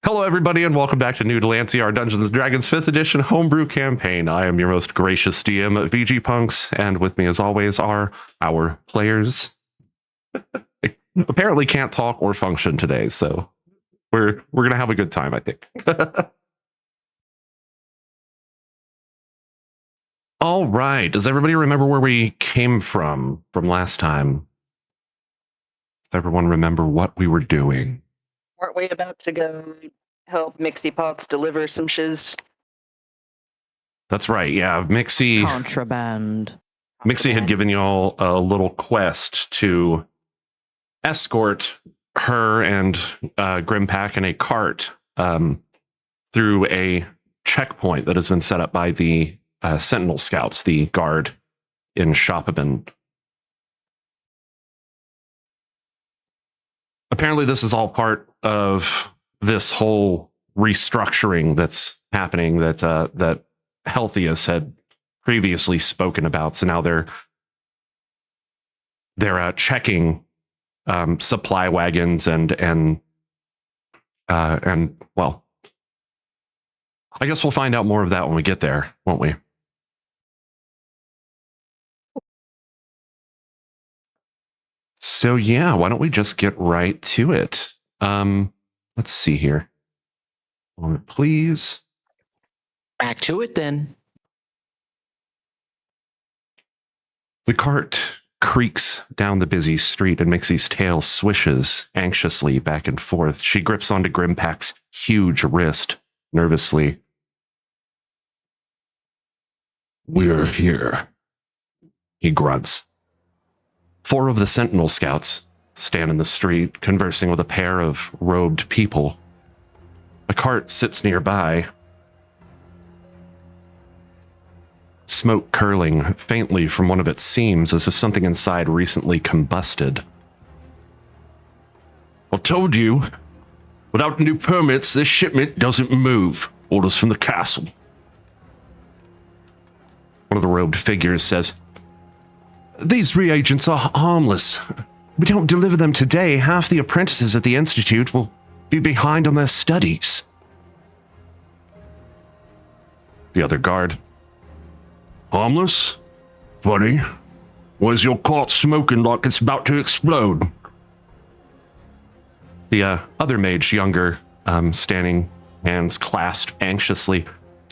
Hello, everybody, and welcome back to New Dalancia, our Dungeons & Dragons 5th Edition homebrew campaign. I am your most gracious DM, VGpunx, and with me, as always, are our players. Apparently can't talk or function today, so we're going to have a good time, I think. All right. Does everybody remember where we came from last time? Does everyone remember what we were doing? Weren't we about to go help Mixie Pots deliver some shiz? That's right, yeah. Mixie had given you all a little quest to escort her and Grimpack in a cart through a checkpoint that has been set up by the Sentinel Scouts, the guard in Shopabin. Apparently, this is all part of this whole restructuring that's happening that Healthius had previously spoken about. So now they're checking supply wagons and well, I guess we'll find out more of that when we get there, won't we? So yeah, why don't we just get right to it? Let's see here. Moment, please. Back to it then. The cart creaks down the busy street and Mixie's tail swishes anxiously back and forth. She grips onto Grimpack's huge wrist nervously. "We're here," he grunts. 4 of the Sentinel Scouts stand in the street, conversing with a pair of robed people. A cart sits nearby, smoke curling faintly from one of its seams as if something inside recently combusted. "I told you, without new permits, this shipment doesn't move. Orders from the castle." One of the robed figures says, "These reagents are harmless. We don't deliver them today. Half the apprentices at the Institute will be behind on their studies." The other guard, "Harmless? Funny. Why's your cart smoking like it's about to explode?" The other mage, younger, standing, hands clasped anxiously.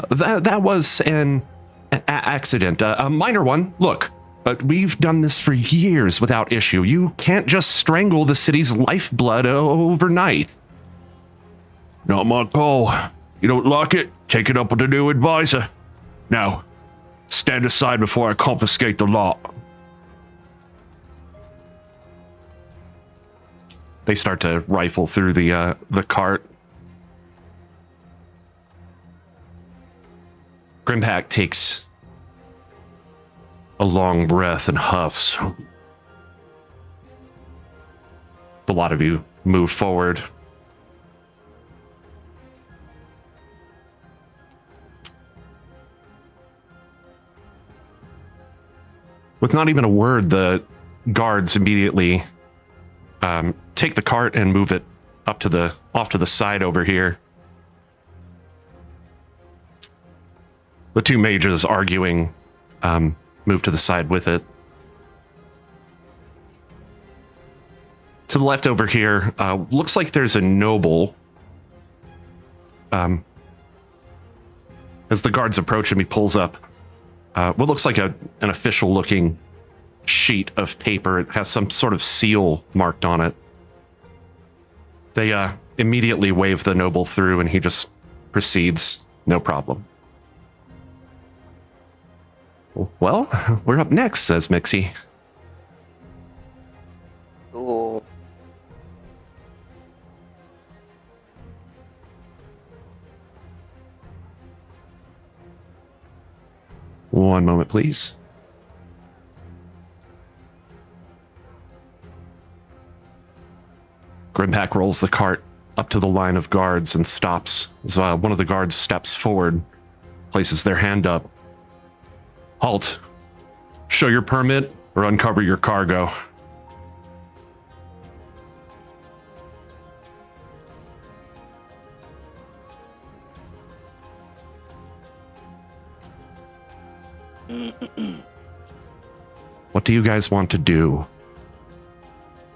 That was an accident, a minor one. Look, we've done this for years without issue. You can't just strangle the city's lifeblood overnight." "Not my call. You don't like it? Take it up with the new advisor. Now, stand aside before I confiscate the lot." They start to rifle through the cart. Grimpack takes a long breath and huffs. The lot of you move forward. With not even a word, the guards immediately take the cart and move it off to the side over here. The 2 mages arguing move to the side with it. To the left over here, looks like there's a noble. As the guards approach him, he pulls up what looks like an official-looking sheet of paper. It has some sort of seal marked on it. They immediately wave the noble through, and he just proceeds, no problem. "Well, we're up next," says Mixie. Cool. One moment, please. Grimpack rolls the cart up to the line of guards and stops. As one of the guards steps forward, places their hand up. "Halt. Show your permit or uncover your cargo." What do you guys want to do?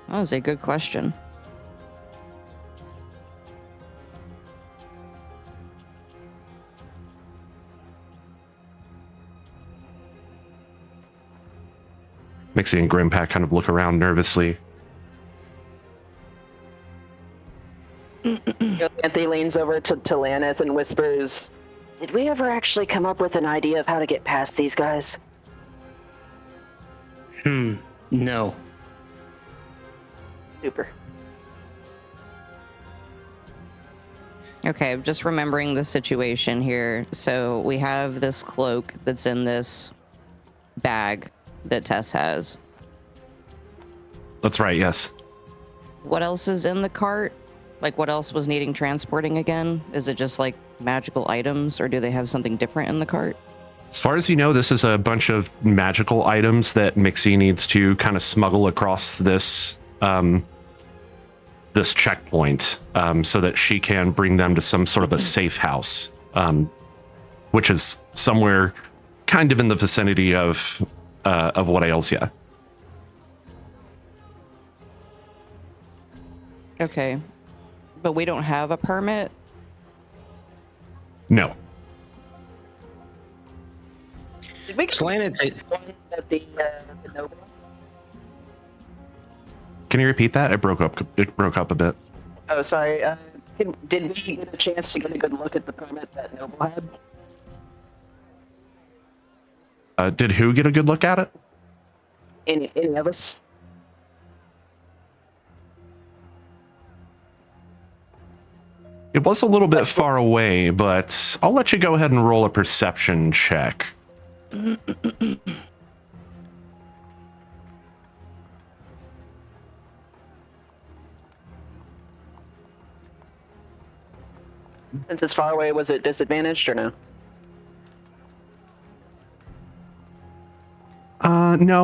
That was a good question. Mixie and Grimpack kind of look around nervously. Anthony leans over to Laneth and whispers, "Did we ever actually come up with an idea of how to get past these guys?" No. Super. Okay, just remembering the situation here. So we have this cloak that's in this bag that Tess has. That's right, yes. What else is in the cart? Like, what else was needing transporting again? Is it just like magical items, or do they have something different in the cart? As far as you know, this is a bunch of magical items that Mixie needs to kind of smuggle across this this checkpoint, so that she can bring them to some sort of a safe house, which is somewhere kind of in the vicinity of what ails ya. Okay, but we don't have a permit. No. Did we get Planets. one at the noble? Can you repeat that? It broke up a bit. Oh, sorry. Did we get a chance to get a good look at the permit that Noble had? Did who get a good look at it? Any of us? It was a little bit far away, but I'll let you go ahead and roll a perception check. Since it's far away, was it disadvantaged or no?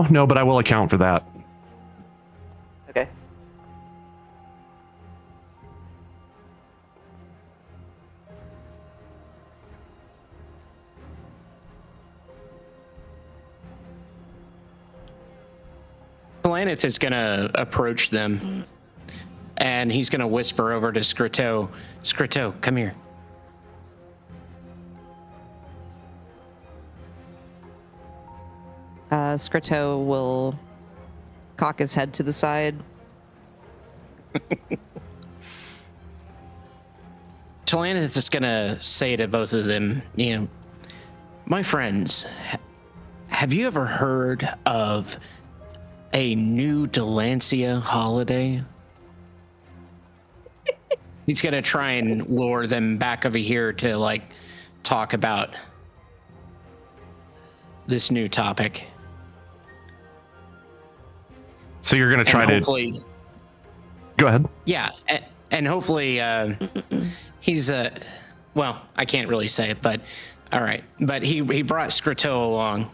No, but I will account for that. Okay. Planets is gonna approach them, and he's gonna whisper over to Scrito. Scrito, come here. Scrito will cock his head to the side. Talanith is gonna say to both of them, my friends, have you ever heard of a new Dalancia holiday? He's gonna try and lure them back over here to talk about this new topic. So you're going to try to... Go ahead. Yeah, and hopefully he's well, I can't really say it, but all right. But he brought Scrito along,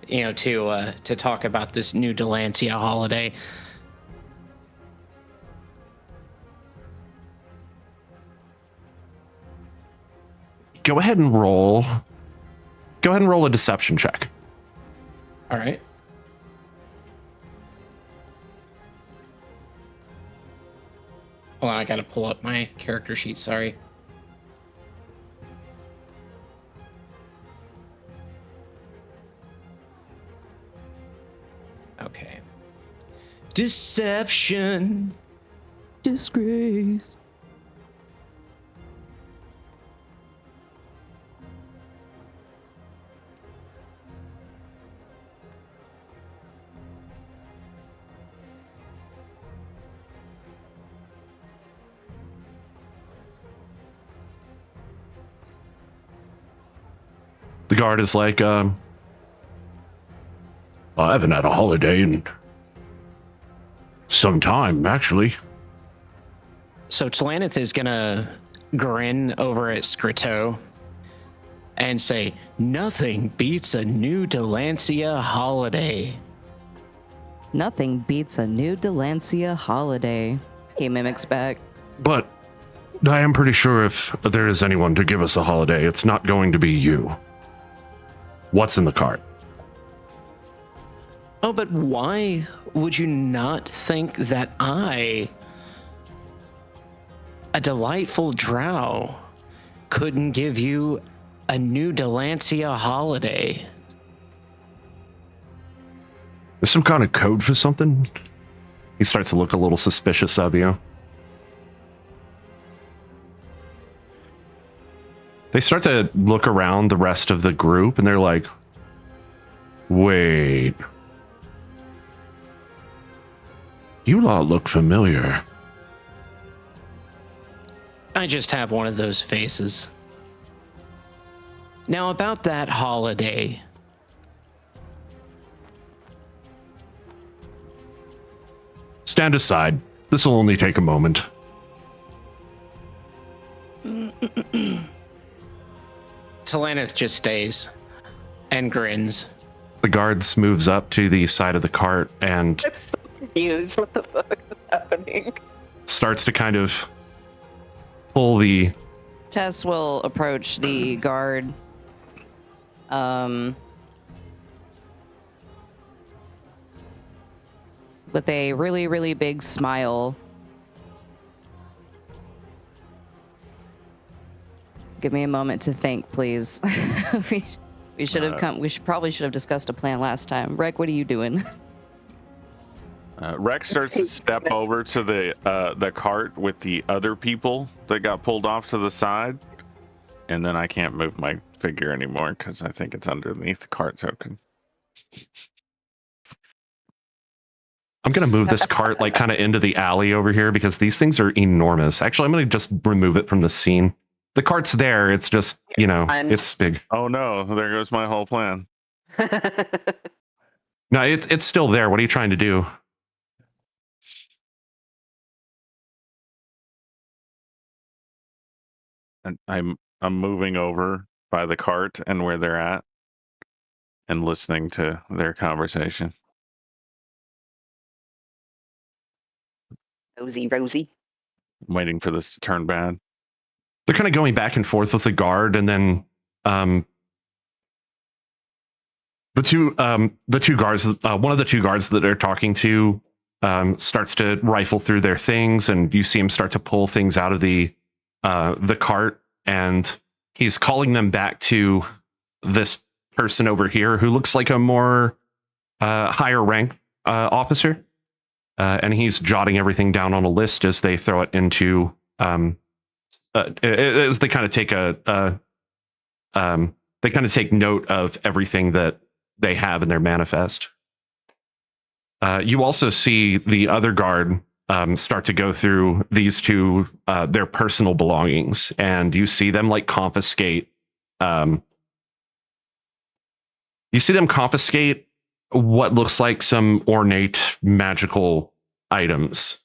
to talk about this new Dalancia holiday. Go ahead and roll a deception check. All right. Hold on, I gotta pull up my character sheet, sorry. Okay. Deception. Disgrace. The guard is like, I haven't had a holiday in some time, actually. So Talanith is gonna grin over at Scrito and say, nothing beats a new Dalancia holiday. Nothing beats a new Dalancia holiday. He mimics back. But I am pretty sure if there is anyone to give us a holiday, it's not going to be you. What's in the cart? Oh, but why would you not think that I, a delightful drow, couldn't give you a new Dalancia holiday? Is some kind of code for something? He starts to look a little suspicious of you. They start to look around the rest of the group and they're like, wait. You lot look familiar. I just have one of those faces. Now, about that holiday. Stand aside. This will only take a moment. Talanith just stays and grins. The guards moves up to the side of the cart and I'm so confused. What the fuck is happening? starts to kind of pull the... Tess will approach the guard. With a really, really big smile. Give me a moment to think, please. we should have come. Probably should have discussed a plan last time. Rek, what are you doing? Rex starts to step over to the cart with the other people that got pulled off to the side, and then I can't move my figure anymore because I think it's underneath the cart token. I'm going to move this cart like kind of into the alley over here because these things are enormous. Actually, I'm going to just remove it from the scene. The cart's there. It's just, you know, it's big. Oh no, there goes my whole plan. No, it's still there. What are you trying to do? And I'm moving over by the cart and where they're at and listening to their conversation. Rosie. I'm waiting for this to turn bad. They're kind of going back and forth with the guard, and then the two guards, one of the two guards that they're talking to starts to rifle through their things, and you see him start to pull things out of the cart, and he's calling them back to this person over here who looks like a more higher rank officer, and he's jotting everything down on a list as they throw it into as they kind of take they kind of take note of everything that they have in their manifest. You also see the other guard start to go through these two their personal belongings, and you see them like confiscate. You see them confiscate what looks like some ornate magical items.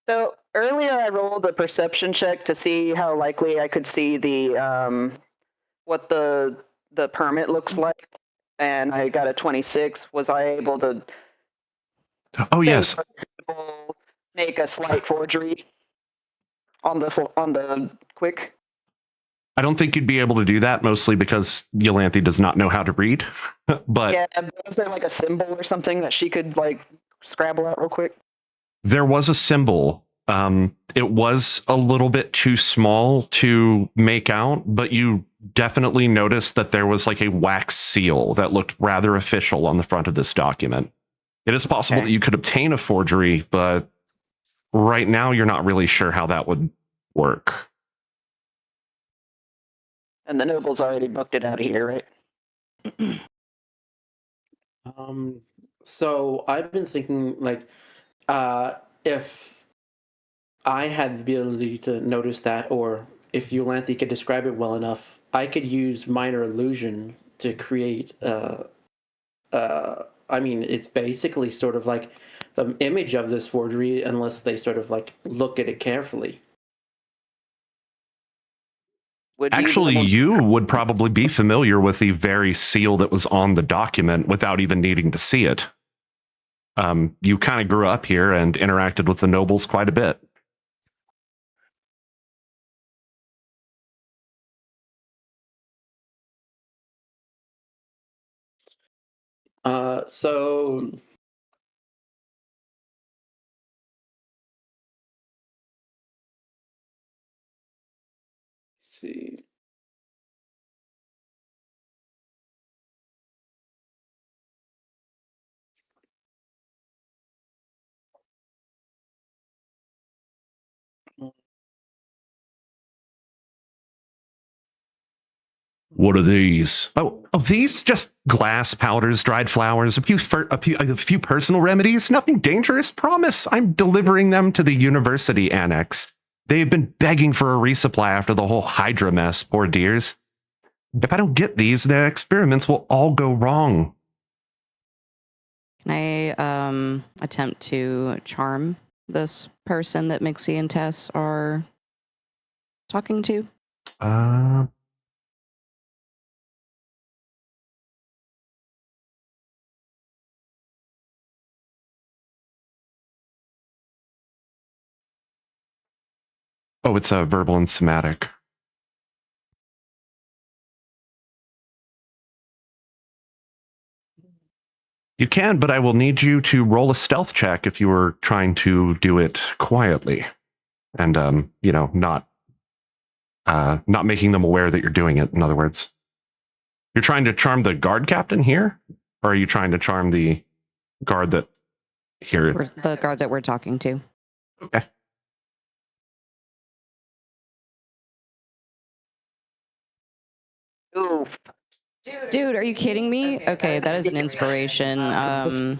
So earlier I rolled a perception check to see how likely I could see the what the permit looks like, and I got a 26. Was I able to? Oh yes, make a slight forgery on the quick. I don't think you'd be able to do that, mostly because Yolanthe does not know how to read. But yeah, was there like a symbol or something that she could like scrabble out real quick? there was a symbol. It was a little bit too small to make out, but you definitely noticed that there was like a wax seal that looked rather official on the front of this document. It is possible that you could obtain a forgery, but right now you're not really sure how that would work. And the nobles already booked it out of here, right? So I've been thinking, like, if I had the ability to notice that, or if Yolanthe could describe it well enough, I could use minor illusion to create. I mean, it's basically sort of like the image of this forgery, unless they sort of like look at it carefully. Actually, you would probably be familiar with the very seal that was on the document without even needing to see it. You kind of grew up here and interacted with the nobles quite a bit. So see. What are these? Oh, these just glass powders, dried flowers, a few personal remedies. Nothing dangerous. Promise. I'm delivering them to the university annex. They've been begging for a resupply after the whole Hydra mess. Poor dears. If I don't get these, the experiments will all go wrong. Can I attempt to charm this person that Mixie and Tess are talking to? Oh, it's a verbal and somatic. You can, but I will need you to roll a stealth check if you were trying to do it quietly, and not making them aware that you're doing it. In other words, you're trying to charm the guard captain here, or are you trying to charm the guard that here? Or the guard that we're talking to. Okay. Oof. Dude, are you kidding me? Okay, that is an inspiration. That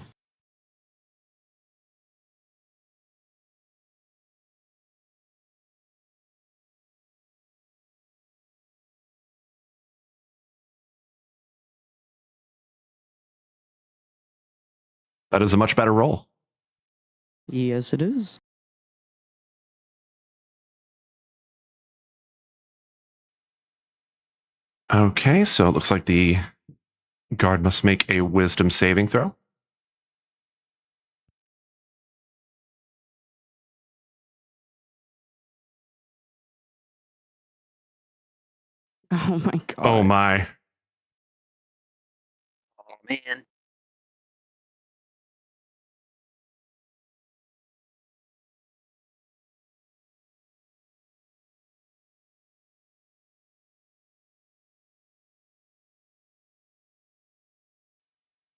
is a much better roll. Yes, it is. Okay, so it looks like the guard must make a wisdom saving throw. Oh my god. Oh my. Oh man.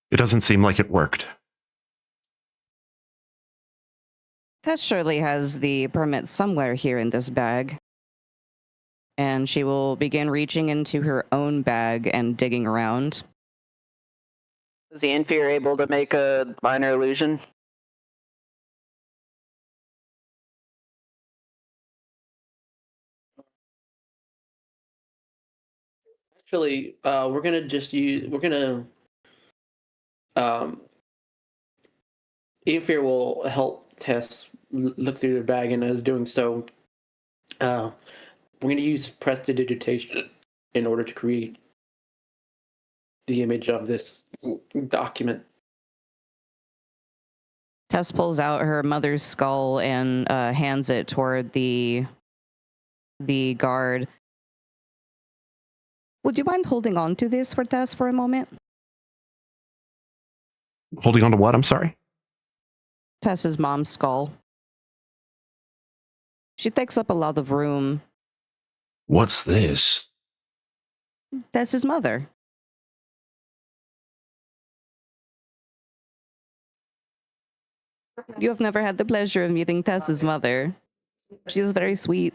It doesn't seem like it worked. Tess surely has the permit somewhere here in this bag. And she will begin reaching into her own bag and digging around. Is the inferior able to make a minor illusion? Actually, we're gonna Aether will help Tess look through the bag, and as doing so, we're gonna use prestidigitation in order to create the image of this document. Tess pulls out her mother's skull and hands it toward the guard. Would you mind holding on to this for Tess for a moment? Holding on to what? I'm sorry. Tess's mom's skull. She takes up a lot of room. What's this? Tess's mother. You have never had the pleasure of meeting Tess's mother. She is very sweet.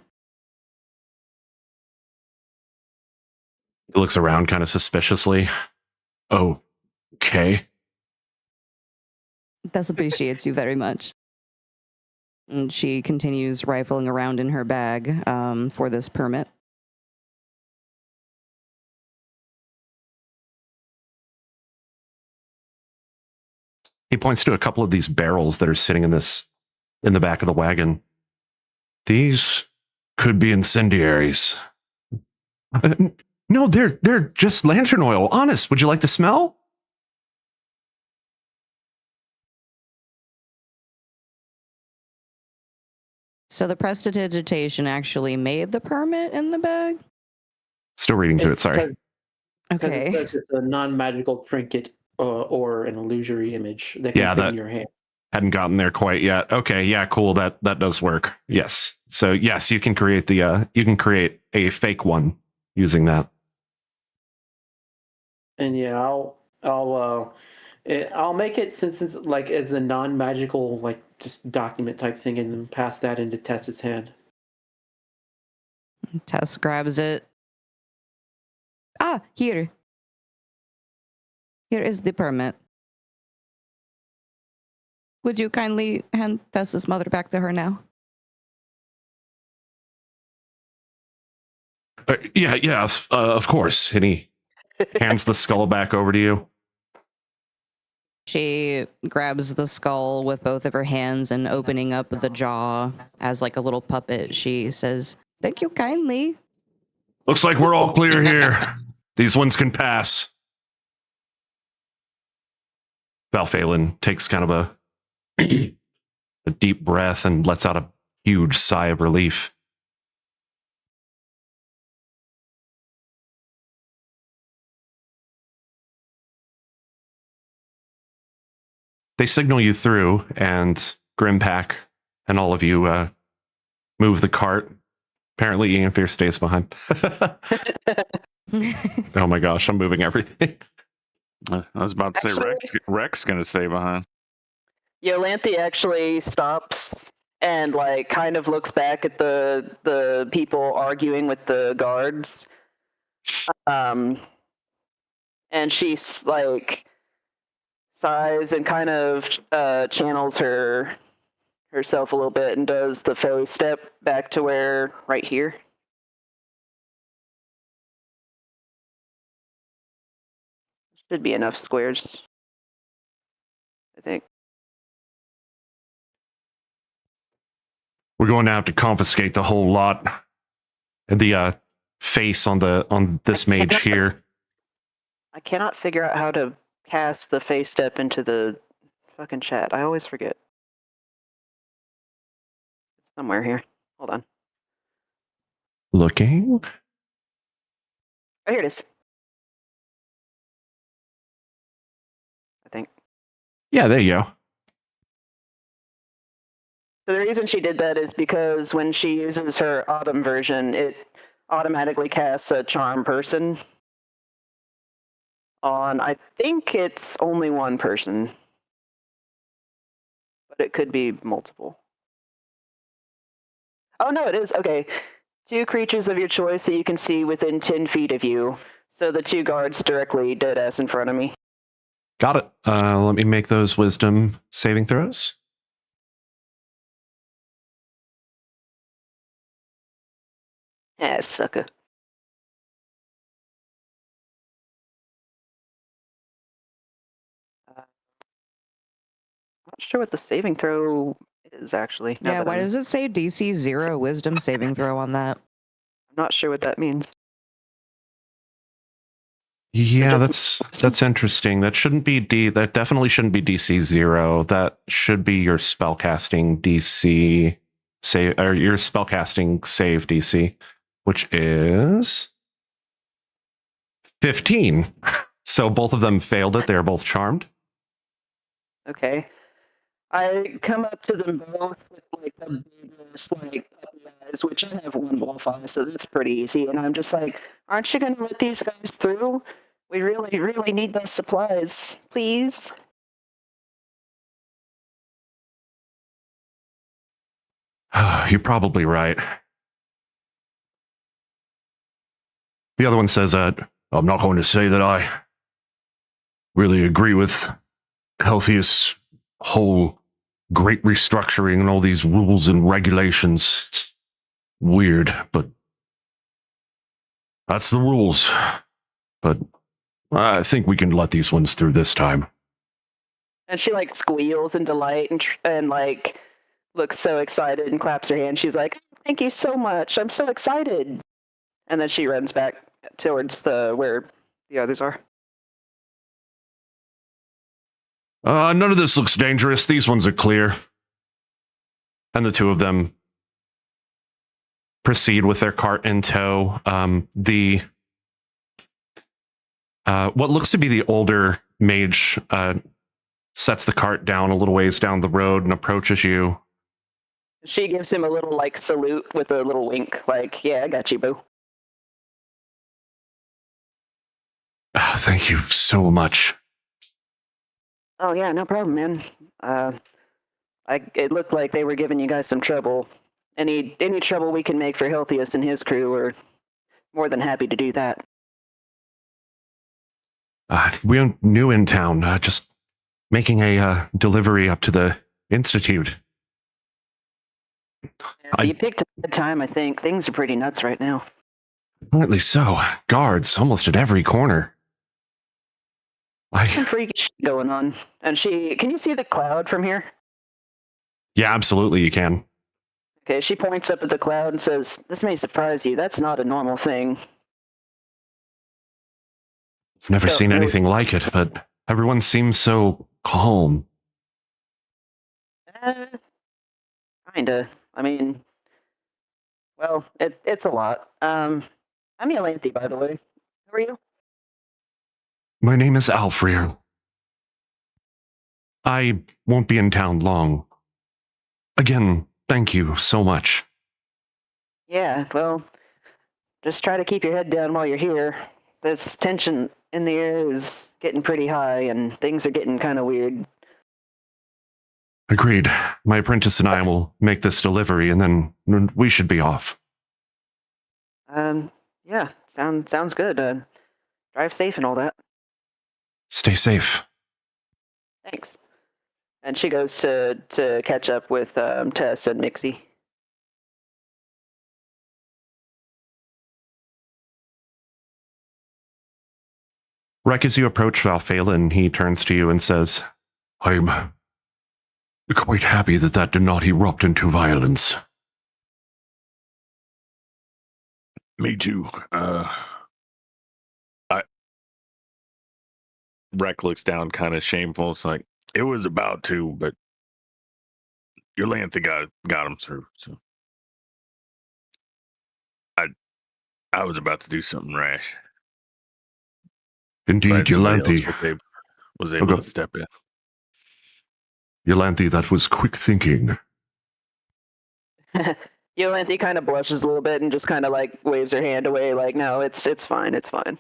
He looks around kind of suspiciously. Oh, okay. Tess appreciates you very much. And she continues rifling around in her bag for this permit. He points to a couple of these barrels that are sitting in the back of the wagon. These could be incendiaries. No, they're just lantern oil. Honest, would you like to smell? So the prestidigitation actually made the permit in the bag? Still reading through it, sorry. Because Okay. it's a non-magical trinket or an illusory image that can Yeah, fit that- in your hand. Hadn't gotten there quite yet. Okay, yeah, cool. That does work. Yes. So yes, you can create a fake one using that. And yeah, I'll make it since it's like as a non-magical like just document type thing, and then pass that into Tess's hand. Tess grabs it. Ah, here. Here is the permit. Would you kindly hand Tess's mother back to her now? Yeah, of course. And he hands the skull back over to you. She grabs the skull with both of her hands and opening up the jaw as like a little puppet. She says, "Thank you kindly." Looks like we're all clear here. These ones can pass. Valphalin takes kind of a deep breath and lets out a huge sigh of relief. They signal you through, and Grimpack and all of you move the cart. Apparently, Ianfear stays behind. Oh my gosh, I'm moving everything. I was about to say Actually- Rex going to stay behind. Yolanthe actually stops and like kind of looks back at the people arguing with the guards. And she's like sighs and kind of channels herself a little bit and does the fairy step back to where right here. Should be enough squares, I think. We're going to have to confiscate the whole lot. And the face on this mage here. I cannot figure out how to cast the face step into the fucking chat. I always forget. It's somewhere here. Hold on. Looking. Oh, here it is. I think. Yeah, there you go. So the reason she did that is because when she uses her autumn version, it automatically casts a charm person on, I think it's only one person, but it could be multiple. Oh no, it is. Okay. 2 creatures of your choice that you can see within 10 feet of you. So the 2 guards directly dead ass in front of me. Got it. Let me make those wisdom saving throws. Ah, sucker. Not sure what the saving throw is actually. now Yeah, that why I'm does it say DC 0 wisdom saving throw on that? not sure what that means. Yeah, Just- that's interesting. That shouldn't be that definitely shouldn't be DC 0. That should be your spellcasting DC save, or your spellcasting save DC, which is 15. So both of them failed it. They're both charmed. Okay. I come up to them both with like the biggest like puppy eyes, which I have one wolf eye, so that's pretty easy. And I'm just like, aren't you gonna let these guys through? We really, really need those supplies, please. You're probably right. The other one says, I'm not going to say that I really agree with Healthiest whole great restructuring and all these rules and regulations. It's weird, but that's the rules. But I think we can let these ones through this time. And she like squeals in delight and like looks so excited and claps her hands. She's like, "Thank you so much. I'm so excited." And then she runs back towards where the others are. None of this looks dangerous. These ones are clear. And the 2 of them proceed with their cart in tow. What looks to be the older mage sets the cart down a little ways down the road and approaches you. She gives him a little like salute with a little wink, like, "Yeah, I got you, boo." Thank you so much. Oh yeah, no problem, man. It looked like they were giving you guys some trouble. Any trouble we can make for Healthiest and his crew, we're more than happy to do that. We're new in town, just making a delivery up to the Institute. You picked a good time, I think. Things are pretty nuts right now. Apparently so. Guards almost at every corner. Some freaky shit going on. And can you see the cloud from here? Yeah, absolutely you can. Okay, she points up at the cloud and says, "This may surprise you. That's not a normal thing." I've never So, seen no- anything like it, but everyone seems so calm. Kinda. I mean, well, it's a lot. I'm Yolanthe, by the way. Who are you? My name is Alfreer. I won't be in town long. Again, thank you so much. Yeah, well, just try to keep your head down while you're here. This tension in the air is getting pretty high, and things are getting kind of weird. Agreed. My apprentice and I will make this delivery, and then we should be off. Yeah, sounds good. Drive safe and all that. Stay safe. Thanks. And she goes to catch up with Tess and Mixie. Rek, as you approach Valphalin, he turns to you and says, I'm quite happy that did not erupt into violence. Me too. Rek looks down kind of shameful. It's like, it was about to, but Yolanthe got him through. So I was about to do something rash. Indeed, Glad somebody else Yolanthe. was able to step in. Yolanthe, that was quick thinking. Yolanthe kind of blushes a little bit and just kind of like waves her hand away, like, "No, it's fine, it's fine.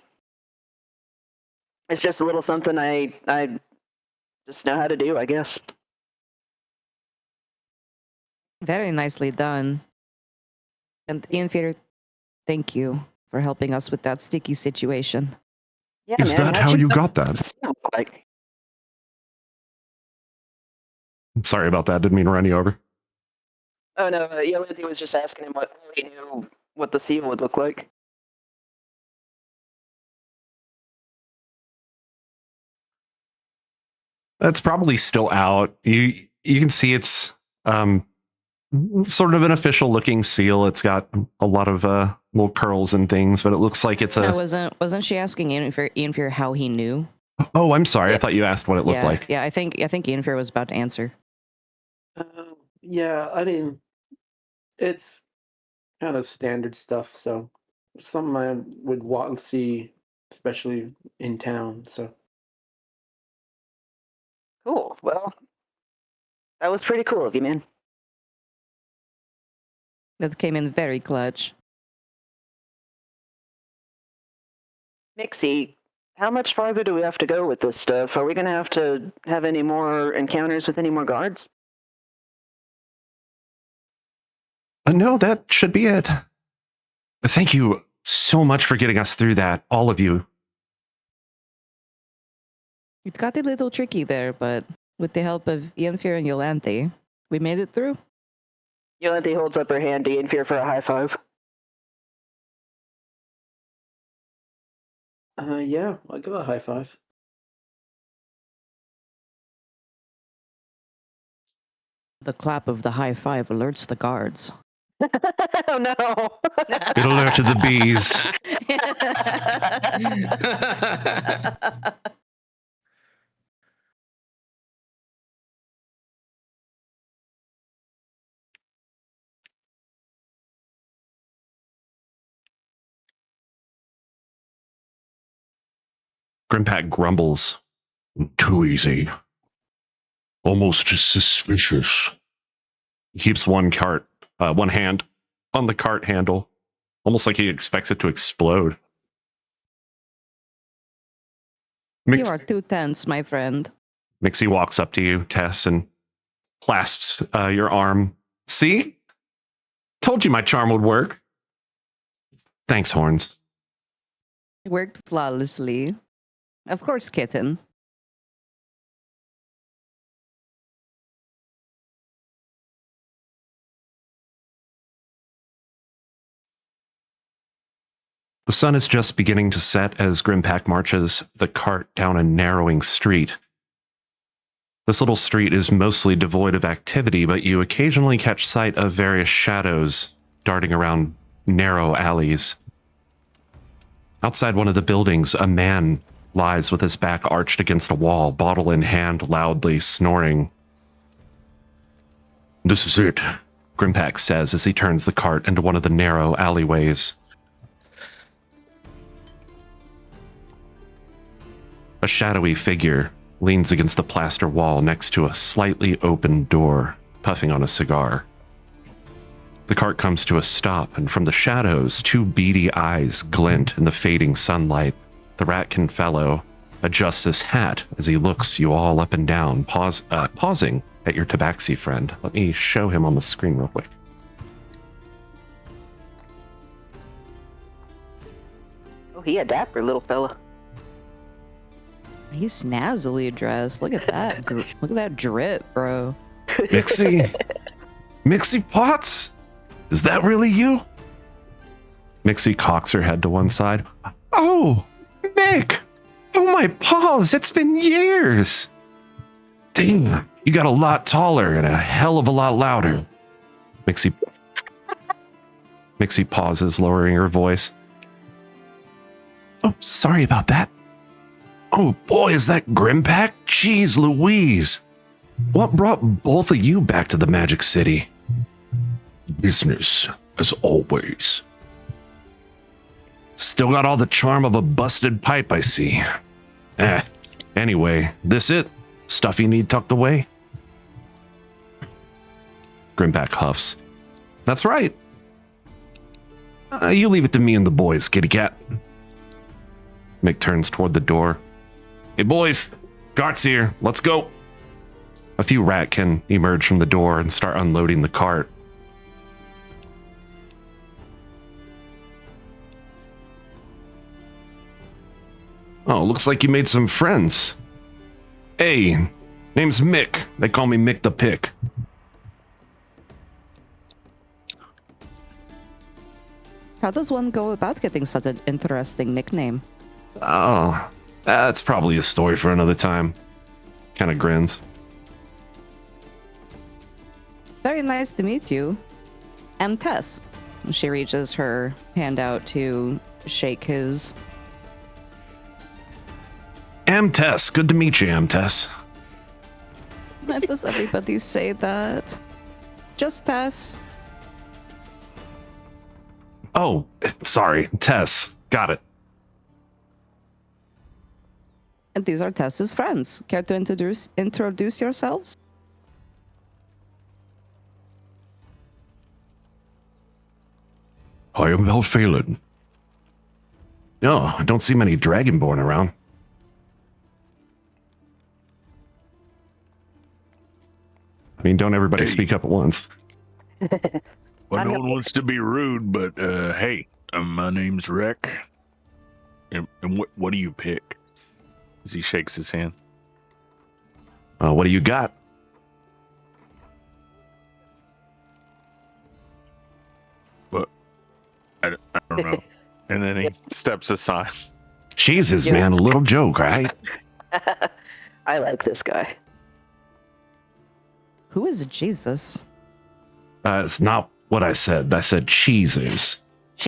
It's just a little something I just know how to do, I guess." Very nicely done. And Inferior, thank you for helping us with that sticky situation. Yeah, Is man, that how'd how you know got what that? the seal looked like? Sorry about that. Didn't mean to run you over. Oh no, Yolanthe was just asking him how he knew what the seal would look like. That's probably still out. You can see it's sort of an official looking seal. It's got a lot of little curls and things, but it looks like it's No, a. wasn't she asking Inferior how he knew? Oh, I'm sorry. I thought you asked what it looked yeah, like. Yeah, I think Inferior was about to answer. Yeah, I mean, it's kind of standard stuff. So something I would want to see, especially in town. So Cool. Well, that was pretty cool of you, man. That came in very clutch. Mixie, how much farther do we have to go with this stuff? Are we going to have any more encounters with any more guards? No, that should be it. Thank you so much for getting us through that, all of you. It got a little tricky there, but with the help of Inferior and Yolanthe, we made it through. Yolanthe holds up her hand to Inferior for a high five. yeah, I'll give a high five. The clap of the high five alerts the guards. Oh no! It alerted the bees. Grimpak grumbles Too easy. Almost suspicious. He keeps one hand on the cart handle, almost like he expects it to explode. You are too tense, my friend. Mixie walks up to you, Tess, and clasps your arm. See? Told you my charm would work. Thanks, Horns. It worked flawlessly. Of course, kitten. The sun is just beginning to set as Grimpack marches the cart down a narrowing street. This little street is mostly devoid of activity, but you occasionally catch sight of various shadows darting around narrow alleys. Outside one of the buildings, a man lies with his back arched against a wall, bottle in hand, loudly snoring. This is it, Grimpack says as he turns the cart into one of the narrow alleyways. A shadowy figure leans against the plaster wall next to a slightly open door, puffing on a cigar. The cart comes to a stop, and from the shadows, two beady eyes glint in the fading sunlight. The Ratkin fellow adjusts his hat as he looks you all up and down, pausing at your tabaxi friend. Let me show him on the screen real quick. Oh, he a dapper little fella. He's snazzily dressed. Look at that. Look at that drip, bro. Mixie? Mixie Potts? Is that really you? Mixie cocks her head to one side. Oh, Mick! Oh, my paws, it's been years! Damn, you got a lot taller and a hell of a lot louder. Mixie pauses, lowering her voice. Oh, sorry about that. Oh boy, is that Grimpack? Jeez Louise. What brought both of you back to the Magic City? Business, as always. Still got all the charm of a busted pipe, I see. Anyway, this it? Stuff you need tucked away? Grimpack huffs. That's right. You leave it to me and the boys, kitty cat. Mick turns toward the door. Hey boys, cart's here, let's go. A few Ratkin emerge from the door and start unloading the cart. Oh, looks like you made some friends. Hey, name's Mick. They call me Mick the Pick. How does one go about getting such an interesting nickname? Oh, that's probably a story for another time. Kind of grins. Very nice to meet you. I'm Tess. She reaches her hand out to shake his. Am Tess. Good to meet you, Am Tess. Why does everybody say that? Just Tess. Oh, sorry, Tess. Got it. And these are Tess's friends. Care to introduce yourselves? I am Valphalin. No, I don't see many Dragonborn around. I mean, don't everybody speak up at once. Well, no one wants to be rude, but hey, my name's Rek. And what do you pick? As he shakes his hand. What do you got? But I don't know. And then he steps aside. Jesus, man, a little joke, right? I like this guy. Who is Jesus? It's not what I said. I said cheeses.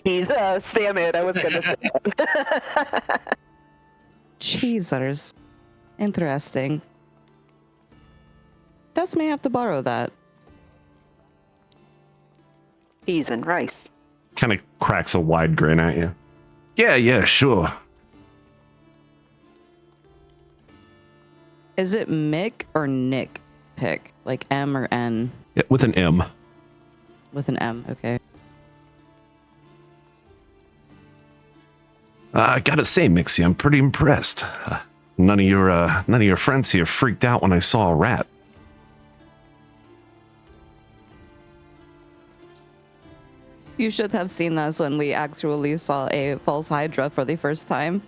Jesus, damn it, I was gonna say that. Cheesers. Interesting. Tess may have to borrow that. Cheese and rice. Kind of cracks a wide grin at you. Yeah, sure. Is it Mick or Nick Pick? Like M or N? Yeah, with an M. With an M, okay. I gotta say, Mixie, I'm pretty impressed. None of your friends here freaked out when I saw a rat. You should have seen us when we actually saw a false hydra for the first time.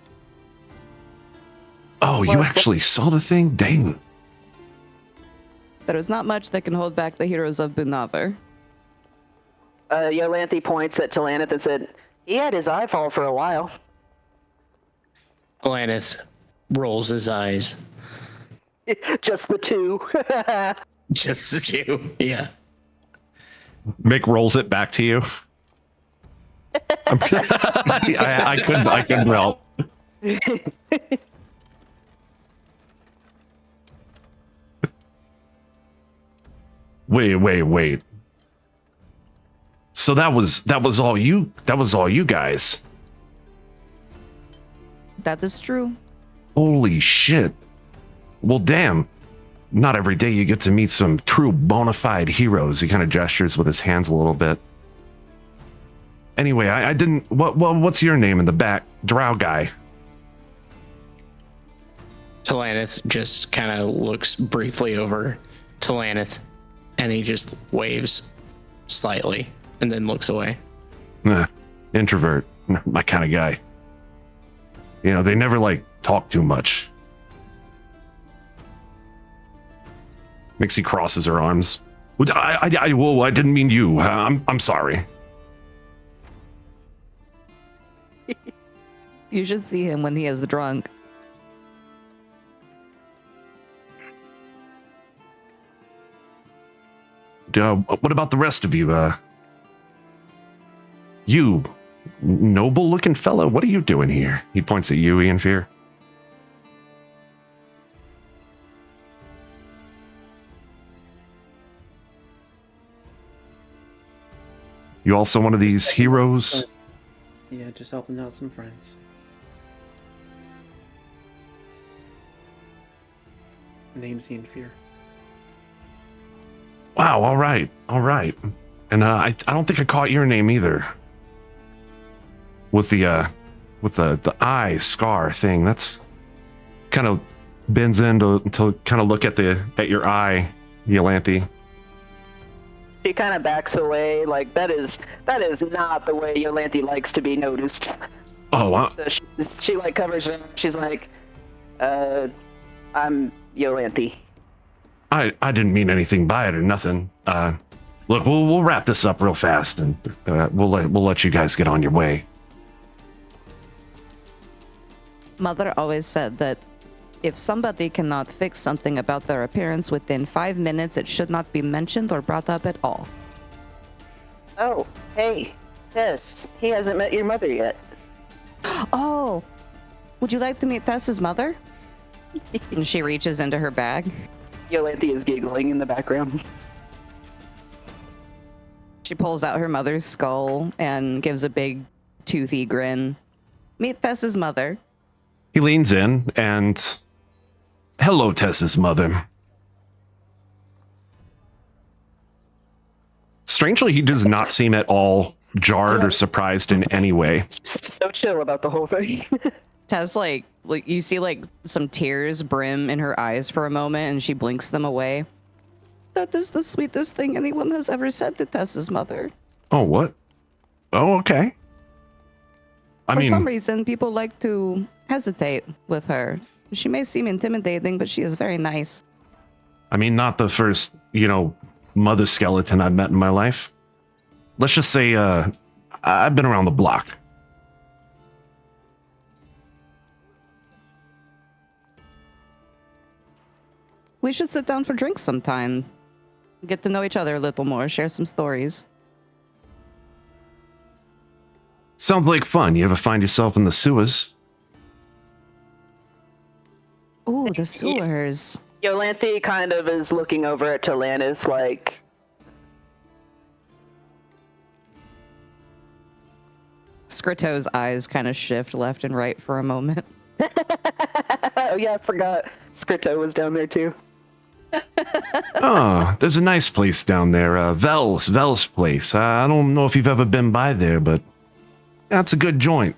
Oh, you actually saw the thing? Dang. There is not much that can hold back the heroes of Bunavar. Yolanthe points at Talanith and said, he had his eye fall for a while. Alanith rolls his eyes. Just the two. Just the two. Yeah. Mick rolls it back to you. I couldn't help. Wait. So that was all you guys. That is true. Holy shit. Well, damn. Not every day you get to meet some true bona fide heroes. He kind of gestures with his hands a little bit. Anyway, I didn't. What's your name in the back? Drow guy. Talanith just kind of looks briefly over Talanith, and he just waves slightly and then looks away. Introvert. My kind of guy. You know, they never talk too much. Mixie crosses her arms. Whoa, I didn't mean you. I'm sorry. You should see him when he is drunk. What about the rest of you? You, noble-looking fellow, what are you doing here? He points at you, Ian Fear. You also one of these heroes? Yeah, just helping out some friends. Name's Ian Fear. Wow, all right. And I don't think I caught your name either. With the eye scar thing, that's kind of bends in to kind of look at your eye, Yolanthe. She kind of backs away, like that is not the way Yolanthe likes to be noticed. Oh, So she covers her. She's like, I'm Yolanthe. I didn't mean anything by it or nothing. Look, we'll wrap this up real fast, and we'll let you guys get on your way. Mother always said that if somebody cannot fix something about their appearance within 5 minutes, it should not be mentioned or brought up at all. Oh, hey, Tess. He hasn't met your mother yet. Oh, would you like to meet Tess's mother? And she reaches into her bag. Yolanthe is giggling in the background. She pulls out her mother's skull and gives a big toothy grin. Meet Tess's mother. He leans in and, hello, Tess's mother. Strangely, he does not seem at all jarred or surprised in any way. So chill about the whole thing. Tess, like you see some tears brim in her eyes for a moment, and she blinks them away. That is the sweetest thing anyone has ever said to Tess's mother. Oh, what? Oh, okay. For some reason, people like to hesitate with her. She may seem intimidating, but she is very nice. I mean, not the first, mother skeleton I've met in my life. Let's just say, I've been around the block. We should sit down for drinks sometime. Get to know each other a little more, share some stories. Sounds like fun. You ever find yourself in the sewers? Ooh, the sewers. Yolanthe kind of is looking over at Talanith like... Skrito's eyes kind of shift left and right for a moment. yeah, I forgot. Scripto was down there too. Oh, there's a nice place down there, Vel's place. I don't know if you've ever been by there, but that's a good joint.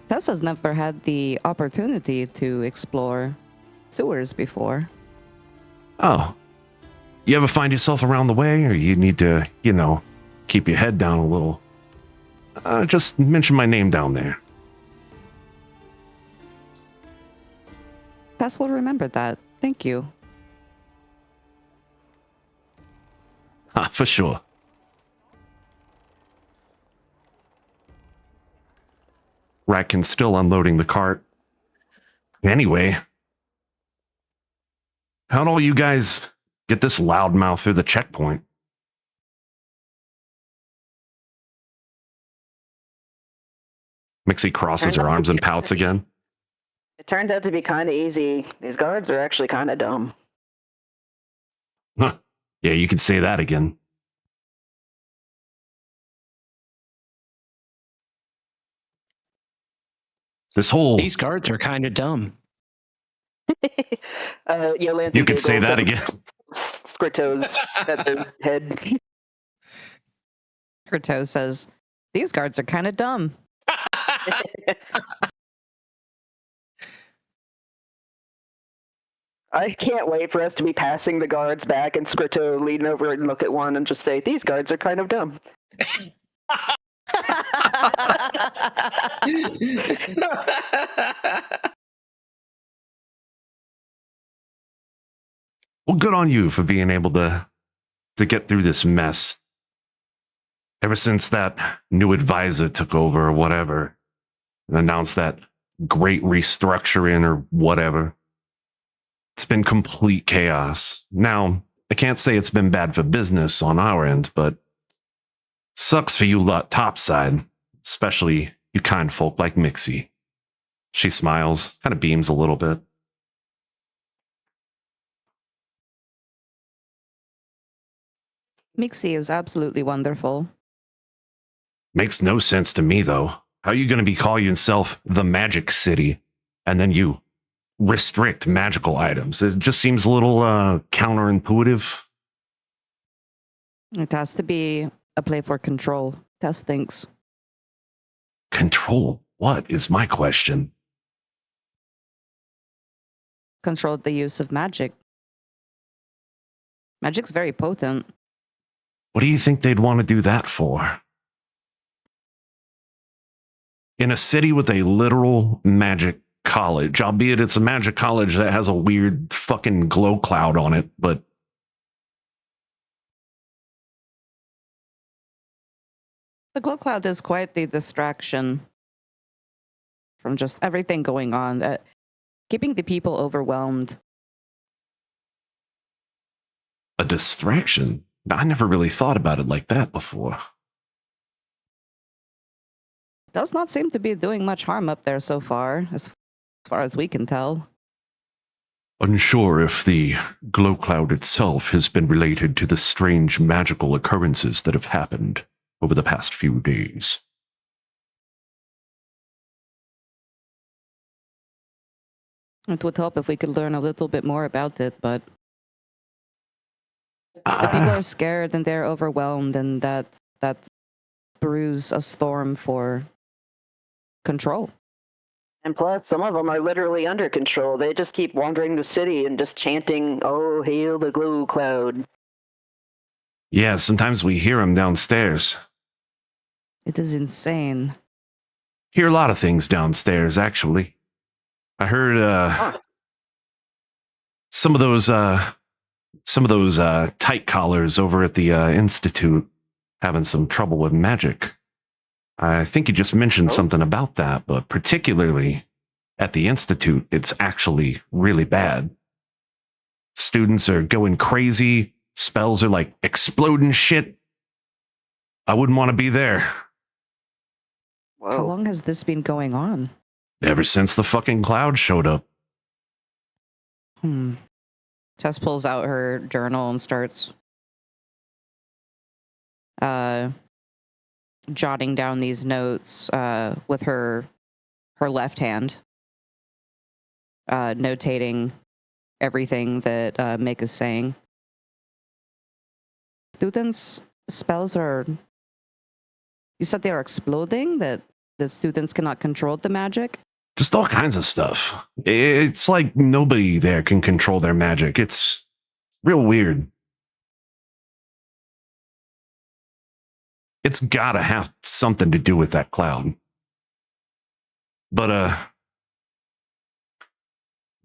Tessa's never had the opportunity to explore sewers before. Oh, you ever find yourself around the way, or you need to, keep your head down a little? Just mention my name down there. Tess will remember that. Thank you. For sure. Ratkin's still unloading the cart. Anyway, how'd all you guys get this loudmouth through the checkpoint? Mixie crosses her arms and pouts again. It turned out to be kind of easy. These guards are actually kind of dumb. Huh. Yeah, you could say that again. These guards are kind of dumb. Yolanthe You could say giggles that and again. Scrito's at the head. Scrito says, these guards are kind of dumb. I can't wait for us to be passing the guards back and Scrito lean over and look at one and just say, these guards are kind of dumb. Well, good on you for being able to get through this mess. Ever since that new advisor took over or whatever, and announced that great restructuring or whatever, it's been complete chaos. Now, I can't say it's been bad for business on our end, but sucks for you lot topside, especially you kind folk like Mixie. She smiles, kind of beams a little bit. Mixie is absolutely wonderful. Makes no sense to me, though. How are you going to be calling yourself the Magic City, and then you restrict magical items? It just seems a little counterintuitive. It has to be a play for control. Tess thinks. Control what is my question? Control the use of magic. Magic's very potent. What do you think they'd want to do that for? In a city with a literal magic college, albeit it's a magic college that has a weird fucking glow cloud on it, but The glow cloud is quite the distraction from just everything going on. Keeping the people overwhelmed. a distraction? I never really thought about it like that before. Does not seem to be doing much harm up there so far, as far as we can tell. Unsure if the glow cloud itself has been related to the strange magical occurrences that have happened over the past few days. It would help if we could learn a little bit more about it, but the people are scared and they're overwhelmed, and that brews a storm for control. And plus, some of them are literally under control. They just keep wandering the city and just chanting, "Oh, hail the glow cloud." Yeah, sometimes we hear them downstairs. It is insane. Hear a lot of things downstairs, actually. I heard some of those tight collars over at the institute having some trouble with magic. I think you just mentioned something about that, but particularly at the institute, it's actually really bad. Students are going crazy. Spells are like exploding shit. I wouldn't want to be there. Whoa. How long has this been going on? Ever since the fucking cloud showed up. Tess pulls out her journal and starts jotting down these notes with her left hand, notating everything that Mick is saying. Students' spells are. You said they are exploding. That the students cannot control the magic. Just all kinds of stuff. It's like nobody there can control their magic. It's real weird. It's gotta have something to do with that cloud. But,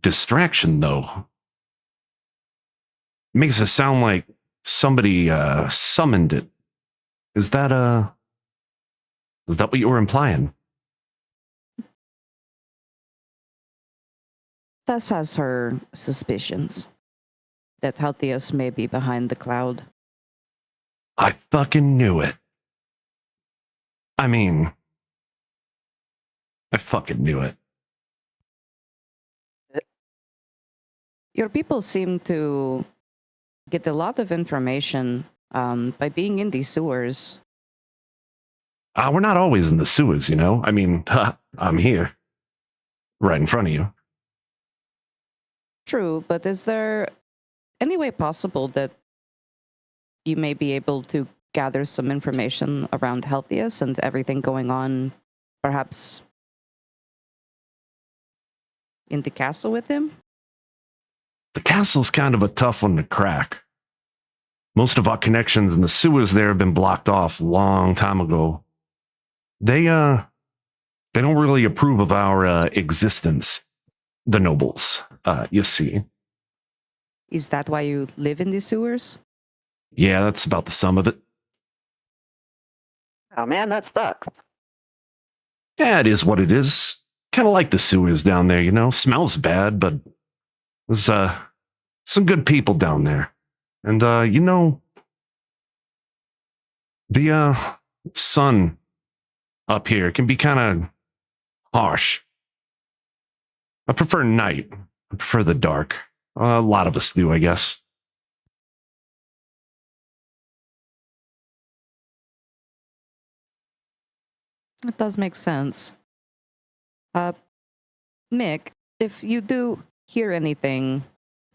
distraction, though. Makes it sound like somebody, summoned it. Is that what you were implying? Tess has her suspicions that Haltius may be behind the cloud. I fucking knew it. I mean, I fucking knew it. Your people seem to get a lot of information by being in these sewers. We're not always in the sewers, you know? I mean, I'm here. Right in front of you. True, but is there any way possible that you may be able to gather some information around Haltius and everything going on, perhaps in the castle with him? The castle's kind of a tough one to crack. Most of our connections in the sewers there have been blocked off a long time ago. They don't really approve of our existence, the nobles, you see. Is that why you live in the sewers? Yeah, that's about the sum of it. Oh man, that sucks. Yeah, it is what it is. Kind of like the sewers down there, you know? Smells bad, but there's some good people down there. And, you know, the sun up here can be kind of harsh. I prefer night. I prefer the dark. A lot of us do, I guess. It does make sense. Mick, if you do hear anything,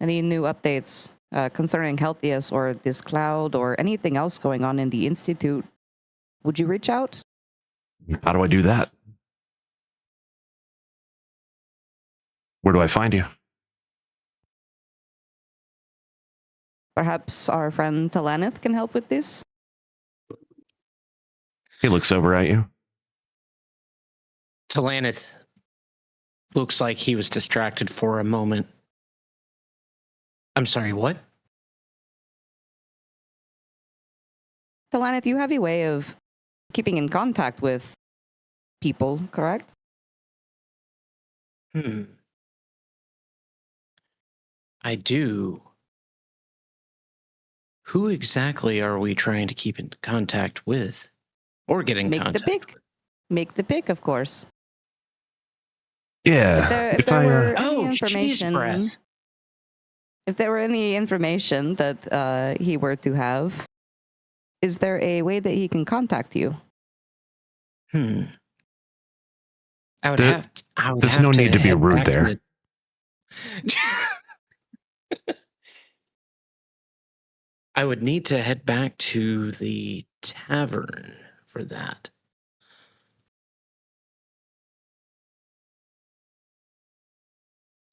any new updates concerning Haltius or this cloud or anything else going on in the Institute, would you reach out? How do I do that? Where do I find you? Perhaps our friend Talanith can help with this? He looks over at you. Talanith looks like he was distracted for a moment. I'm sorry, what? Talanith, you have a way of keeping in contact with people, correct? I do. Who exactly are we trying to keep in contact with? Or get in Make contact the pick. with? Make the pick, of course. Yeah. If there were Oh, any cheese information, breath. if there were any information that he were to have, is there a way that he can contact you? I would There- have. I would there's have no need to be head rude back to there. I would need to head back to the tavern for that.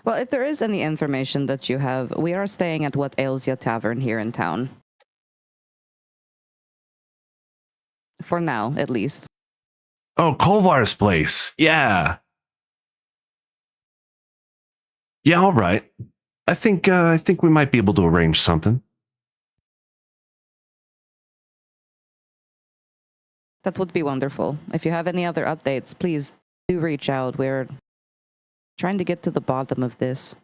Well, if there is any information that you have, we are staying at What Ails Ya Tavern here in town. For now, at least. Oh, Kolvar's place. Yeah. Yeah, all right. I think we might be able to arrange something. That would be wonderful. If you have any other updates, please do reach out. We're trying to get to the bottom of this.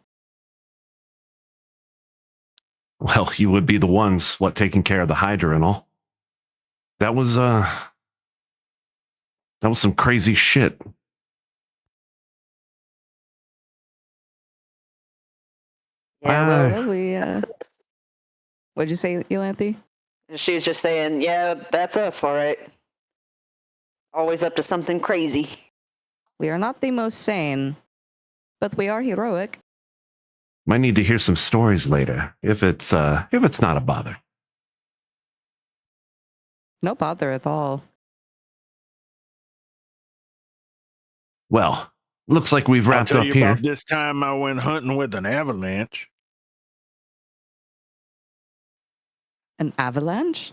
Well, you would be the ones, taking care of the Hydra and all. That was some crazy shit. Yeah, Well, we, what'd you say, Yolanthe? she's just saying, yeah, that's us, all right. Always up to something crazy. We are not the most sane, but we are heroic. Might need to hear some stories later if it's not a bother. No bother at all. Well, looks like we've I'll wrapped tell up you here. about this time I went hunting with an avalanche. An avalanche?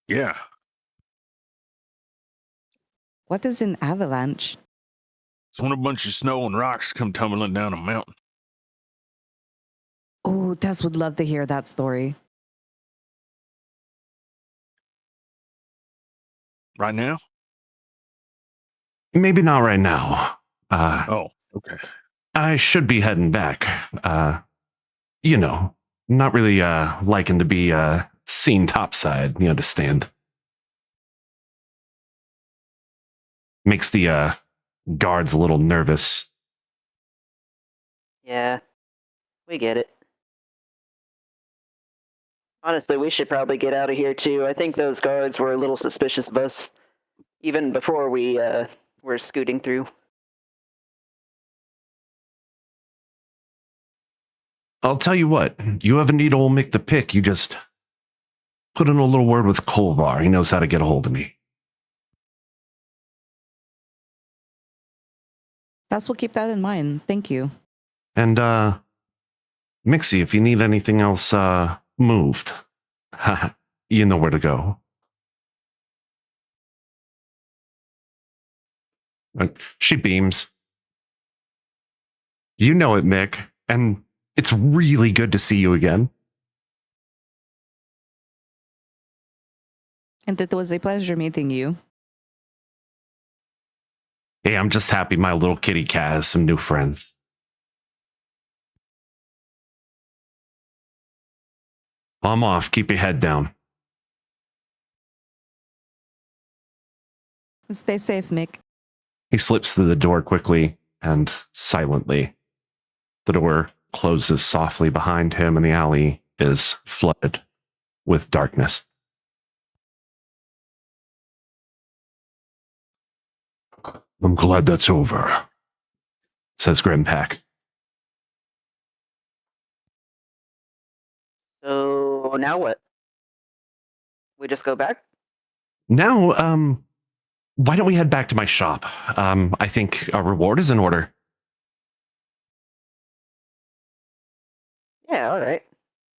Yeah, What is an avalanche? it's when a bunch of snow and rocks come tumbling down a mountain. Oh, Tess would love to hear that story. Right now? Maybe not right now. Oh, okay. I should be heading back. You know, not really liking to be seen topside, you understand. Makes the guards a little nervous. Yeah, we get it. Honestly, we should probably get out of here too. I think those guards were a little suspicious of us even before we were scooting through. I'll tell you what, you ever need old Mick the Pick, you just put in a little word with Kolvar. He knows how to get a hold of me. Tess will keep that in mind. Thank you. And Mixie, if you need anything else moved, you know where to go. She beams. You know it, Mick, and it's really good to see you again. And it was a pleasure meeting you. Hey, I'm just happy my little kitty cat has some new friends. I'm off. Keep your head down. Stay safe, Mick. He slips through the door quickly and silently. The door closes softly behind him, and the alley is flooded with darkness. I'm glad that's over, says Grimpack. So now what? We just go back? Now, why don't we head back to my shop? I think our reward is in order. Yeah, all right.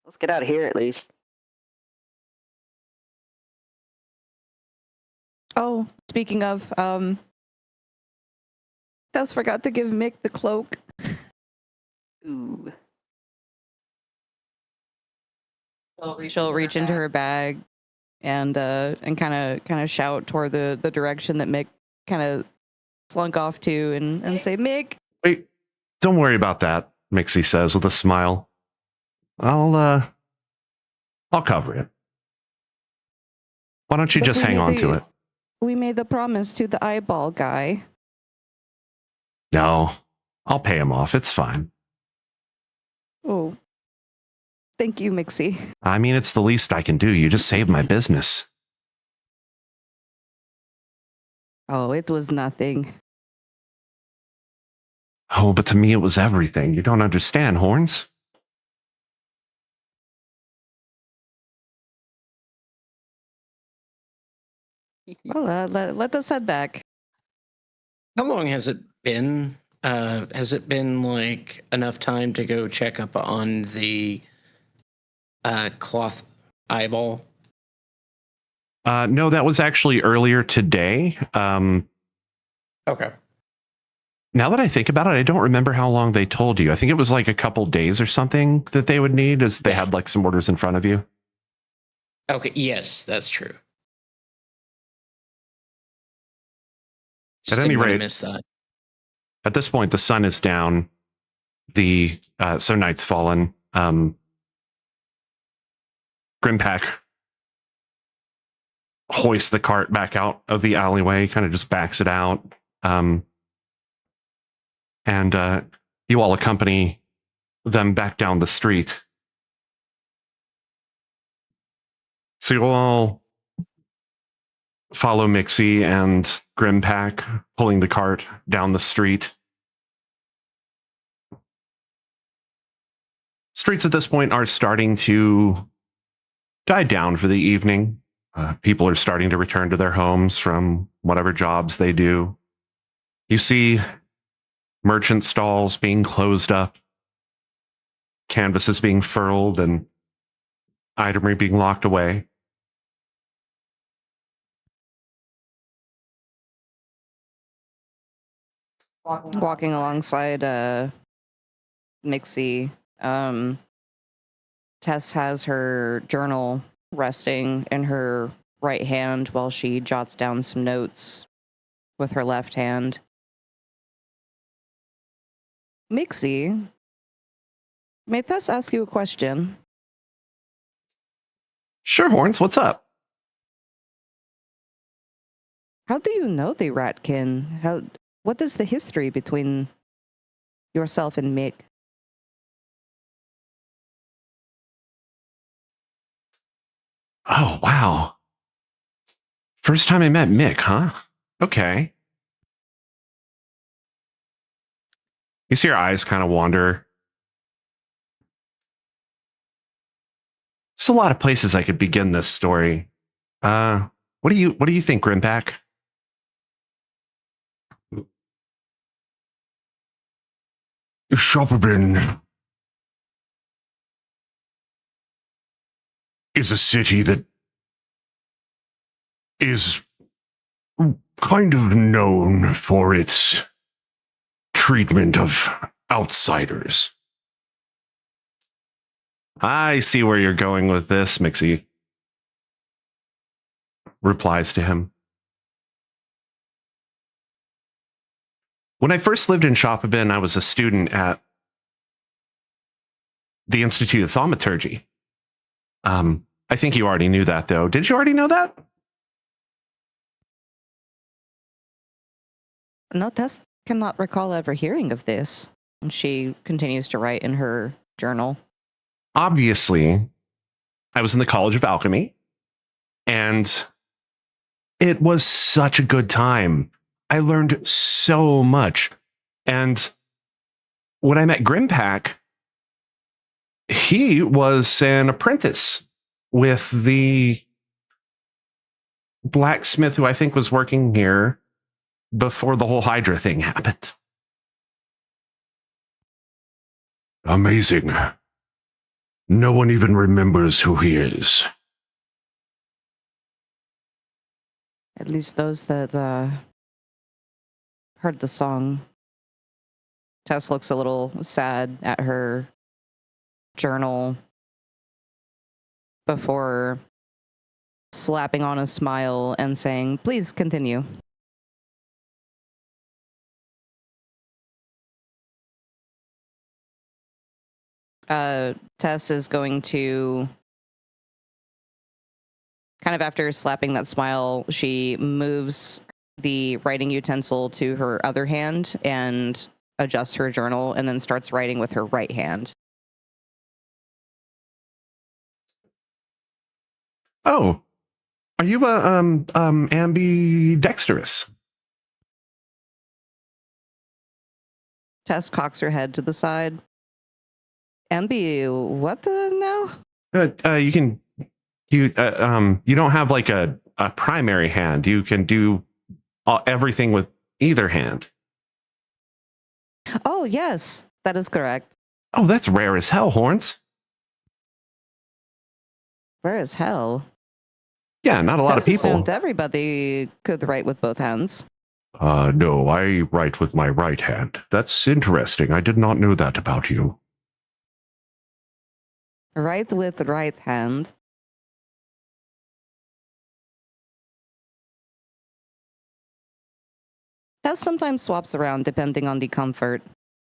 Let's get out of here at least. Oh, speaking of, Tess forgot to give Mick the cloak. Ooh. She'll reach into her bag and kind of shout toward the direction that Mick kind of slunk off to and say, Mick. Wait, don't worry about that, Mixie says with a smile. I'll cover it. Why don't you But just we hang made on to the- it? We made the promise to the eyeball guy. No, I'll pay him off. It's fine. Oh, thank you, Mixie. I mean, it's the least I can do. You just saved my business. Oh, it was nothing. Oh, but to me, it was everything. You don't understand, Horns. Well, let us head back. How long has it been? Has it been like enough time to go check up on the cloth eyeball? No, that was actually earlier today. Okay. Now that I think about it, I don't remember how long they told you. I think it was like a couple days or something that they would need, as they Yeah. had like some orders in front of you. Okay. Yes, that's true. Just At any didn't want to rate- miss that. At this point, the sun is down. So night's fallen. Grimpack hoists the cart back out of the alleyway, kind of just backs it out. And you all accompany them back down the street. So you all follow Mixie and Grimpack pulling the cart down the street. Streets at this point are starting to die down for the evening. People are starting to return to their homes from whatever jobs they do. You see merchant stalls being closed up, canvases being furled, and itemry being locked away. Walking alongside Mixie, Tess has her journal resting in her right hand while she jots down some notes with her left hand. Mixie, may Tess ask you a question? Sure, Horns, what's up? How do you know the Ratkin? What is the history between yourself and Mick? Oh, wow. First time I met Mick, huh? Okay. You see her eyes kind of wander. There's a lot of places I could begin this story. What do you think, Grimpack? Shopperbin is a city that is kind of known for its treatment of outsiders. I see where you're going with this, Mixie. Replies to him. When I first lived in Shopperbin, I was a student at the Institute of Thaumaturgy. I think you already knew that, though. Did you already know that? No, Tess cannot recall ever hearing of this. And she continues to write in her journal. Obviously, I was in the College of Alchemy, and it was such a good time. I learned so much. And when I met Grimpack, he was an apprentice with the blacksmith who I think was working here before the whole Hydra thing happened. Amazing. No one even remembers who he is. At least those that heard the song. Tess looks a little sad at her journal before slapping on a smile and saying, "Please continue." Tess is going to, kind of after slapping that smile, she moves the writing utensil to her other hand and adjusts her journal and then starts writing with her right hand. Oh, are you ambidextrous? Tess cocks her head to the side. What the now? You don't have like a primary hand. You can do everything with either hand. Oh, yes, that is correct. Oh, that's rare as hell, Horns. Rare as hell. Yeah, not a lot of Tess people. assumed everybody could write with both hands. No, I write with my right hand. That's interesting. I did not know that about you. Write with right hand. Tess sometimes swaps around depending on the comfort.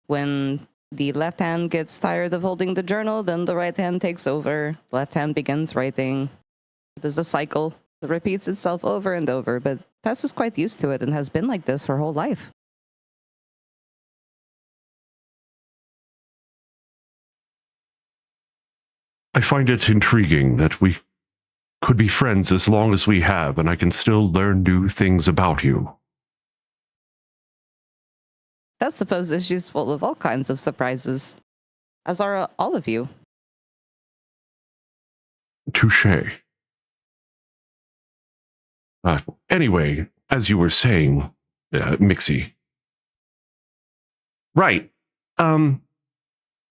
When the left hand gets tired of holding the journal, then the right hand takes over. Left hand begins writing. There's a cycle that repeats itself over and over, but Tess is quite used to it and has been like this her whole life. I find it intriguing that we could be friends as long as we have, and I can still learn new things about you. Tess supposes she's full of all kinds of surprises, as are all of you. Touche. Anyway, as you were saying, Mixie. Right. The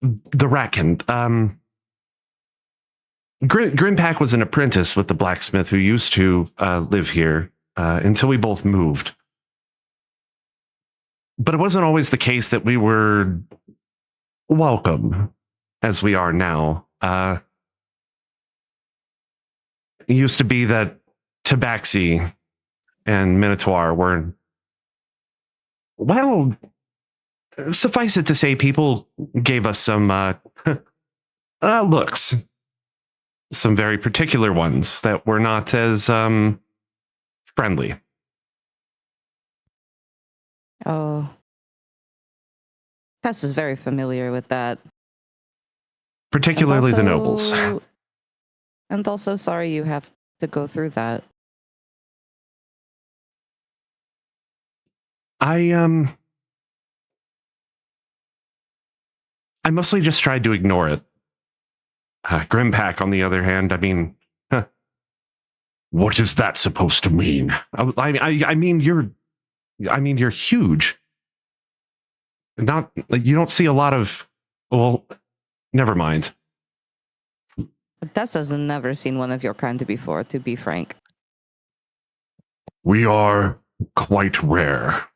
Racken. Grimpack was an apprentice with the blacksmith who used to live here until we both moved. But it wasn't always the case that we were welcome as we are now. It used to be that Tabaxi and Minotaur were, well, suffice it to say, people gave us some looks. Some very particular ones that were not as friendly. Oh. Tess is very familiar with that. Particularly the nobles. And also, sorry you have to go through that. I mostly just tried to ignore it. Grimpack, on the other hand, I mean, what is that supposed to mean? I mean, you're huge. Not, you don't see a lot of, well, never mind. Tess has never seen one of your kind before, to be frank. We are quite rare.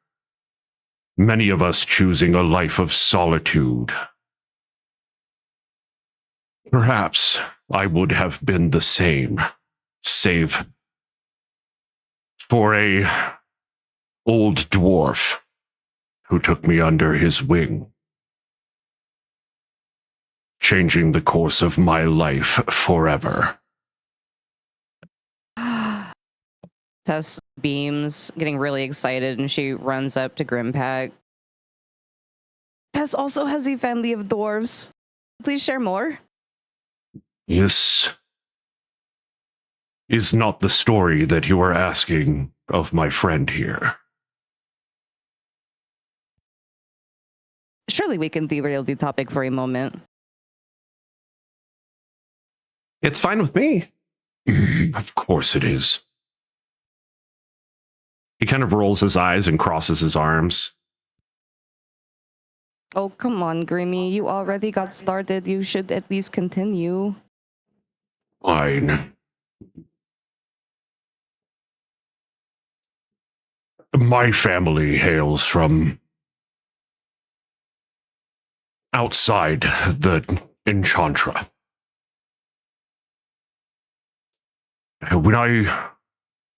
Many of us choosing a life of solitude. Perhaps I would have been the same, save for a old dwarf who took me under his wing, changing the course of my life forever. Tess beams, getting really excited, and she runs up to Grimpack. Tess also has a family of dwarves. Please share more. This is not the story that you are asking of my friend here. Surely we can derail the topic for a moment. It's fine with me. Of course it is. He kind of rolls his eyes and crosses his arms. Oh, come on, Grimmy. You already got started. You should at least continue. Fine. My family hails from outside the Enchantra. When I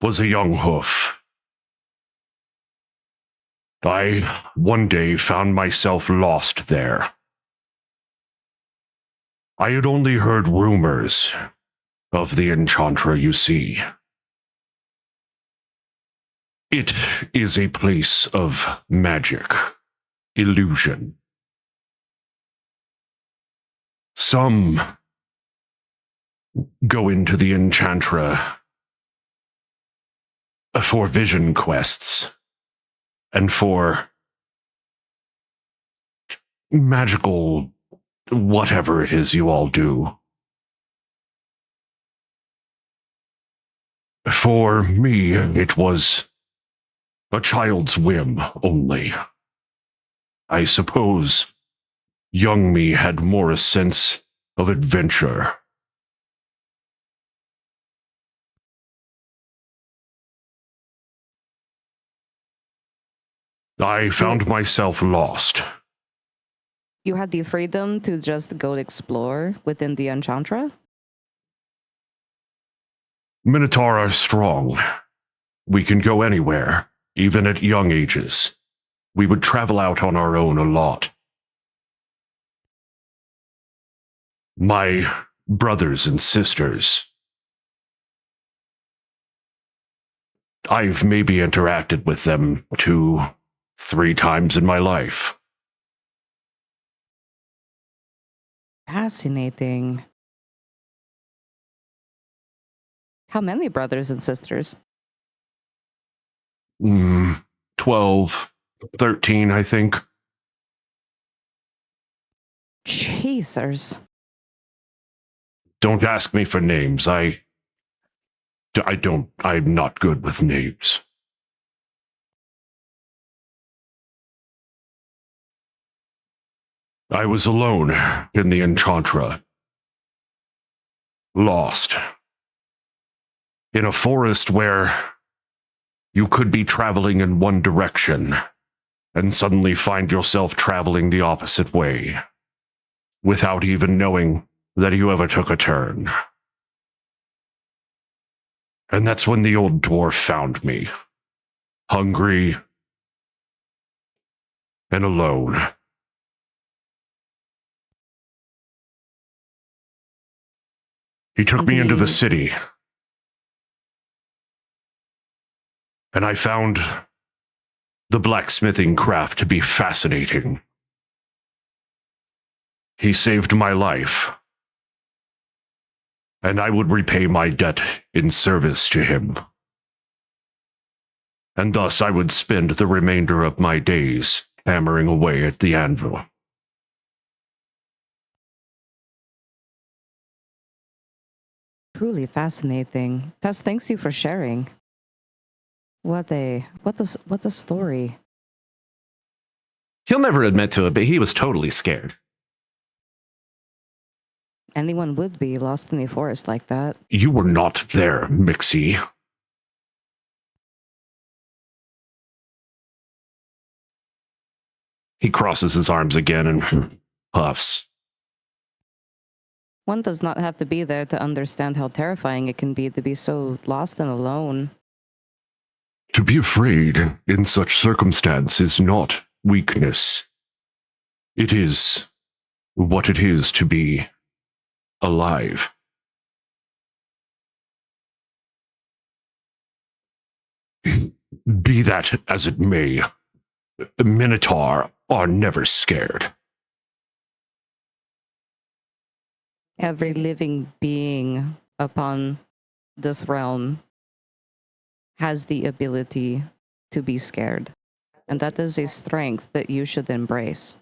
was a young hoof, I one day found myself lost there. I had only heard rumors of the Enchantra, you see. It is a place of magic, illusion. Some go into the Enchantra for vision quests and for magical whatever it is you all do. For me, it was a child's whim only. I suppose young me had more a sense of adventure. I found myself lost. You had the freedom to just go explore within the Enchantra? Minotaur are strong. We can go anywhere, even at young ages. We would travel out on our own a lot. My brothers and sisters, I've maybe interacted with them 2-3 times in my life. Fascinating. How many brothers and sisters? 12, 13, I think. Chasers. Don't ask me for names. I'm not good with names. I was alone in the Enchantra. Lost. In a forest where you could be traveling in one direction and suddenly find yourself traveling the opposite way without even knowing that you ever took a turn. And that's when the old dwarf found me. Hungry and alone. He took me into the city. And I found the blacksmithing craft to be fascinating. He saved my life. And I would repay my debt in service to him. And thus I would spend the remainder of my days hammering away at the anvil. Truly fascinating. Tess, thanks you for sharing. What a story. He'll never admit to it, but he was totally scared. Anyone would be lost in the forest like that. You were not there, Mixie. He crosses his arms again and puffs. One does not have to be there to understand how terrifying it can be to be so lost and alone. To be afraid in such circumstance is not weakness. It is what it is to be alive. Be that as it may, Minotaur are never scared. Every living being upon this realm has the ability to be scared. And that is a strength that you should embrace.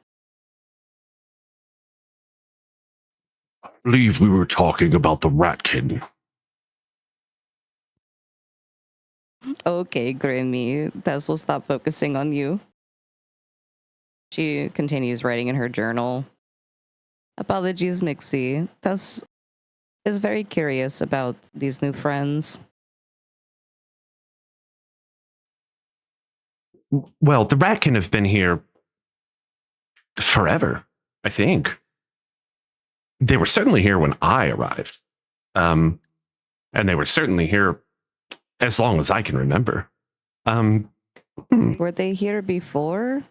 I believe we were talking about the Ratkin. Okay, Grimmy, Tess will stop focusing on you. She continues writing in her journal. Apologies, Mixie. Tess is very curious about these new friends. Well, the Ratkin have been here forever, I think. They were certainly here when I arrived. And they were certainly here as long as I can remember. Were they here before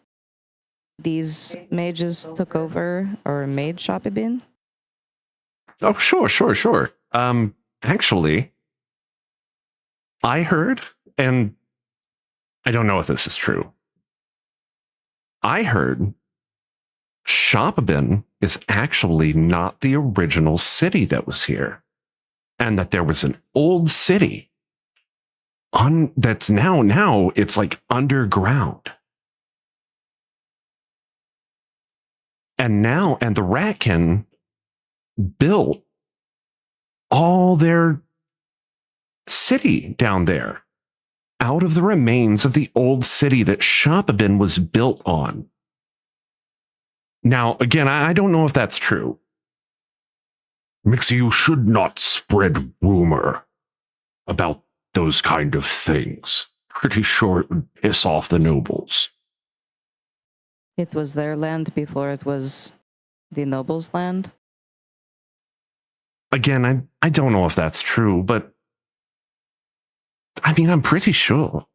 these mages took over or made Shopibin? Oh, sure. Actually, I heard, and I don't know if this is true. I heard Shopibin is actually not the original city that was here, and that there was an old city that's now it's like underground. And the Ratkin built all their city down there out of the remains of the old city that Shopibin was built on. Now, again, I don't know if that's true. Mixie, you should not spread rumor about those kind of things. Pretty sure it would piss off the nobles. It was their land before it was the nobles' land? Again, I don't know if that's true, but I mean, I'm pretty sure.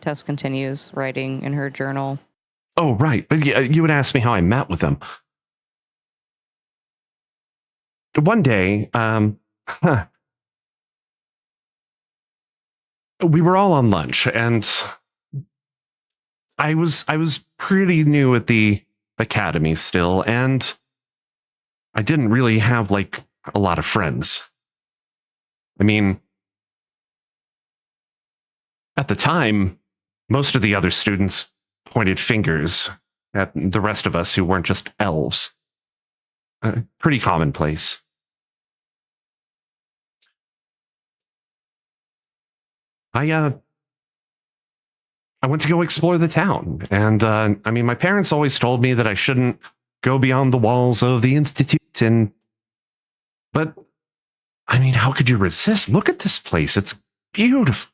Tess continues writing in her journal. Oh, right. But yeah, you would ask me how I met with them. One day, we were all on lunch, and I was pretty new at the academy still, and I didn't really have like a lot of friends. I mean, at the time, most of the other students pointed fingers at the rest of us who weren't just elves. Pretty commonplace. I went to go explore the town, and I mean, my parents always told me that I shouldn't go beyond the walls of the institute, but I mean, how could you resist? Look at this place; it's beautiful,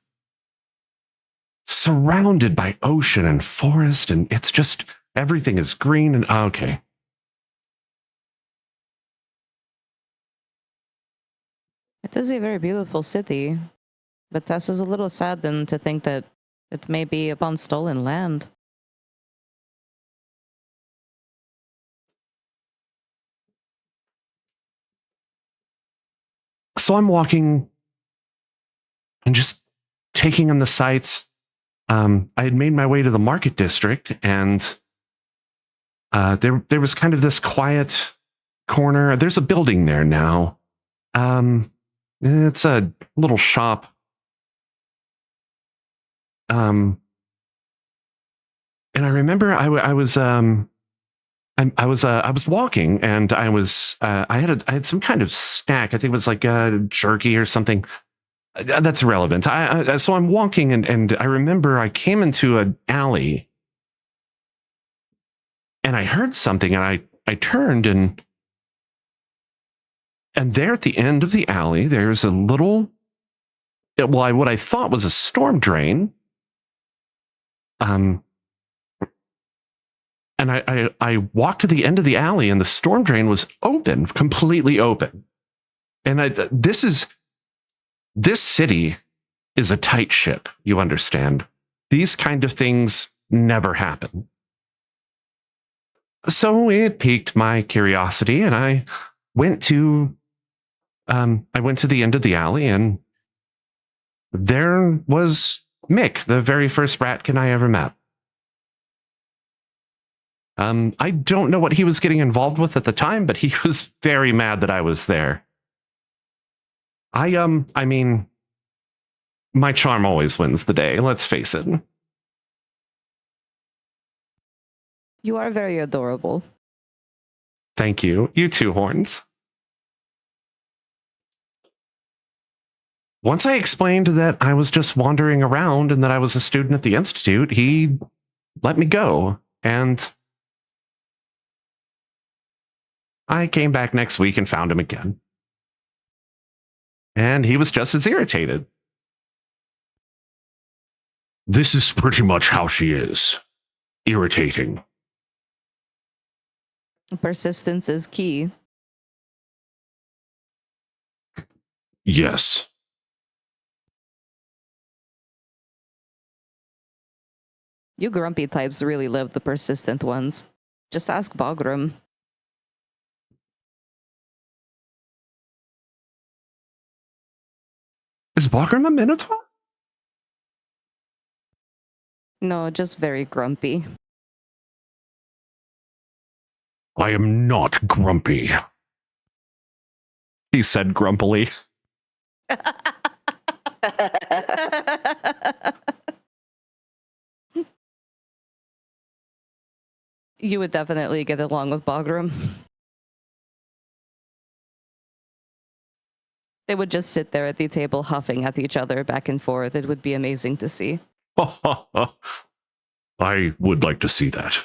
surrounded by ocean and forest, and it's just everything is green and okay. It is a very beautiful city, but Tess is a little saddened to think that it may be upon stolen land. So I'm walking and just taking in the sights. I had made my way to the market district, and there was kind of this quiet corner. There's a building there now. It's a little shop. And I remember I was walking, and I had some kind of snack. I think it was like jerky or something. That's irrelevant. So I'm walking, and I remember I came into an alley, and I heard something, and I turned, and there at the end of the alley, there's a little, what I thought was a storm drain. And I walked to the end of the alley, and the storm drain was open, completely open. And this city is a tight ship, you understand. These kind of things never happen. So it piqued my curiosity, and I went to the end of the alley, and there was Mick, the very first ratkin I ever met. I don't know what he was getting involved with at the time, but he was very mad that I was there. I mean, my charm always wins the day, let's face it. You are very adorable. Thank you. You too, Horns. Once I explained that I was just wandering around and that I was a student at the Institute, he let me go. And I came back next week and found him again. And he was just as irritated. This is pretty much how she is. Irritating. Persistence is key. Yes. You grumpy types really love the persistent ones. Just ask Bogram. Is Bagram a Minotaur? No, just very grumpy. I am not grumpy, he said grumpily. You would definitely get along with Bogram. They would just sit there at the table huffing at each other back and forth. It would be amazing to see. I would like to see that.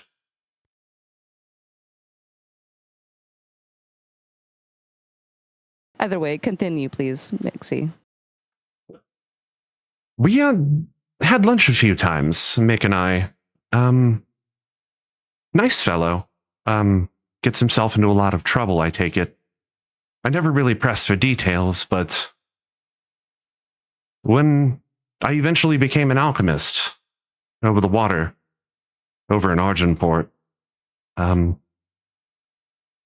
Either way, continue, please, Mixie. We had lunch a few times, Mick and I. Nice fellow. Gets himself into a lot of trouble, I take it. I never really pressed for details, but when I eventually became an alchemist over the water, over in Argenport,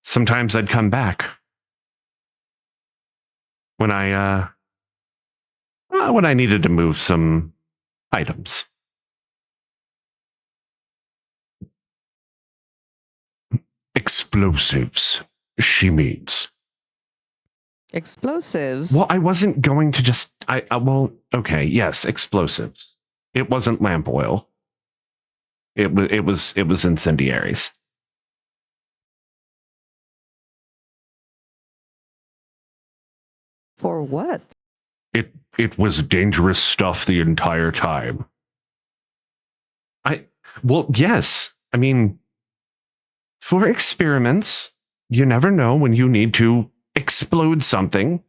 sometimes I'd come back when I needed to move some items. Explosives, she means. Explosives? Well, I wasn't going to just... okay, yes, explosives. It wasn't lamp oil. It was incendiaries. For what? It was dangerous stuff the entire time. Well, yes. I mean, for experiments, you never know when you need to explode something.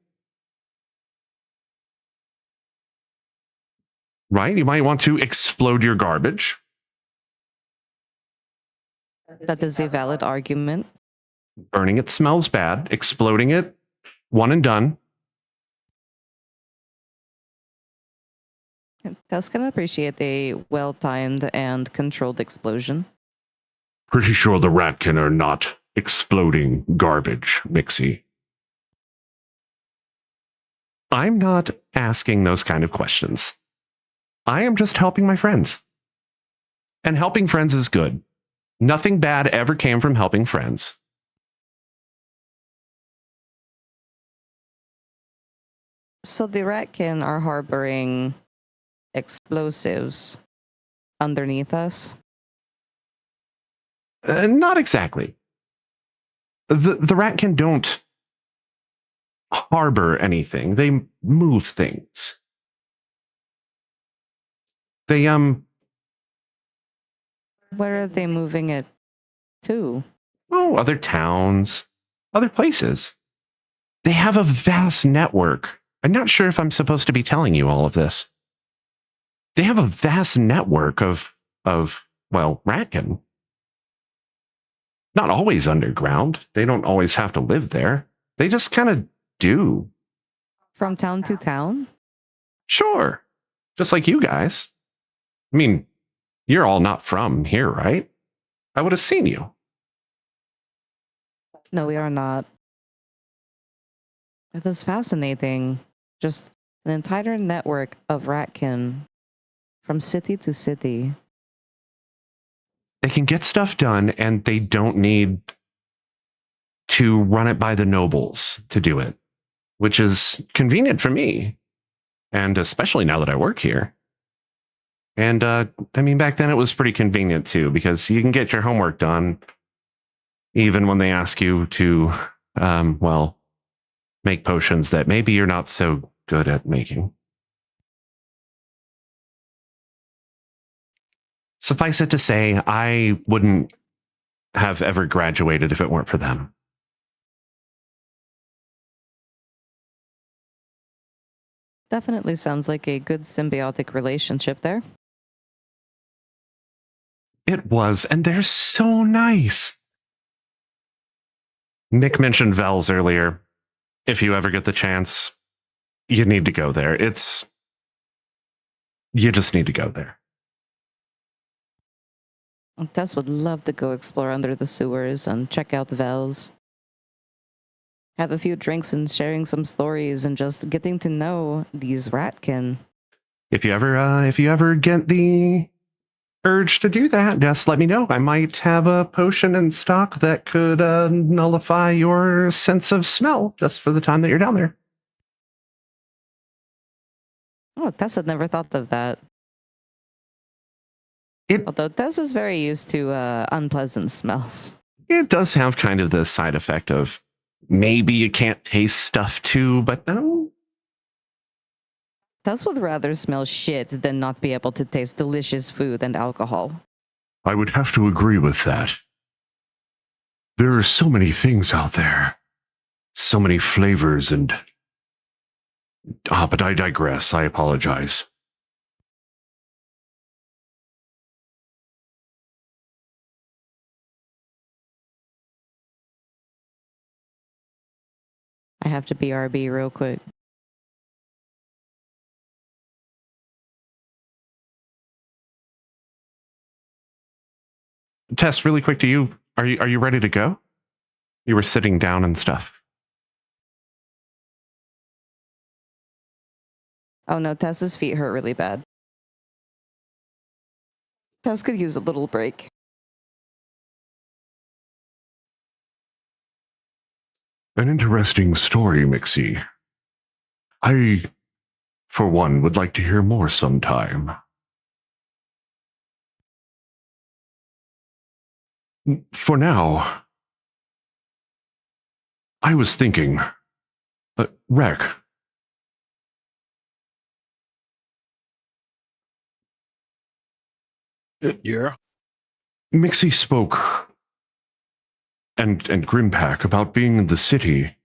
Right? You might want to explode your garbage. That is a valid argument. Burning it smells bad. Exploding it, one and done. Tess can appreciate a well-timed and controlled explosion. Pretty sure the ratkin are not exploding garbage, Mixie. I'm not asking those kind of questions. I am just helping my friends. And helping friends is good. Nothing bad ever came from helping friends. So the Ratkin are harboring explosives underneath us? Not exactly. The ratkin don't harbor anything. They move things. They Where are they moving it to? other towns, other places. They have a vast network. I'm not sure if I'm supposed to be telling you all of this. They have a vast network of ratkin. Not always underground. They don't always have to live there. They just kind of do. From town to town? Sure. Just like you guys. I mean, you're all not from here, right? I would have seen you. No, we are not. That is fascinating. Just an entire network of Ratkin from city to city. They can get stuff done and they don't need to run it by the nobles to do it, which is convenient for me. And especially now that I work here. And I mean, back then it was pretty convenient too, because you can get your homework done even when they ask you to, make potions that maybe you're not so good at making. Suffice it to say, I wouldn't have ever graduated if it weren't for them. Definitely sounds like a good symbiotic relationship there. It was, and they're so nice. Nick mentioned Vels earlier. If you ever get the chance, you need to go there. You just need to go there. Tess would love to go explore under the sewers and check out the Vels. Have a few drinks and sharing some stories and just getting to know these Ratkin. If you ever get the urge to do that, just let me know. I might have a potion in stock that could nullify your sense of smell just for the time that you're down there. Oh, Tess had never thought of that. Although Tess is very used to unpleasant smells. It does have kind of the side effect of maybe you can't taste stuff too, but no. Tess would rather smell shit than not be able to taste delicious food and alcohol. I would have to agree with that. There are so many things out there. So many flavors and... but I digress. I apologize. I have to BRB real quick. Tess, really quick to you. Are you ready to go? You were sitting down and stuff. Oh no, Tess's feet hurt really bad. Tess could use a little break. An interesting story, Mixie. I, for one, would like to hear more sometime. For now, I was thinking, Rec, Yeah. Mixie spoke and Grimpack about being in the city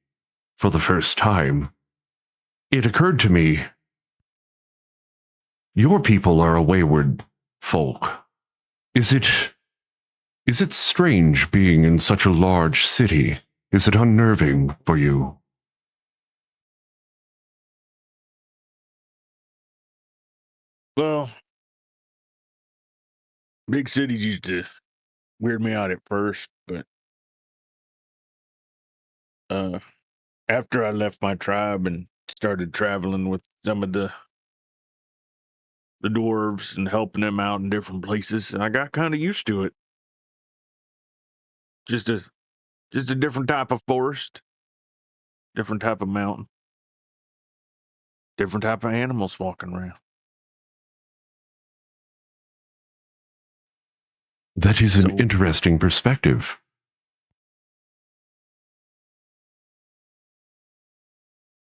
for the first time. It occurred to me, your people are a wayward folk. Is it strange being in such a large city? Is it unnerving for you? Well, big cities used to weird me out at first, but after I left my tribe and started traveling with some of the dwarves and helping them out in different places, I got kind of used to it. Just a different type of forest, different type of mountain, different type of animals walking around. That is an So- interesting perspective.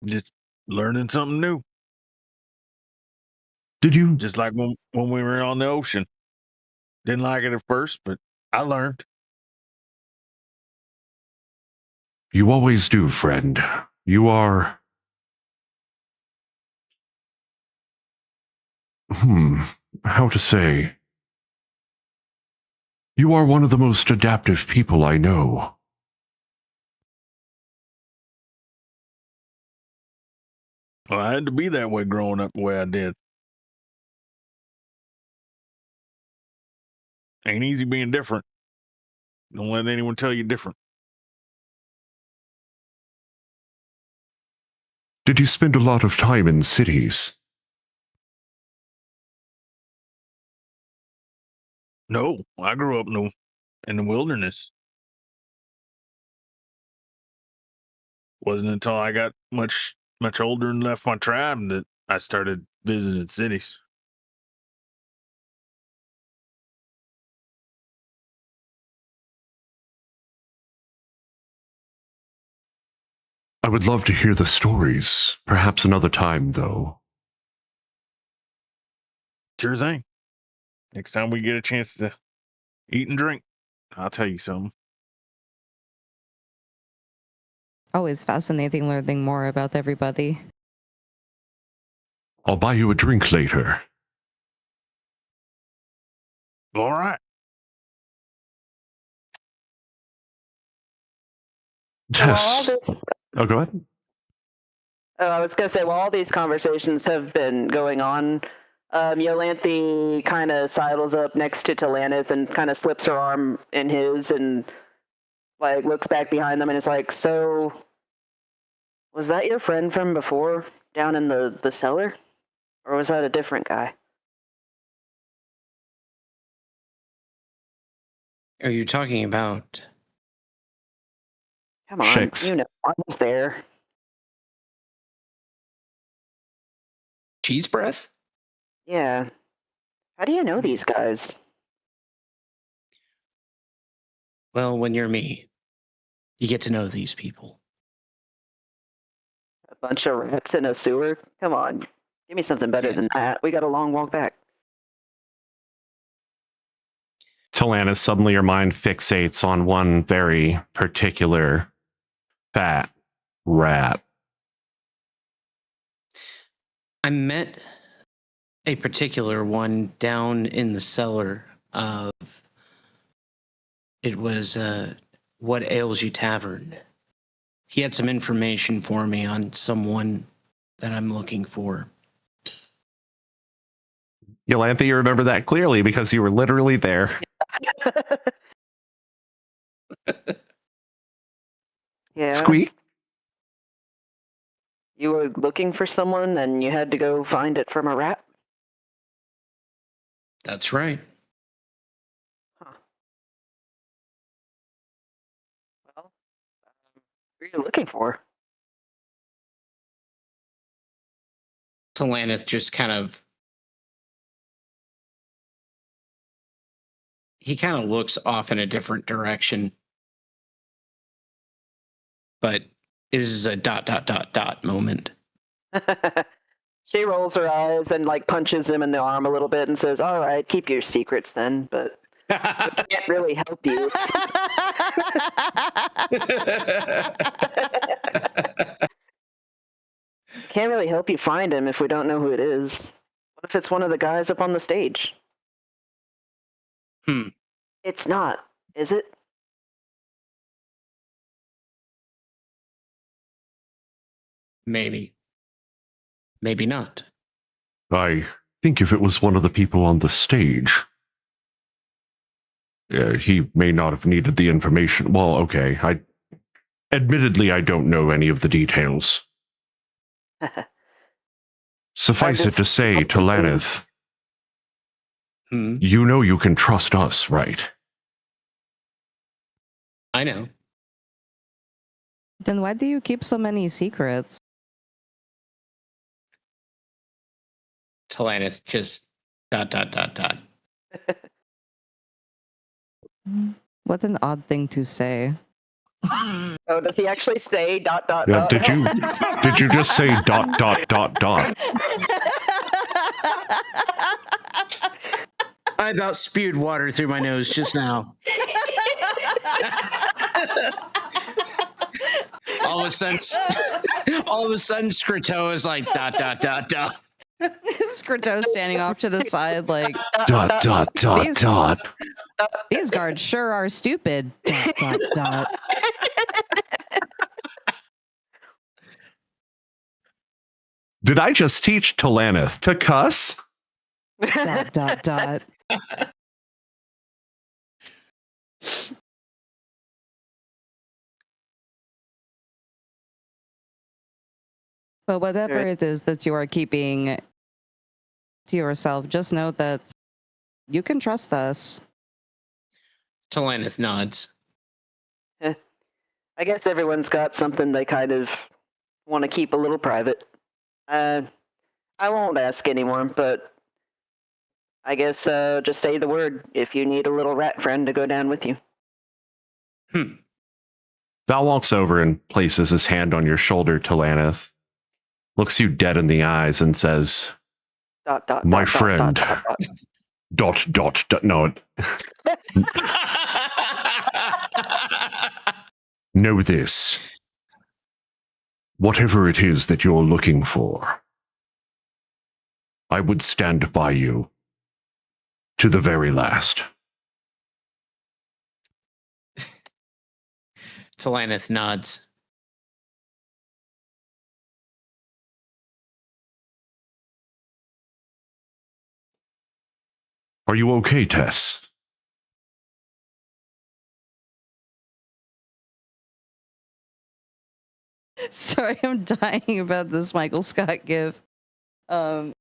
Just learning something new. Did you Just like when we were on the ocean. Didn't like it at first, but I learned. You always do, friend. You are... How to say? You are one of the most adaptive people I know. Well, I had to be that way growing up the way I did. Ain't easy being different. Don't let anyone tell you different. Did you spend a lot of time in cities? No, I grew up in the wilderness. Wasn't until I got much older and left my tribe that I started visiting cities. I would love to hear the stories. Perhaps another time, though. Sure thing. Next time we get a chance to eat and drink, I'll tell you something. Always fascinating learning more about everybody. I'll buy you a drink later. All right. So while all Yes. this, Oh, go ahead. I was gonna say, while all these conversations have been going on, Yolanthe kind of sidles up next to Talanith and kind of slips her arm in his and like looks back behind them and is like, "So, was that your friend from before down in the cellar, or was that a different guy?" Are you talking about? Come on, Shakes. you know, I was there. Cheese breath? Yeah. How do you know these guys? Well, when you're me, you get to know these people. A bunch of rats in a sewer? Come on, give me something better than that. We got a long walk back. Talanis, suddenly your mind fixates on one very particular fat rat. I met a particular one down in the cellar of it was What Ails You Tavern. He had some information for me on someone that I'm looking for. Yolanthe, you remember that clearly because you were literally there. Yeah. Squeak. You were looking for someone and you had to go find it from a rat? That's right. Huh. Well, who are you looking for? Talanith just kind of he kind of looks off in a different direction, but is a ... moment. She rolls her eyes and like punches him in the arm a little bit and says, "All right, keep your secrets then, but I can't really help you." Can't really help you find him if we don't know who it is. What if it's one of the guys up on the stage? It's not, is it? Maybe. Maybe not. I think if it was one of the people on the stage, he may not have needed the information. Well, okay. Admittedly, I don't know any of the details. Suffice it to say, Talanith, you know you can trust us, right? I know. Then why do you keep so many secrets? Talanith just ... What an odd thing to say. Oh, does he actually say ... Yeah, did you just say ... I about spewed water through my nose just now. all of a sudden, Scritto is like ... Scritto standing off to the side like, these guards sure are stupid. ... Did I just teach Talanith to cuss? ... But whatever it is that you are keeping to yourself, just know that you can trust us. Talanith nods. I guess everyone's got something they kind of want to keep a little private. I won't ask anyone, but I guess just say the word if you need a little rat friend to go down with you. Val walks over and places his hand on your shoulder, Talanith, looks you dead in the eyes and says, "My friend, ... No. Know this. Whatever it is that you're looking for, I would stand by you to the very last." Talanith nods. Are you okay, Tess? Sorry, I'm dying about this Michael Scott gif. Yeah,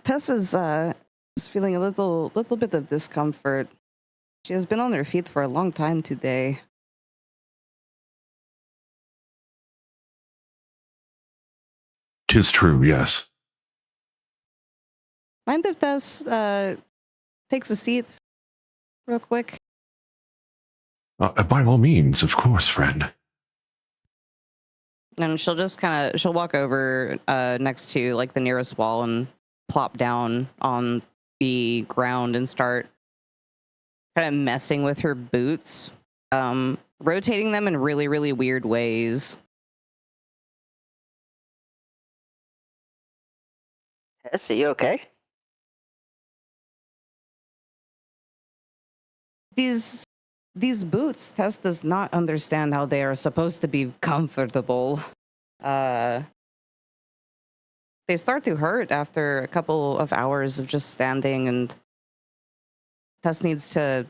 Tess is feeling a little bit of discomfort. She has been on her feet for a long time today. "'Tis true, yes." Mind if Tess takes a seat real quick? By all means, of course, friend. And she'll just she'll walk over next to like the nearest wall and plop down on the ground and start kind of messing with her boots, rotating them in really, really weird ways. Tess, are you okay? These boots, Tess does not understand how they are supposed to be comfortable. They start to hurt after a couple of hours of just standing, and Tess needs to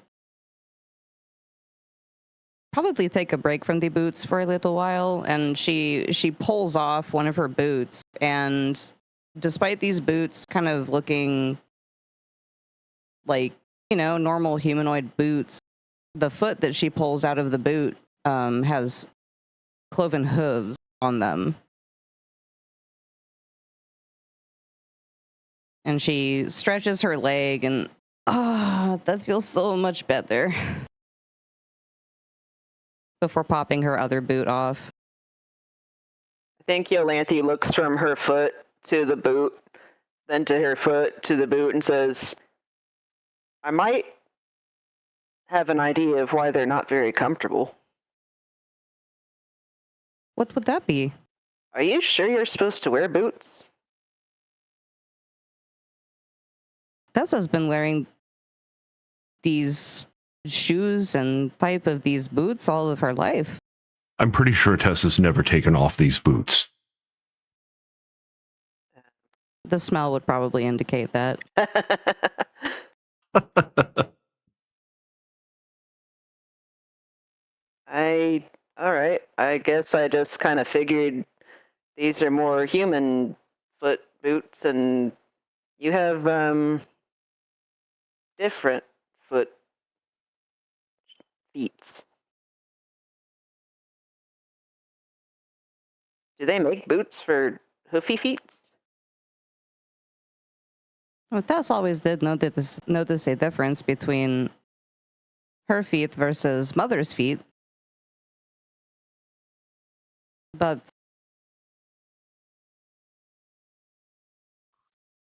probably take a break from the boots for a little while. And she pulls off one of her boots, and despite these boots kind of looking like, normal humanoid boots, the foot that she pulls out of the boot has cloven hooves on them. And she stretches her leg, and that feels so much better. Before popping her other boot off. I think Yolanthe looks from her foot to the boot, then to her foot to the boot, and says, I might have an idea of why they're not very comfortable. What would that be? Are you sure you're supposed to wear boots? Tessa's been wearing these shoes and type of these boots all of her life. I'm pretty sure Tessa's never taken off these boots. The smell would probably indicate that. All right. I guess I just kind of figured these are more human foot boots, and you have different foot feet. Do they make boots for hoofy feet? Well, Tess always did notice a difference between her feet versus Mother's feet. But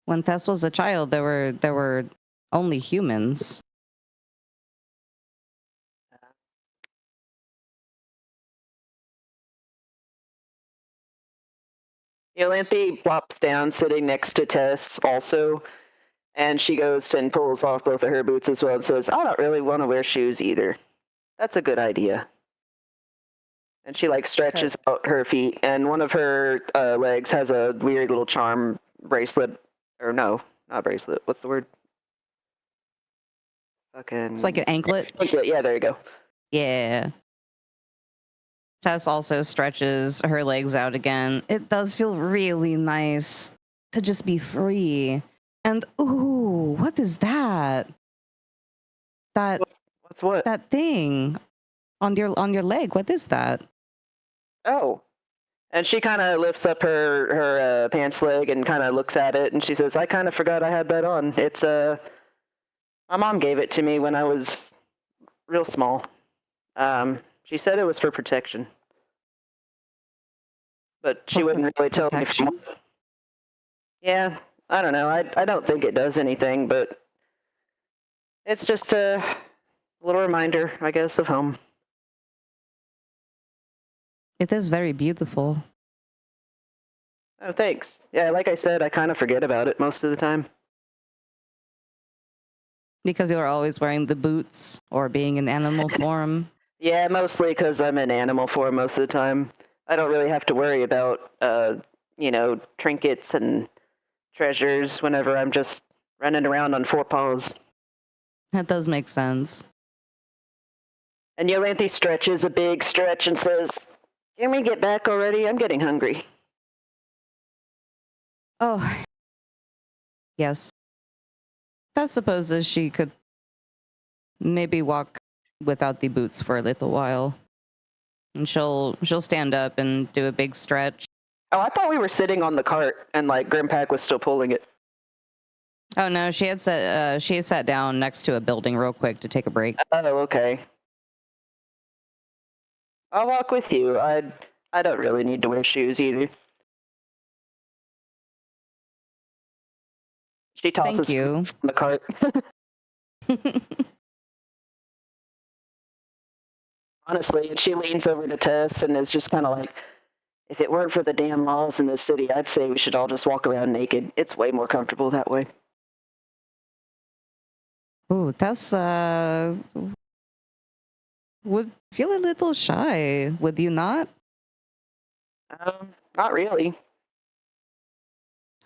when Tess was a child, there were only humans. Yolanthe plops down, sitting next to Tess also, and she goes and pulls off both of her boots as well and says, I don't really want to wear shoes either. That's a good idea. And she stretches out her feet, and one of her legs has a weird little charm bracelet. Or no, not bracelet. What's the word? Fucking. It's like an anklet. Anklet, yeah, there you go. Yeah. Tess also stretches her legs out again. It does feel really nice to just be free. And ooh, what is that? What's what? That thing on your leg. What is that? Oh. And she kind of lifts up her pants leg and kind of looks at it, and she says, I kind of forgot I had that on. It's my mom gave it to me when I was real small. She said it was for protection. But she wouldn't really tell me. Yeah, I don't know. I don't think it does anything, but it's just a little reminder, I guess, of home. It is very beautiful. Oh, thanks. Yeah, like I said, I kind of forget about it most of the time. Because you're always wearing the boots or being in animal form. Yeah, mostly because I'm in animal form most of the time. I don't really have to worry about, trinkets and treasures whenever I'm just running around on four paws. That does make sense. And Yolanthe stretches a big stretch and says, can we get back already? I'm getting hungry. Oh, yes. Tess supposes she could maybe walk without the boots for a little while. And she'll stand up and do a big stretch. Oh, I thought we were sitting on the cart and Grimpack was still pulling it. Oh no, she had sat down next to a building real quick to take a break. Oh, okay. I'll walk with you. I don't really need to wear shoes either. She tosses Thank you. on the cart. Honestly, and she leans over to Tess and is just kind of like, if it weren't for the damn laws in this city, I'd say we should all just walk around naked. It's way more comfortable that way. Ooh, Tess would feel a little shy, would you not? Not really.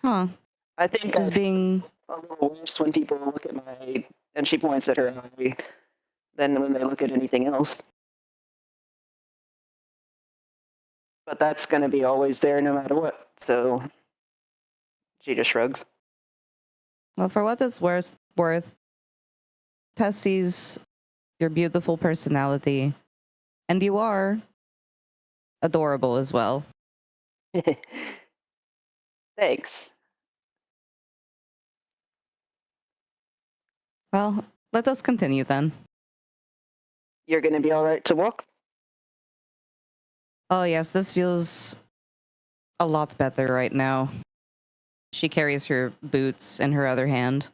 Huh. I think Just being a little worse when people look at my, and she points at her eye, than when they look at anything else. But that's going to be always there no matter what. So she just shrugs. well, for what it's worth, Tess sees your beautiful personality, and you are adorable as well. Thanks. Well, let us continue then. You're gonna be all right to walk? Oh, yes, this feels a lot better right now. She carries her boots in her other hand.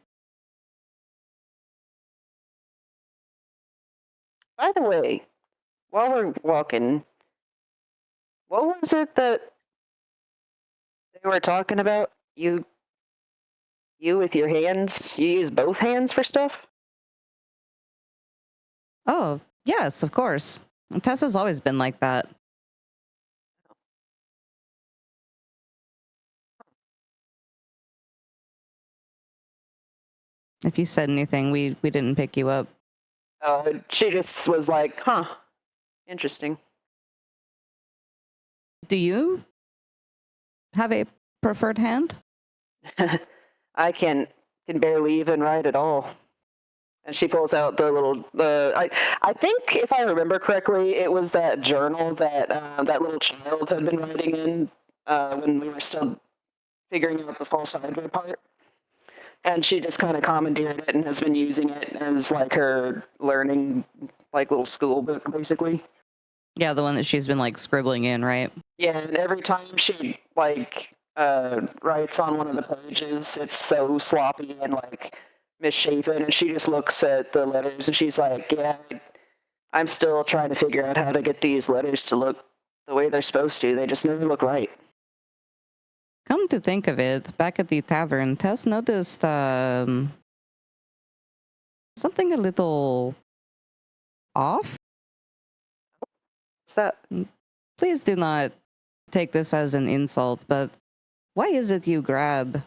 By the way, while we're walking, what was it that they were talking about? You with your hands? You use both hands for stuff? Oh, yes, of course. Tess has always been like that. If you said anything, we didn't pick you up. She just was like, huh, interesting. Do you have a preferred hand? I can barely even write at all. And she pulls out I think if I remember correctly, it was that journal that that little child had been writing in when we were still figuring out the false hardware part. And she just kind of commandeered it and has been using it as like her learning, like little school book, basically. Yeah, the one that she's been like scribbling in, right? Yeah, and every time she like writes on one of the pages, it's so sloppy and like misshapen, and she just looks at the letters and she's like, "Yeah, I'm still trying to figure out how to get these letters to look the way they're supposed to. They just never look right." Come to think of it, back at the tavern, Tess noticed something a little off. What's that? Please do not take this as an insult, but why is it you grab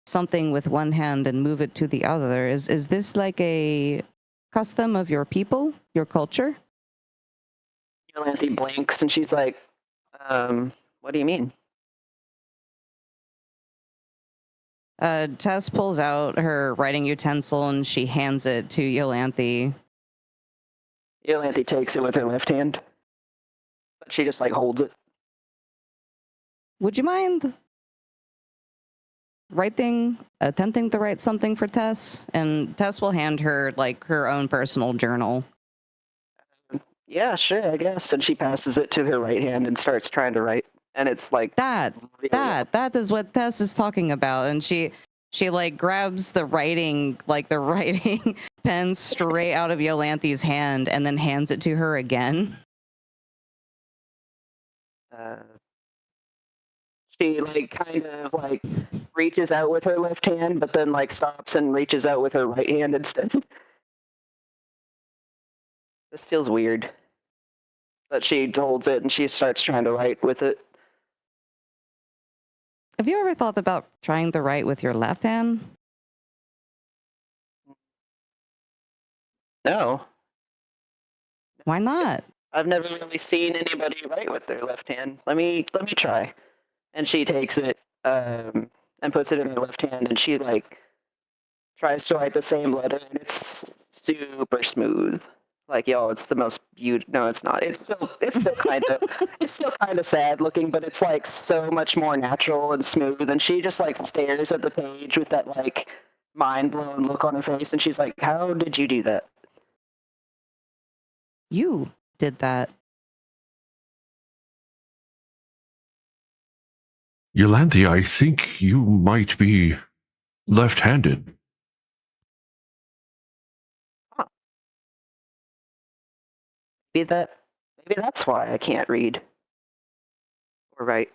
something with one hand and move it to the other? Is this like a custom of your people, your culture? Yolanthe blinks and she's like, what do you mean?" Tess pulls out her writing utensil and she hands it to Yolanthe. Yolanthe takes it with her left hand, but she just like holds it. Would you mind attempting to write something for Tess? And Tess will hand her like her own personal journal. Yeah, sure, I guess. And she passes it to her right hand and starts trying to write. And it's like That really is what Tess is talking about. And she like grabs the writing pen straight out of Yolanthe's hand and then hands it to her again. She like kind of like reaches out with her left hand, but then like stops and reaches out with her right hand instead. This feels weird. But she holds it and she starts trying to write with it. Have you ever thought about trying to write with your left hand? No, Why not? I've never really seen anybody write with their left hand. Let me try. And she takes it and puts it in her left hand, and she like tries to write the same letter, and it's super smooth. Like, yo, it's the most beautiful. No, it's not. It's still kind of it's still kind of sad looking, but it's like so much more natural and smooth. And she just like stares at the page with that like mind blown look on her face, and she's like, "How did you do that?" You did that. Yolanthe, I think you might be left-handed. Maybe that's why I can't read or write.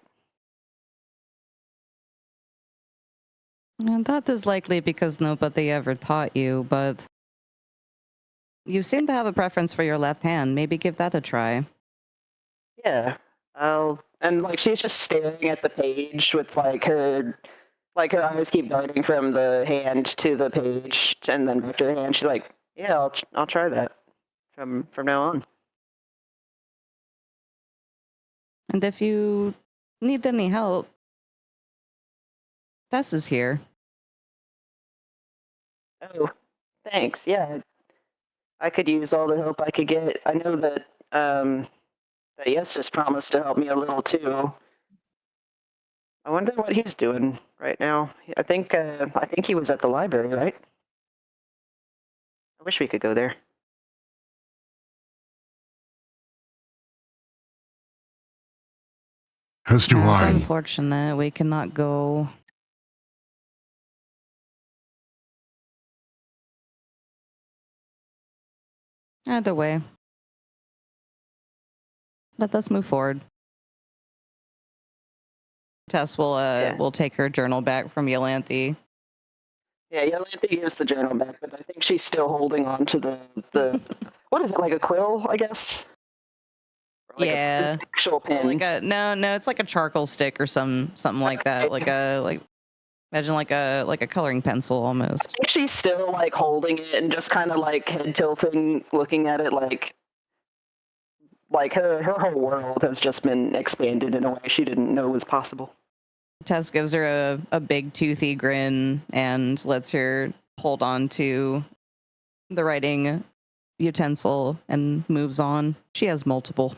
And that is likely because nobody ever taught you, but you seem to have a preference for your left hand. Maybe give that a try. Yeah. And like she's just staring at the page with like her eyes keep darting from the hand to the page and then back to her hand. She's like, "Yeah, I'll try that from now on." And if you need any help, Tess is here. Oh, thanks. Yeah, I could use all the help I could get. I know that that Yes just promised to help me a little too. I wonder what he's doing right now. I think he was at the library, right? wish we could go there. As do It's I. unfortunate we cannot go. Either way. Let us move forward. Tess will take her journal back from Yolanthe. Yeah, Yolanthe gives the journal back, but I think she's still holding on to the what is it, like a quill, I guess? Or like Yeah. an actual pen. Like a no, it's like a charcoal stick or something like that. Imagine like a coloring pencil I almost. think she's still like holding it and just kind of like head tilting, looking at it like her whole world has just been expanded in a way she didn't know was possible. Tess gives her a big toothy grin and lets her hold on to the writing utensil and moves on. She has multiple.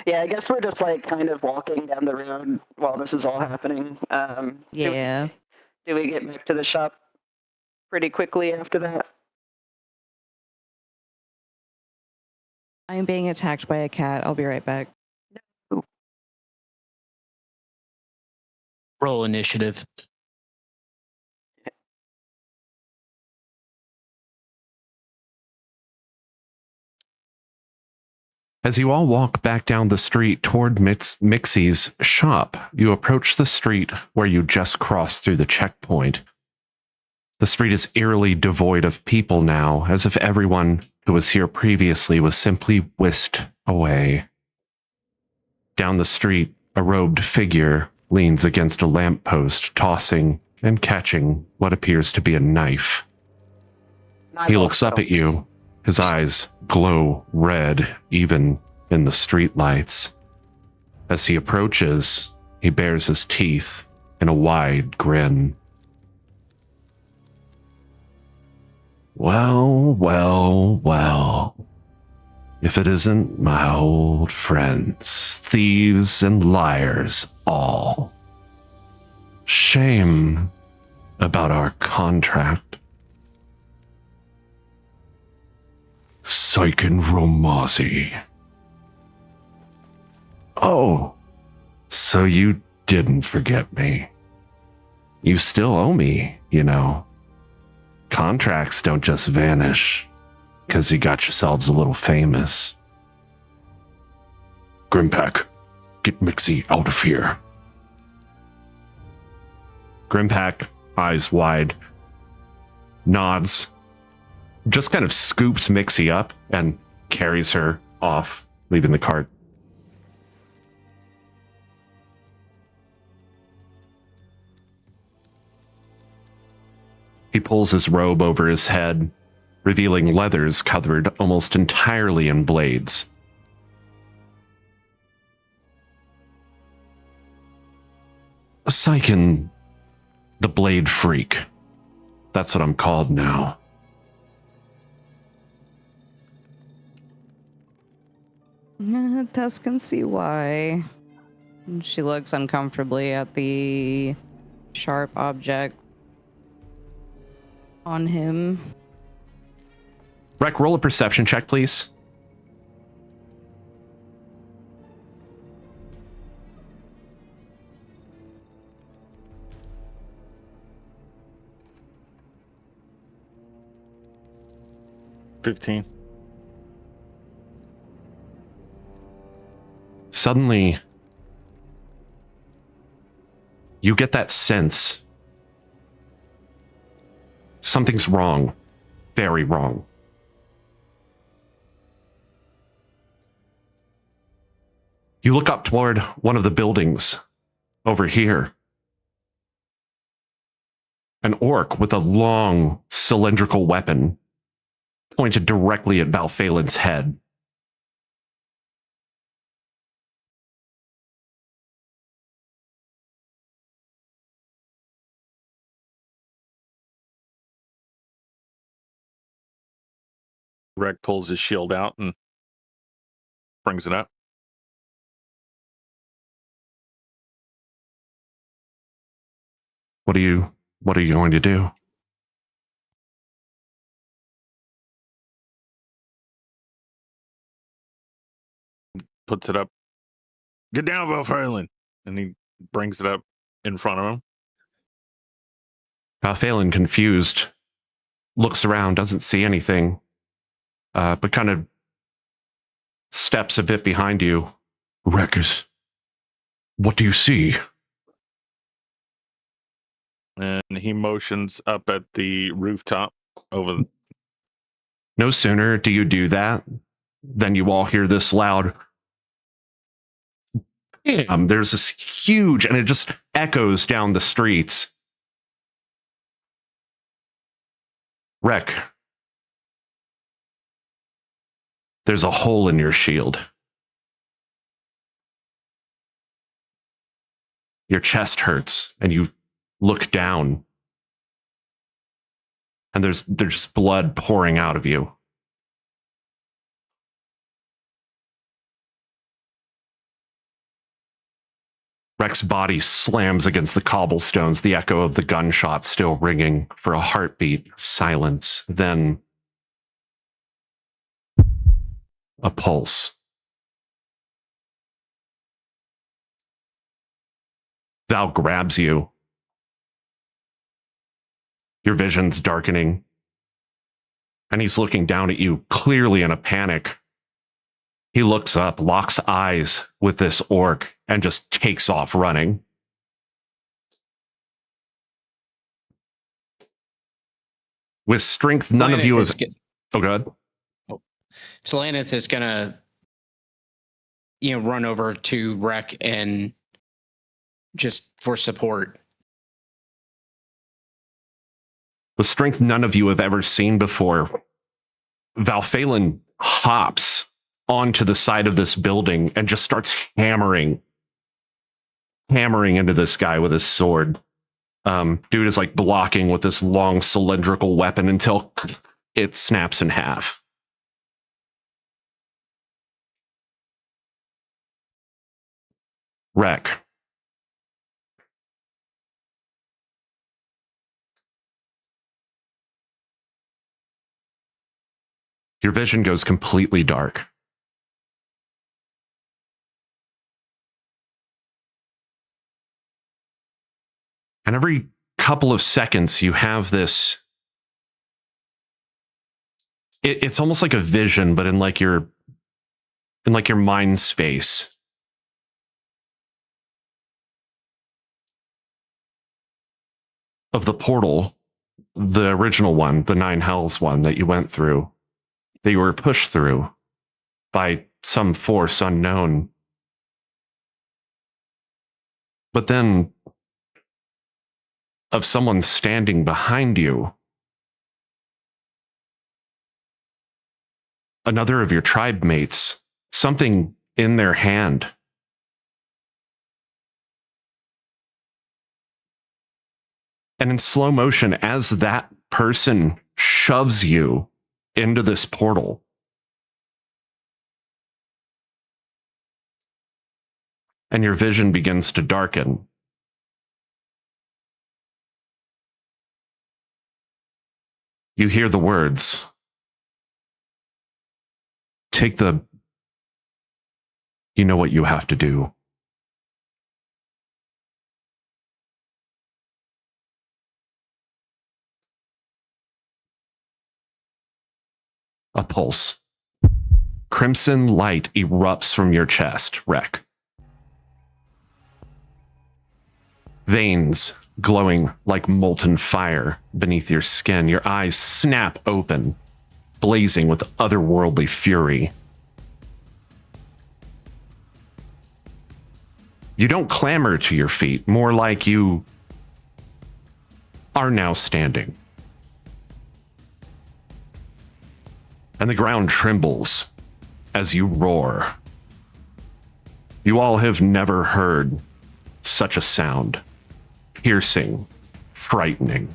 Yeah, I guess we're just like kind of walking down the road while this is all happening. Yeah. Do we get back to the shop pretty quickly after that? I am being attacked by a cat. I'll be right back. Roll initiative. As you all walk back down the street toward Mixie's shop, you approach the street where you just crossed through the checkpoint. The street is eerily devoid of people now, as if everyone who was here previously was simply whisked away. Down the street, a robed figure leans against a lamppost, tossing and catching what appears to be a knife. He looks up at you. His eyes glow red, even in the streetlights. As he approaches, he bares his teeth in a wide grin. Well, well, well. If it isn't my old friends, thieves and liars all. Shame about our contract. Syken Romazi. Oh, so you didn't forget me. You still owe me, you know. Contracts don't just vanish because you got yourselves a little famous. Grimpack, get Mixie out of here. Grimpack, eyes wide, nods, just kind of scoops Mixie up and carries her off, leaving the cart. He pulls his robe over his head, revealing leathers covered almost entirely in blades. Syken, the Blade Freak. That's what I'm called now. Tess can see why. She looks uncomfortably at the sharp object on him. Rec, roll a perception check, please. $15. Suddenly, you get that sense something's wrong, very wrong. You look up toward one of the buildings over here. An orc with a long cylindrical weapon pointed directly at Valphalen's head. Reg pulls his shield out and brings it up. What are you going to do? puts it up. Get down, Valfralen! And he brings it up in front of him. Phelan, confused, looks around, doesn't see anything, but kind of steps a bit behind you. Wreckers, what do you see? And he motions up at the rooftop over. No sooner do you do that than you all hear this loud. There's this huge, and it just echoes down the streets. Wreck, there's a hole in your shield. Your chest hurts, and you look down, and there's blood pouring out of you. Rex's body slams against the cobblestones, the echo of the gunshot still ringing for a heartbeat. Silence. Then a pulse. Val grabs you. Your vision's darkening. And he's looking down at you, clearly in a panic. He looks up, locks eyes with this orc, and just takes off running. With strength, none of you have... Oh, go ahead. Talanith is gonna, run over to Rek and just for support. With strength none of you have ever seen before, Valfralen hops onto the side of this building and just starts hammering into this guy with his sword. Dude is like blocking with this long cylindrical weapon until it snaps in half. Wreck. Your vision goes completely dark. And every couple of seconds, you have this. It's almost like a vision, but in your mind space. Of the portal, the original one, the Nine Hells one that you went through, that you were pushed through by some force unknown. But then of someone standing behind you. Another of your tribe mates, something in their hand. And in slow motion, as that person shoves you into this portal, and your vision begins to darken, you hear the words, you know what you have to do. A pulse. Crimson light erupts from your chest, Wreck. Veins glowing like molten fire beneath your skin. Your eyes snap open, blazing with otherworldly fury. You don't clamber to your feet, more like you are now standing. And the ground trembles as you roar. You all have never heard such a sound. Piercing, frightening.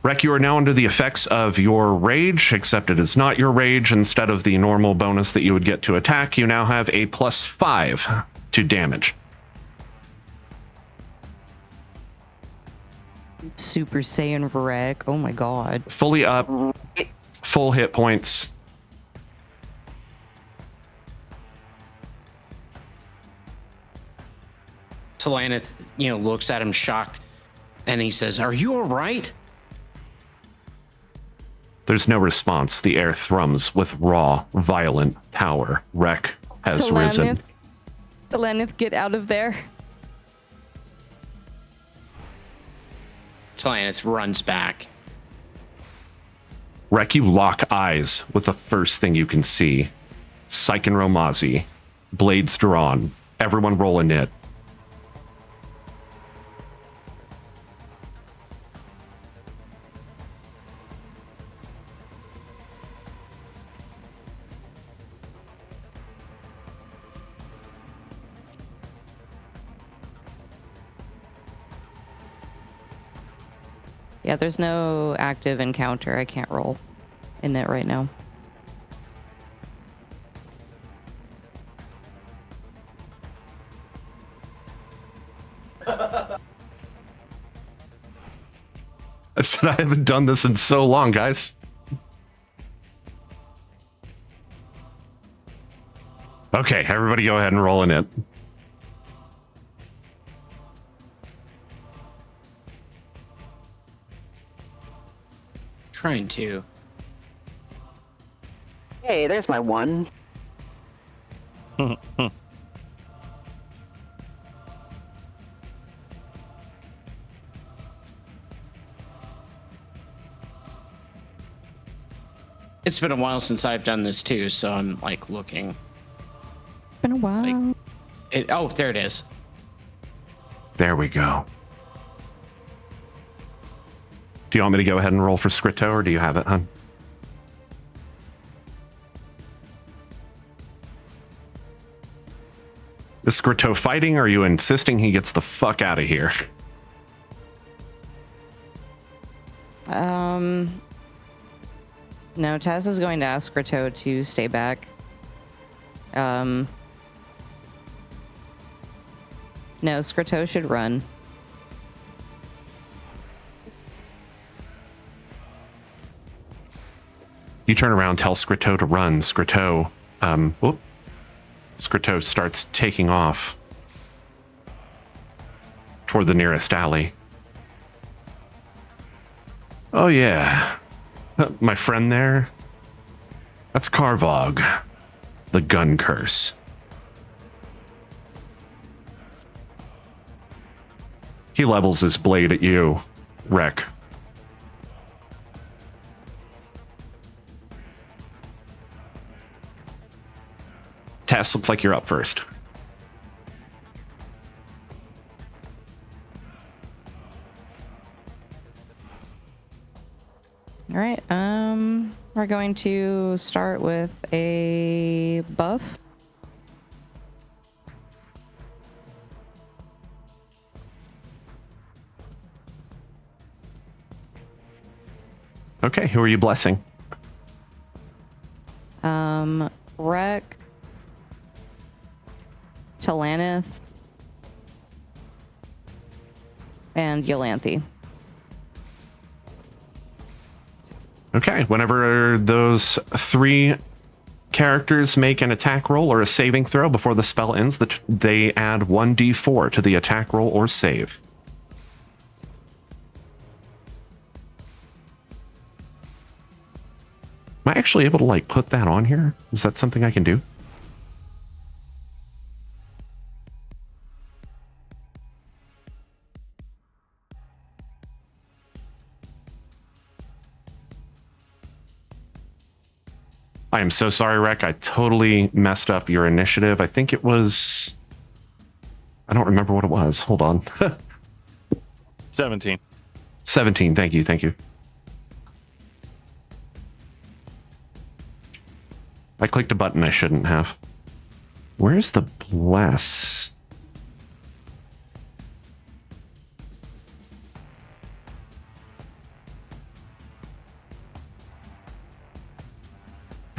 Rek, you are now under the effects of your rage, except it is not your rage. Instead of the normal bonus that you would get to attack, you now have a +5 to damage. Super Saiyan Rek. Oh my god. Fully up, full hit points. Talanith, looks at him shocked, and he says, "Are you all right?" There's no response. The air thrums with raw, violent power. Wreck has risen. Talanith, get out of there. Talanith runs back. Wreck, you lock eyes with the first thing you can see. Syke and Romazi. Blades drawn. Everyone roll a knit. Yeah, there's no active encounter. I can't roll in it right now. I said I haven't done this in so long, guys. Okay, everybody go ahead and roll in it. Trying to. Hey, there's my 1. It's been a while since I've done this too, so I'm like looking. Been a while. Oh, there it is. There we go. Do you want me to go ahead and roll for Scrito, or do you have it, hon? Is Scrito fighting, or are you insisting he gets the fuck out of here? No, Taz is going to ask Scrito to stay back. No, Scrito should run. You turn around, tell Scrito to run. Scrito starts taking off toward the nearest alley. Oh yeah, my friend there, that's Karvog, the gun curse. He levels his blade at you, Wreck. Tess, looks like you're up first. All right. We're going to start with a buff. Okay, who are you blessing? Wreck, Talanith, and Yolanthe. Okay, whenever those 3 characters make an attack roll or a saving throw before the spell ends, they add 1d4 to the attack roll or save. Am I actually able to, like, put that on here? Is that something I can do? I am so sorry, Rek. I totally messed up your initiative. I think it was... I don't remember what it was. Hold on. 17. 17. Thank you. I clicked a button I shouldn't have. Where's the bless?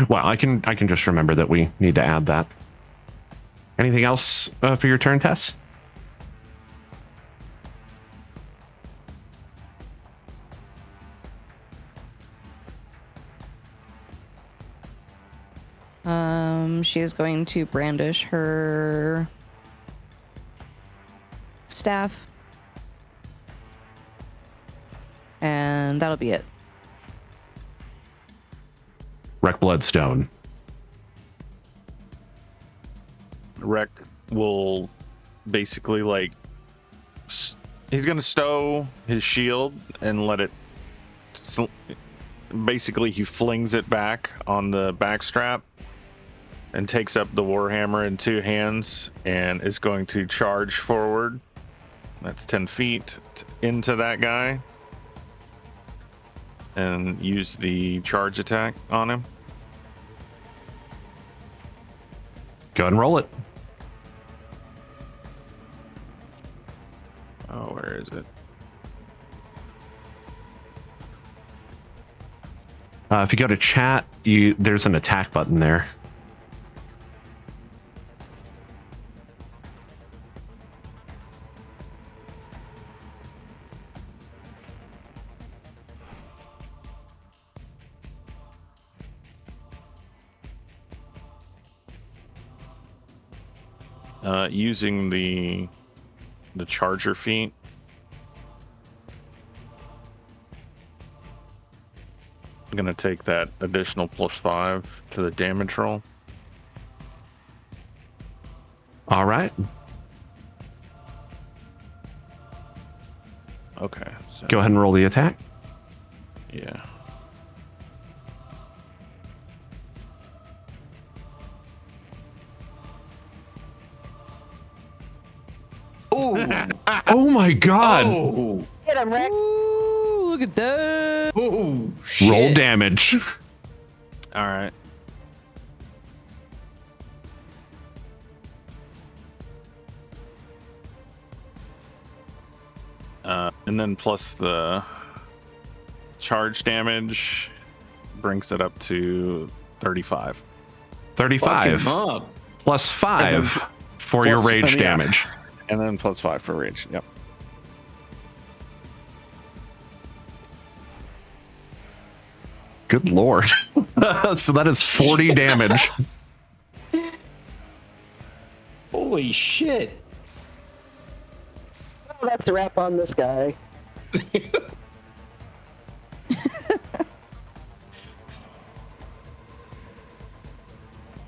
Well, I can just remember that we need to add that. Anything else for your turn, Tess? She is going to brandish her staff. And that'll be it. Wreck Bloodstone. Rec will basically like he's gonna stow his shield and let it basically he flings it back on the backstrap and takes up the warhammer in two hands and is going to charge forward. That's 10 feet into that guy and use the charge attack on him. Go ahead and roll it. Oh, where is it? If you go to chat, there's an attack button there. Using the charger feat. I'm gonna take that additional +5 to the damage roll. All right. Okay. So, Go ahead and roll the attack. yeah. Oh my god. Oh, Get him, Rick. Ooh, look at that. oh, shit. Roll damage. All right. And then plus the charge damage brings it up to 35. 35 Fuck him up. plus 5 for your plus- rage yeah. damage. And then +5 for rage. Yep. Good lord. So that is 40 damage. Holy shit. Oh, that's a wrap on this guy.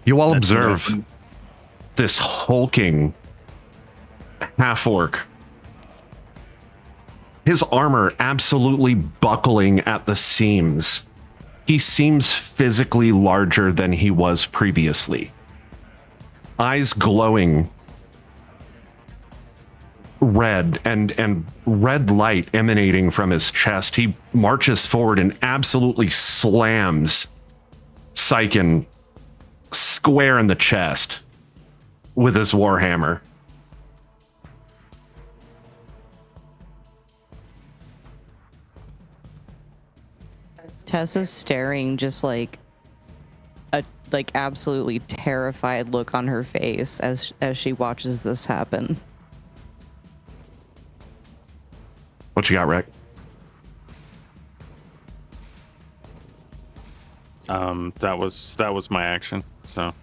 You all observe this hulking half-orc. His armor absolutely buckling at the seams. He seems physically larger than he was previously. Eyes glowing red and red light emanating from his chest. He marches forward and absolutely slams Syken square in the chest with his warhammer. Tessa's staring, just like a absolutely terrified look on her face as she watches this happen. What you got, Rick? That was my action. So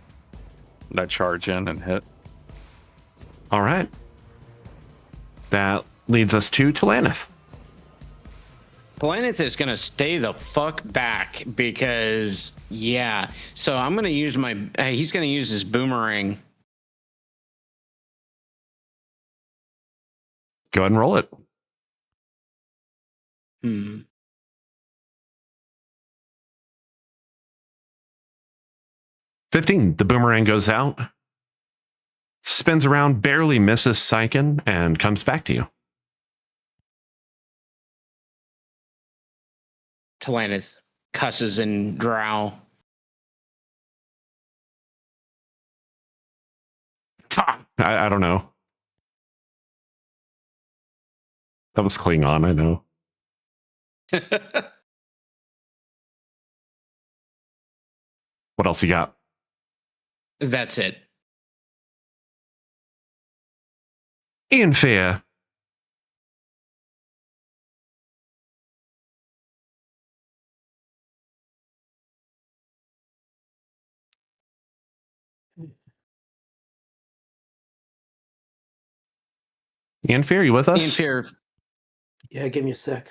that charge in and hit. All right. That leads us to Talanith. Planeth is gonna stay the fuck back because, yeah. So I'm gonna use my. He's gonna use his boomerang. Go ahead and roll it. 15. The boomerang goes out, spins around, barely misses Syken, and comes back to you. Talanith cusses and drow. I don't know. That was Klingon, I know. What else you got? That's it. Ian Fear. Ian Fear, you with us? Ian Fear, Yeah, give me a sec.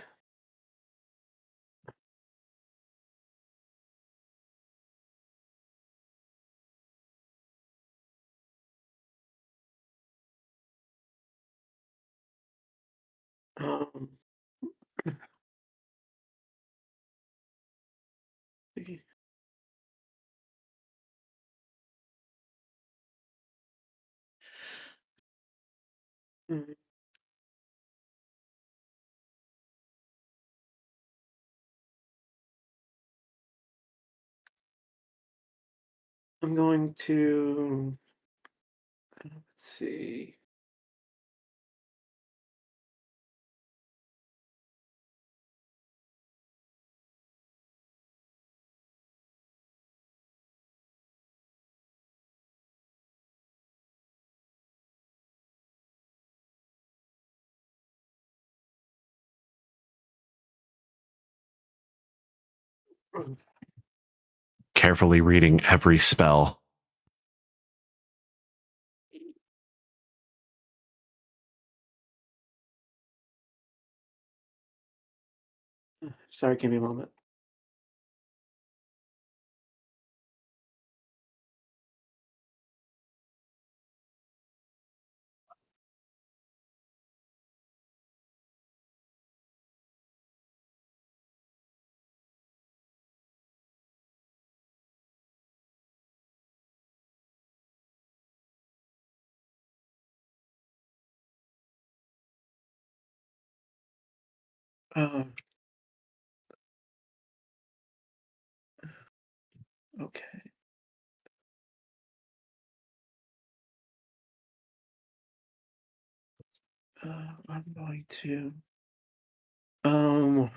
Um, mm, I'm going to let's see. Carefully reading every spell. Sorry, give me a moment. Um, okay. I'm going to. Um.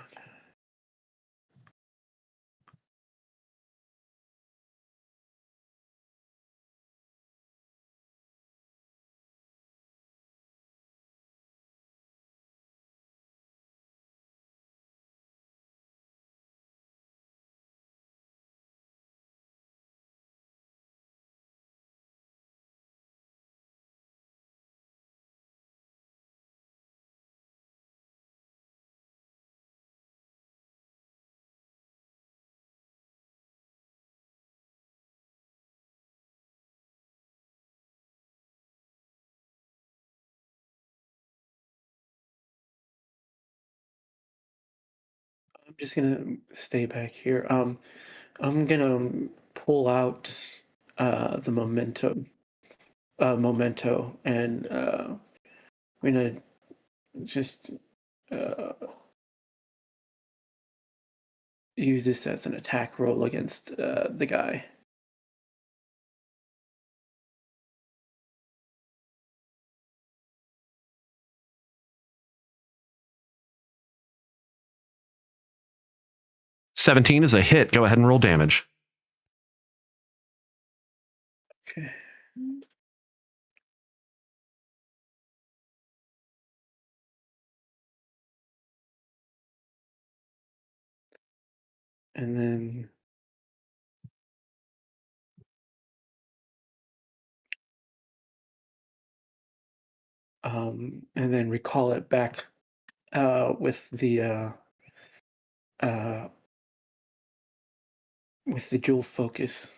I'm just gonna stay back here. I'm gonna pull out the memento, and we're gonna just uh, use this as an attack roll against the guy. $17 is a hit. Go ahead and roll damage. Okay. And then recall it back uh, with the dual focus.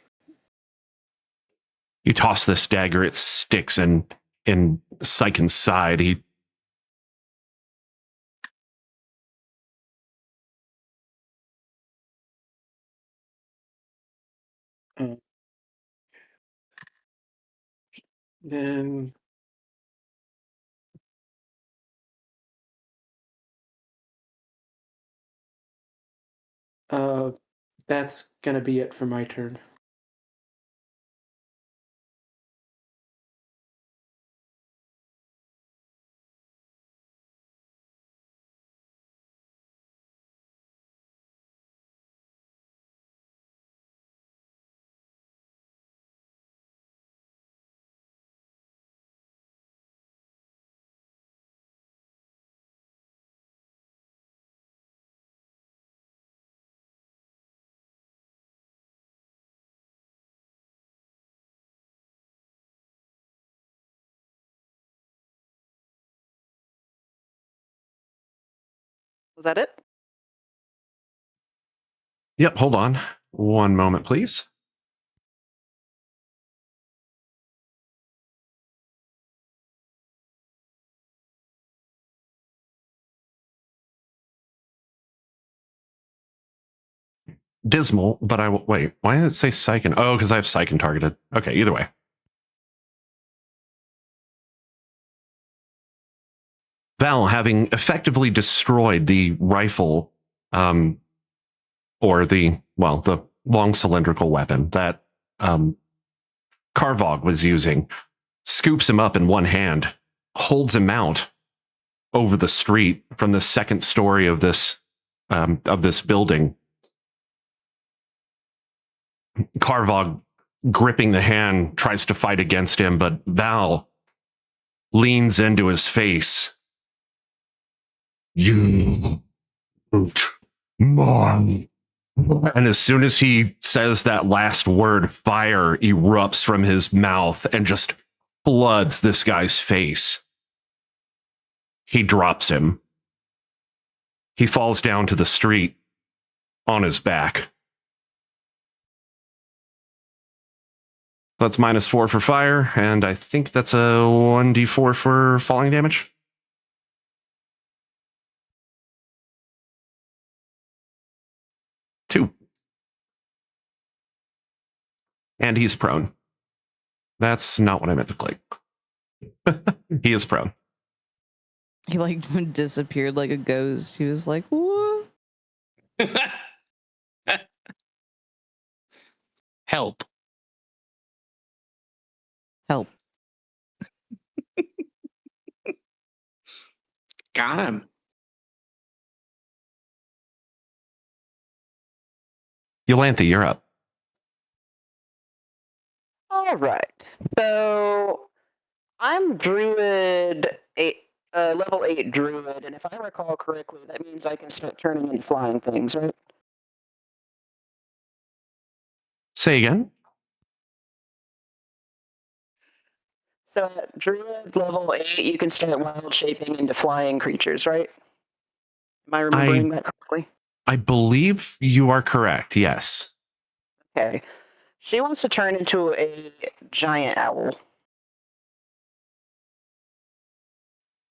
You toss this dagger, it sticks in Syken's side. He Uh, then that's gonna be it for my turn. Was that it? Yep, hold on. One moment, please. Dismal, but wait, why did it say Psychen? Oh, because I have Psychen targeted. Okay, either way. Val, having effectively destroyed the rifle, or the long cylindrical weapon that Karvog was using, scoops him up in one hand, holds him out over the street from the second story of this building. Karvog, gripping the hand, tries to fight against him, but Val leans into his face. You man. And as soon as he says that last word, fire erupts from his mouth and just floods this guy's face. He drops him. He falls down to the street on his back. That's -4 for fire, and I think that's a 1d4 for falling damage. Two. And he's prone. That's not what I meant to click. He is prone. He like disappeared like a ghost. He was like, "What?" Help. Help. Got him. Yolantha, you're up. All right. So I'm druid 8, level 8 druid, and if I recall correctly, that means I can start turning into flying things, right? Say again? So at druid level 8, you can start wild shaping into flying creatures, right? Am I remembering that correctly? I believe you are correct, yes. Okay. She wants to turn into a giant owl.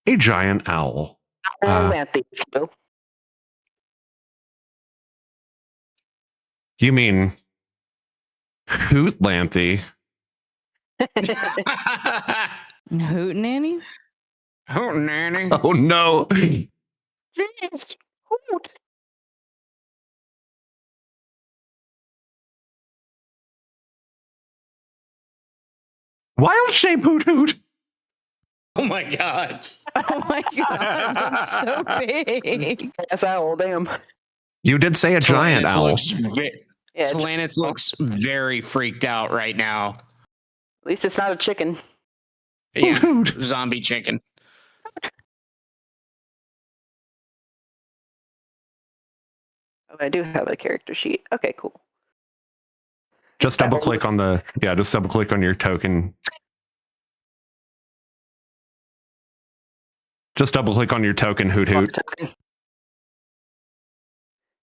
A giant owl. Lanthy, You mean Hoot Lanthy? Hoot nanny? Oh, nanny. Oh no. Jeez. Hoot. Wild shape Hoot Hoot. Oh my god. Oh my god, that's so big. That's owl, damn. You did say a giant Tlannis owl. Yeah, Tlannis looks very freaked out right now. at least it's not a chicken. Yeah, Hoot. zombie chicken. Oh, I do have a character sheet. Okay, cool. Just double click on just double click on your token. Just double click on your token, Hoot Hoot.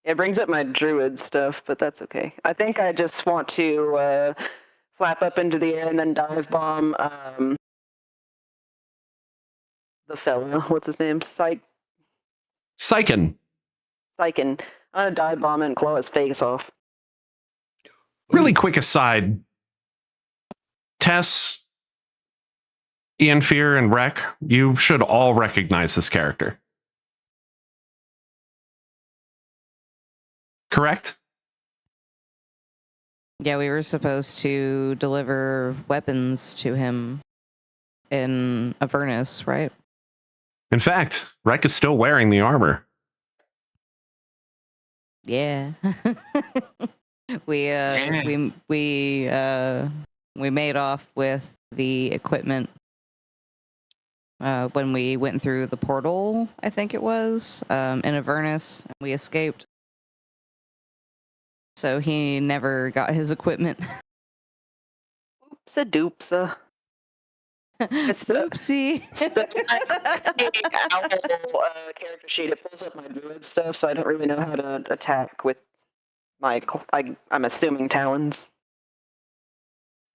It brings up my druid stuff, but that's okay. I think I just want to flap up into the air and then dive bomb the fellow. What's his name? Psychen. Psychen. I'm gonna dive bomb and claw his face off. Really quick aside. Tess, Ian Fear, and Rek, you should all recognize this character. Correct? Yeah, we were supposed to deliver weapons to him in Avernus, right? In fact, Rek is still wearing the armor. Yeah. we made off with the equipment when we went through the portal, I think it was, in Avernus, and we escaped. So he never got his equipment. Oopsa doopsa. Oopsie. The owl character sheet, it pulls up my druid stuff, so I don't really know how to attack with my, I'm assuming talons.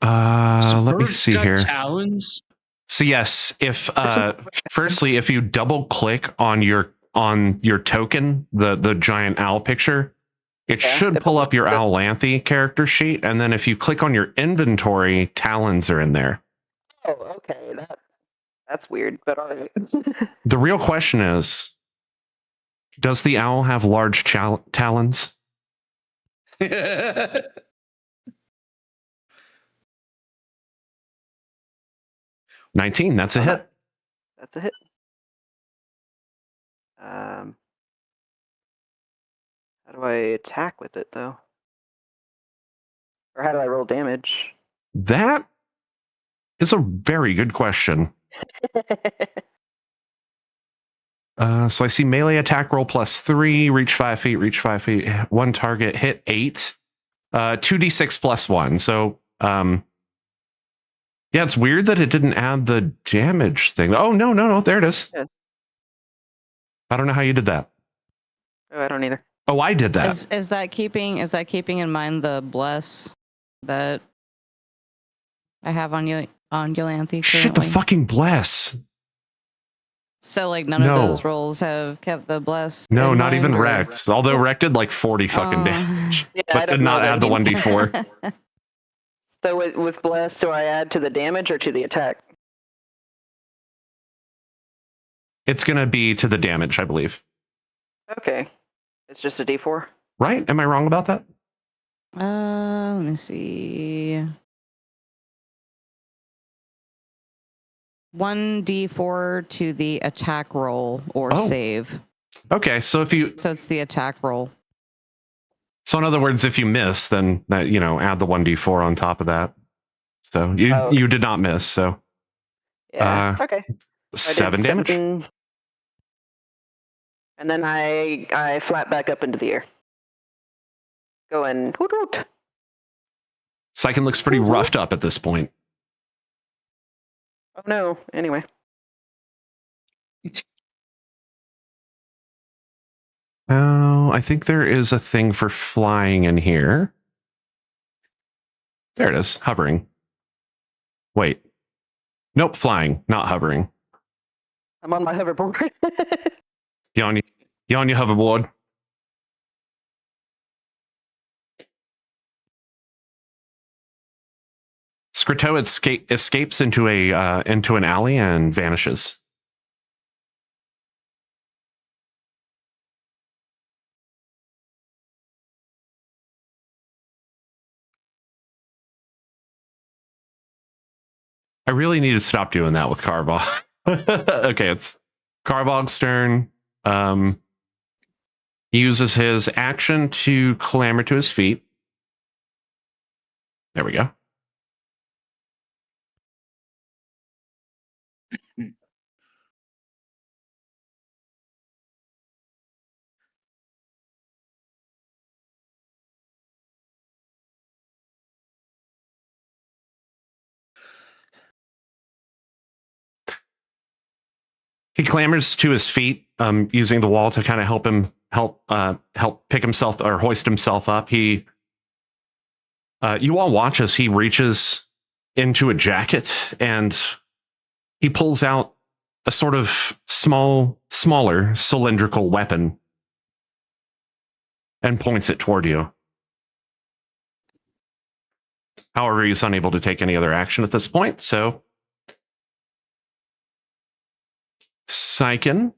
Let me Bird's see got here. talons. So yes, if firstly, if you double click on your token, the giant owl picture, it Yeah, should it pull pulls up your the- Owlanthe character sheet, and then if you click on your inventory, talons are in there. Oh, okay, that's weird, but alright. The real question is, does the owl have large talons? 19, that's a hit. That's a hit. How do I attack with it though? Or how do I roll damage? That is a very good question. So I see melee attack roll +3, reach 5 feet, one target, hit 8, 2d6 +1. So, yeah, it's weird that it didn't add the damage thing. Oh, no, there it is. Yeah. I don't know how you did that. Oh, I don't either. Oh, I did that. Is that keeping in mind the bless that I have on Yolanthe Shit, the currently? fucking bless. So like none No. of those rolls have kept the bless. No, in not even mind, or- wrecked. Although wrecked did like 40 fucking Oh. damage. Yeah, I But don't did not know add that the he- 1d4. So with bless, do I add to the damage or to the attack? It's going to be to the damage, I believe. Okay, it's just a d4. Right? Am I wrong about that? Let me see. 1d4 to the attack roll or Oh. save. Okay, so if you So it's the attack roll. So in other words, if you miss, then that, add the 1d4 on top of that. So you did not miss. So Yeah. Okay. I did 7 damage. 7. And then I flat back up into the air. Going hoot hoot. Syken looks pretty roughed up at this point. Oh no. Anyway. Oh, I think there is a thing for flying in here. There it is, hovering. Wait. Nope, flying, not hovering. I'm on my hoverboard. You on your hoverboard. Scriteau escapes into an alley and vanishes. I really need to stop doing that with Carbog. Okay, it's Carbog's turn. He uses his action to clamber to his feet. There we go. He clambers to his feet, using the wall to kind of help pick himself or hoist himself up. You all watch as he reaches into a jacket and he pulls out a sort of smaller cylindrical weapon and points it toward you. However, he's unable to take any other action at this point, so Syken.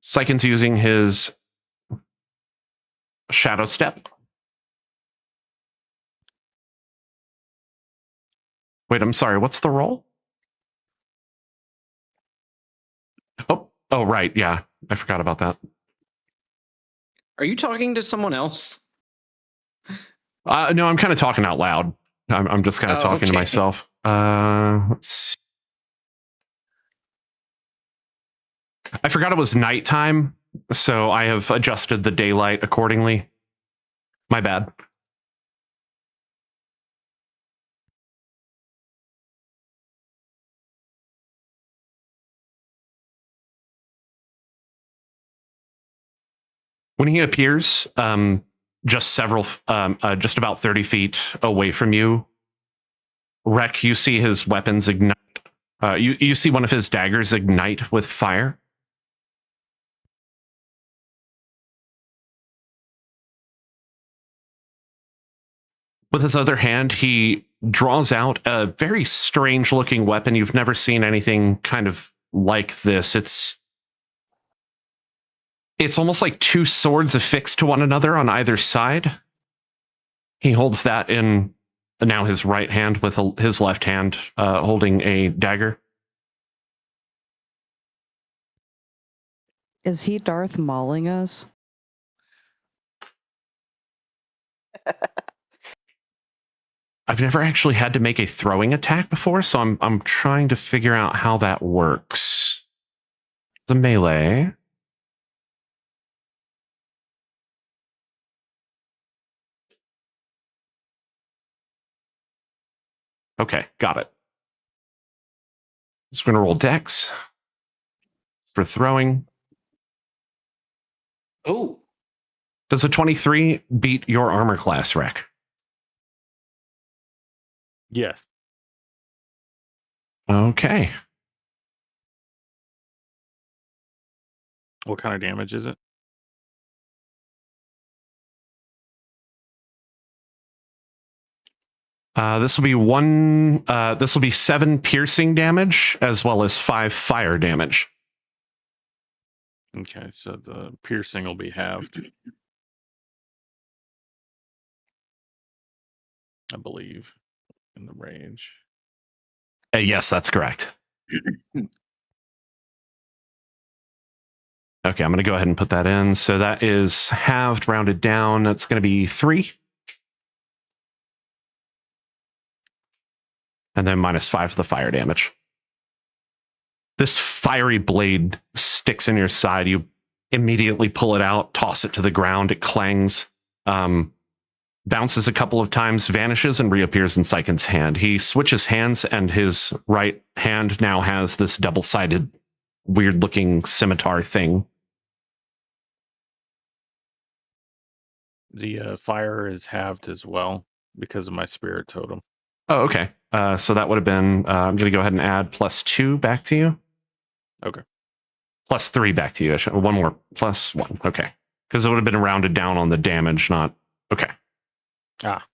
Syken's using his shadow step. Wait, I'm sorry. What's the roll? Oh, Oh, right. Yeah. I forgot about that. Are you talking to someone else? No, I'm kind of talking out loud. I'm just kind of Oh, talking to okay. myself. Let's see. I forgot it was nighttime, so I have adjusted the daylight accordingly. My bad. When he appears, just just about 30 feet away from you, Rek, you see his weapons ignite. You see one of his daggers ignite with fire. With his other hand, he draws out a very strange looking weapon. You've never seen anything kind of like this. It's almost like two swords affixed to one another on either side. He holds that in now his right hand with his left hand holding a dagger. Is he Darth Mauling us? I've never actually had to make a throwing attack before, so I'm trying to figure out how that works. The melee. Okay, got it. So we're gonna roll dex for throwing. Oh, Does a 23 beat your armor class, Rek? Yes. Okay. What kind of damage is it? This will be one. This will be 7 piercing damage as well as 5 fire damage. Okay, so the piercing will be halved, I believe, in the range. Yes, that's correct. Okay, I'm going to go ahead and put that in. So that is halved, rounded down. That's going to be 3. And then -5 for the fire damage. This fiery blade sticks in your side. You immediately pull it out, toss it to the ground. It clangs, bounces a couple of times, vanishes, and reappears in Sykin's hand. He switches hands, and his right hand now has this double-sided, weird-looking scimitar thing. The fire is halved as well because of my spirit totem. Oh, okay. So that would have been, I'm going to go ahead and add +2 back to you. Okay. +3 back to you. One more, +1. Okay. Because it would have been rounded down on the damage, not... Okay. Ah.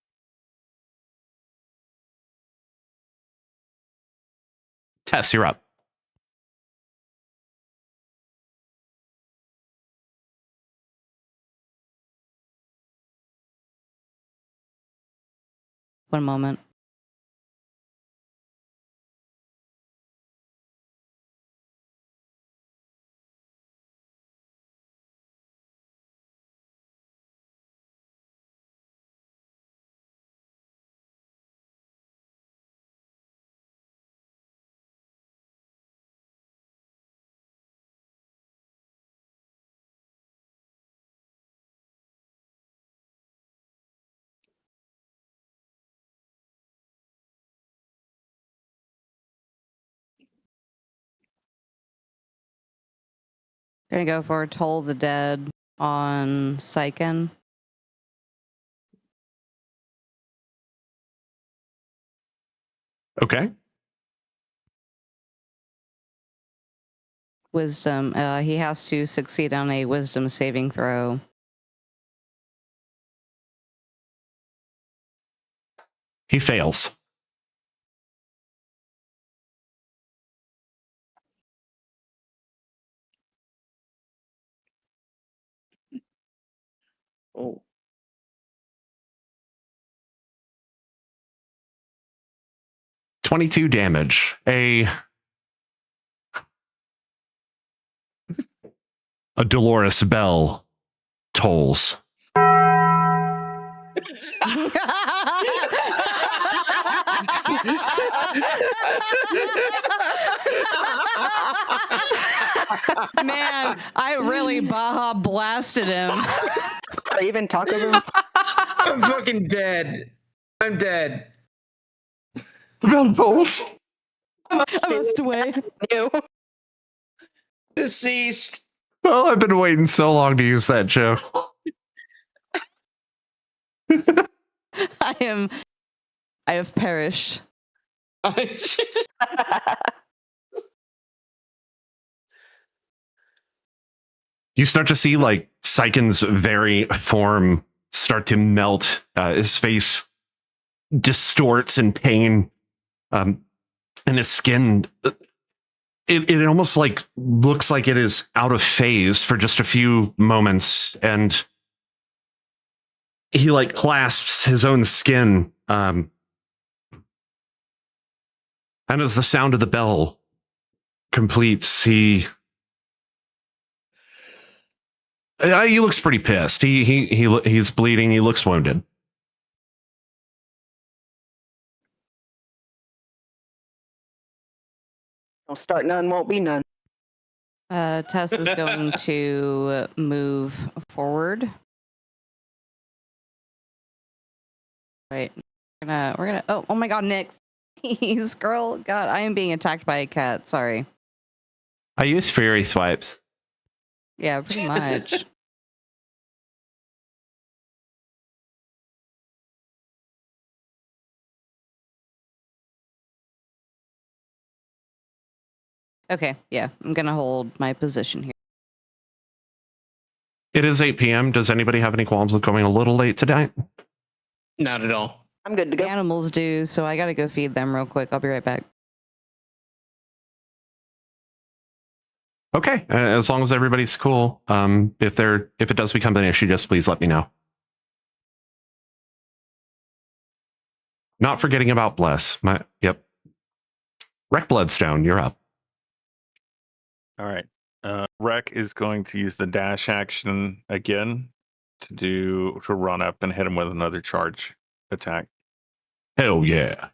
Tess, you're up. One moment. Gonna go for Toll the Dead on Sykin. Okay. Wisdom. He has to succeed on a wisdom saving throw. He fails. oh, 22 damage. a Dolores bell tolls. Man, I really Baja blasted him. I even talk of him. I'm fucking dead. I'm dead. The bell tolls. I must wait. You. Deceased. Well, I've been waiting so long to use that joke. I have perished. You start to see like Sykin's very form start to melt. His face distorts in pain, and his skin. It almost like looks like it is out of phase for just a few moments, and he like clasps his own skin. And as the sound of the bell completes, he looks pretty pissed. He's bleeding. He looks wounded. Don't start none, won't be none. Tess is going to move forward. Right. We're gonna oh my god, Nick. He's girl. God, I am being attacked by a cat. Sorry. I use fairy swipes. Yeah, pretty much. Okay, yeah, I'm gonna hold my position here. It is 8 p.m. Does anybody have any qualms with going a little late tonight? Not at all. I'm good to The go. animals do, so I gotta go feed them real quick. I'll be right back. Okay, as long as everybody's cool. If it does become an issue, just please let me know. Not forgetting about Bless. Yep. Wreck Bloodstone, you're up. All right. Rec is going to use the dash action again to run up and hit him with another charge attack. Hell yeah.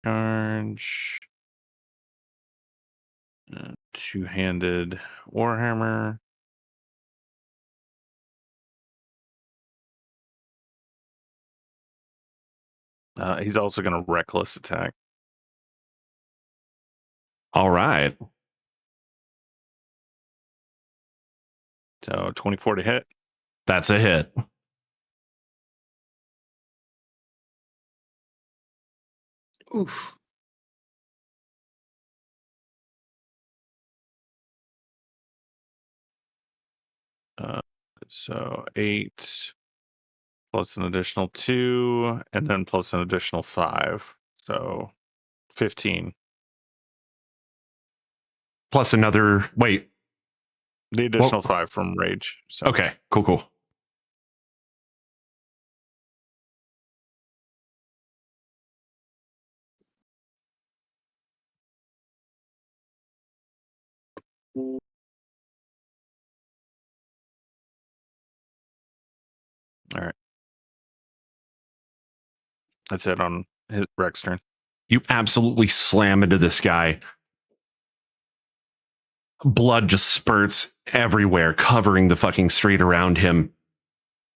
Charge. Two-handed Warhammer. He's also going to reckless attack. All right. So 24 to hit. That's a hit. Oof. So 8 plus an additional 2, and then plus an additional 5. So 15. Plus another. Wait. The additional 5 from rage. So. Okay. Cool. All right. That's it on his Rex turn. You absolutely slam into this guy. Blood just spurts everywhere, covering the fucking street around him.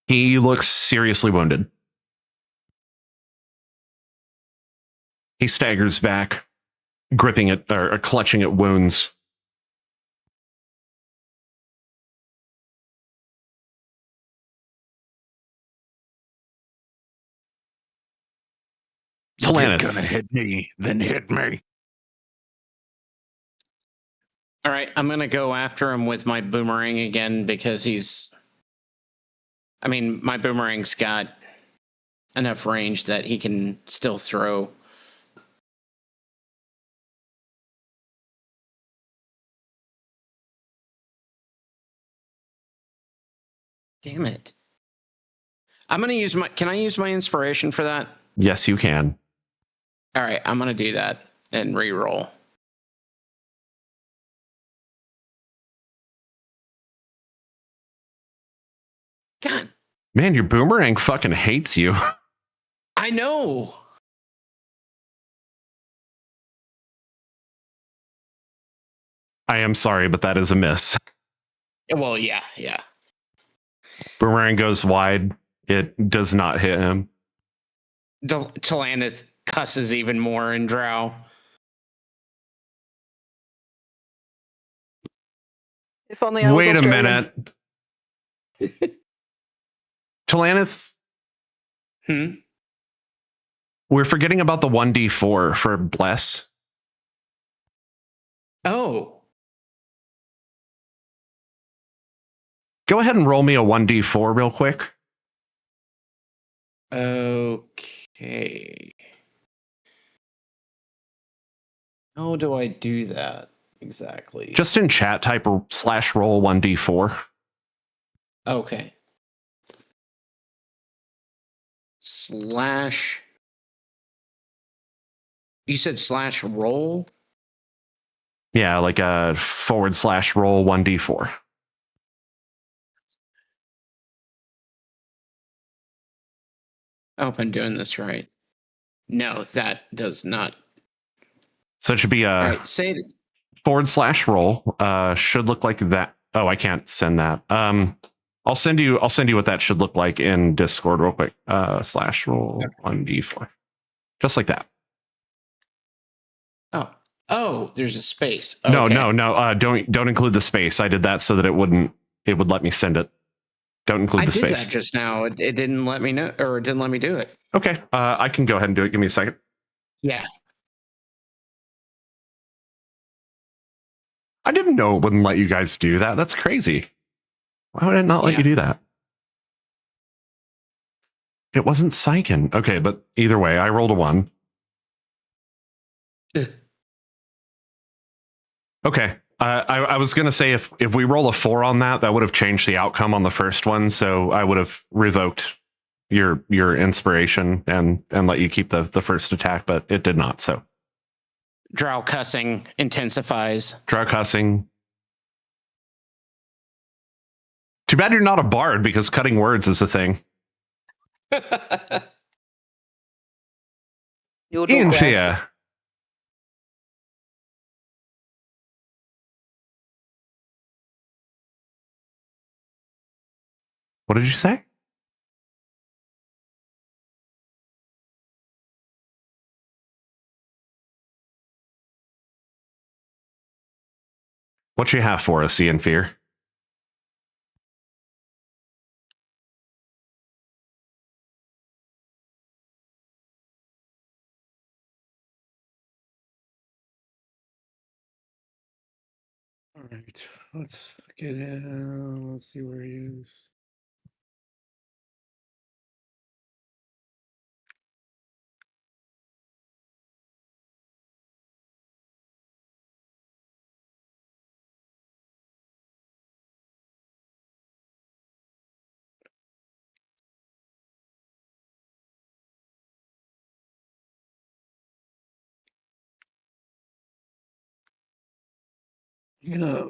He looks seriously wounded. He staggers back, gripping at or clutching at wounds. Talanith. You're gonna hit me, then hit me. All right, I'm gonna go after him with my boomerang again because my boomerang's got enough range that he can still throw. Damn it. I'm gonna use can I use my inspiration for that? Yes, you can. All right, I'm gonna do that and re-roll. God, Man, your boomerang fucking hates you. I know. I am sorry, but that is a miss. Well, yeah. Boomerang goes wide. It does not hit him. Talanith cusses even more in Drow. If only I was Wait a Australian. minute. Talanith, we're forgetting about the 1d4 for bless. Oh. Go ahead and roll me a 1d4 real quick. Okay. How do I do that exactly? Just in chat, type /roll 1d4. Okay. / You said /roll? Yeah, like a / roll 1d4. I hope I'm doing this right. No, that does not. So it should be a All right, say it. / roll. Should look like that. Oh, I can't send that. I'll send you what that should look like in Discord real quick. / roll 1d4. Just like that. Oh, there's a space. No, Okay. no. Don't include the space. I did that so that it would let me send it. Don't include I the did space. that just now. It didn't let me know, or it didn't let me do it. Okay. I can go ahead and do it. Give me a second. Yeah. I didn't know it wouldn't let you guys do that. That's crazy. Why would it not let Yeah. you do that? It wasn't psyching. Okay, but either way, I rolled a 1. Okay. I was going to say if we roll a 4 on that, that would have changed the outcome on the first one. So I would have revoked your inspiration and let you keep the first attack, but it did not. So Drow cussing intensifies. Drow cussing. Too bad you're not a bard because cutting words is a thing. You'll do Ian grass. Thea. What did you say? What you have for us, Ian Fear? All right, let's get it. Let's see where he is. I'm gonna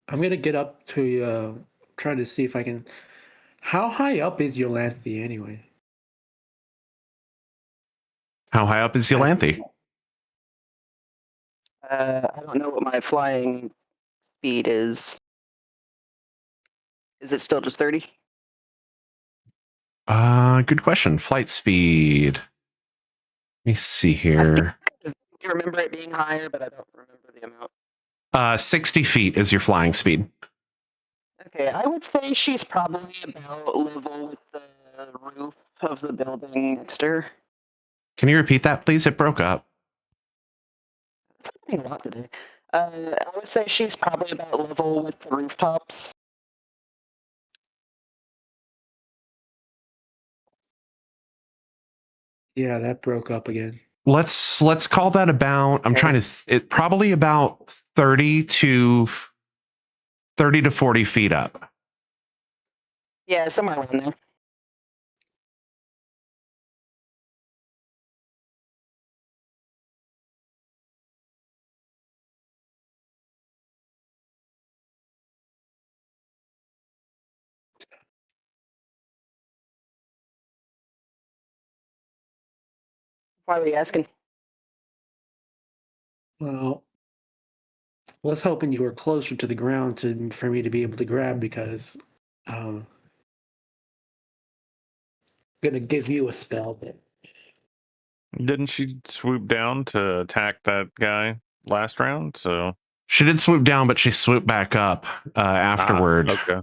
I'm gonna get up to try to see if I can. How high up is Yolanthe anyway? How high up is Yolanthe? I don't know what my flying speed is. Is it still just 30? Good question. Flight speed. Let me see here. I remember it being higher, but I don't remember the amount. 60 feet is your flying speed. Okay, I would say she's probably about level with the roof of the building next to her. Can you repeat that, please? It broke up. It's happening a lot today. I would say she's probably about level with the rooftops. Yeah, that broke up again. Let's call that about. I'm trying to. It probably about 30 to 40 feet up. Yeah, somewhere around there. Why were you asking? Well, I was hoping you were closer to the ground for me to be able to grab because I'm gonna give you a spell. But Didn't she swoop down to attack that guy last round? So She did swoop down, but she swooped back up afterward. Okay.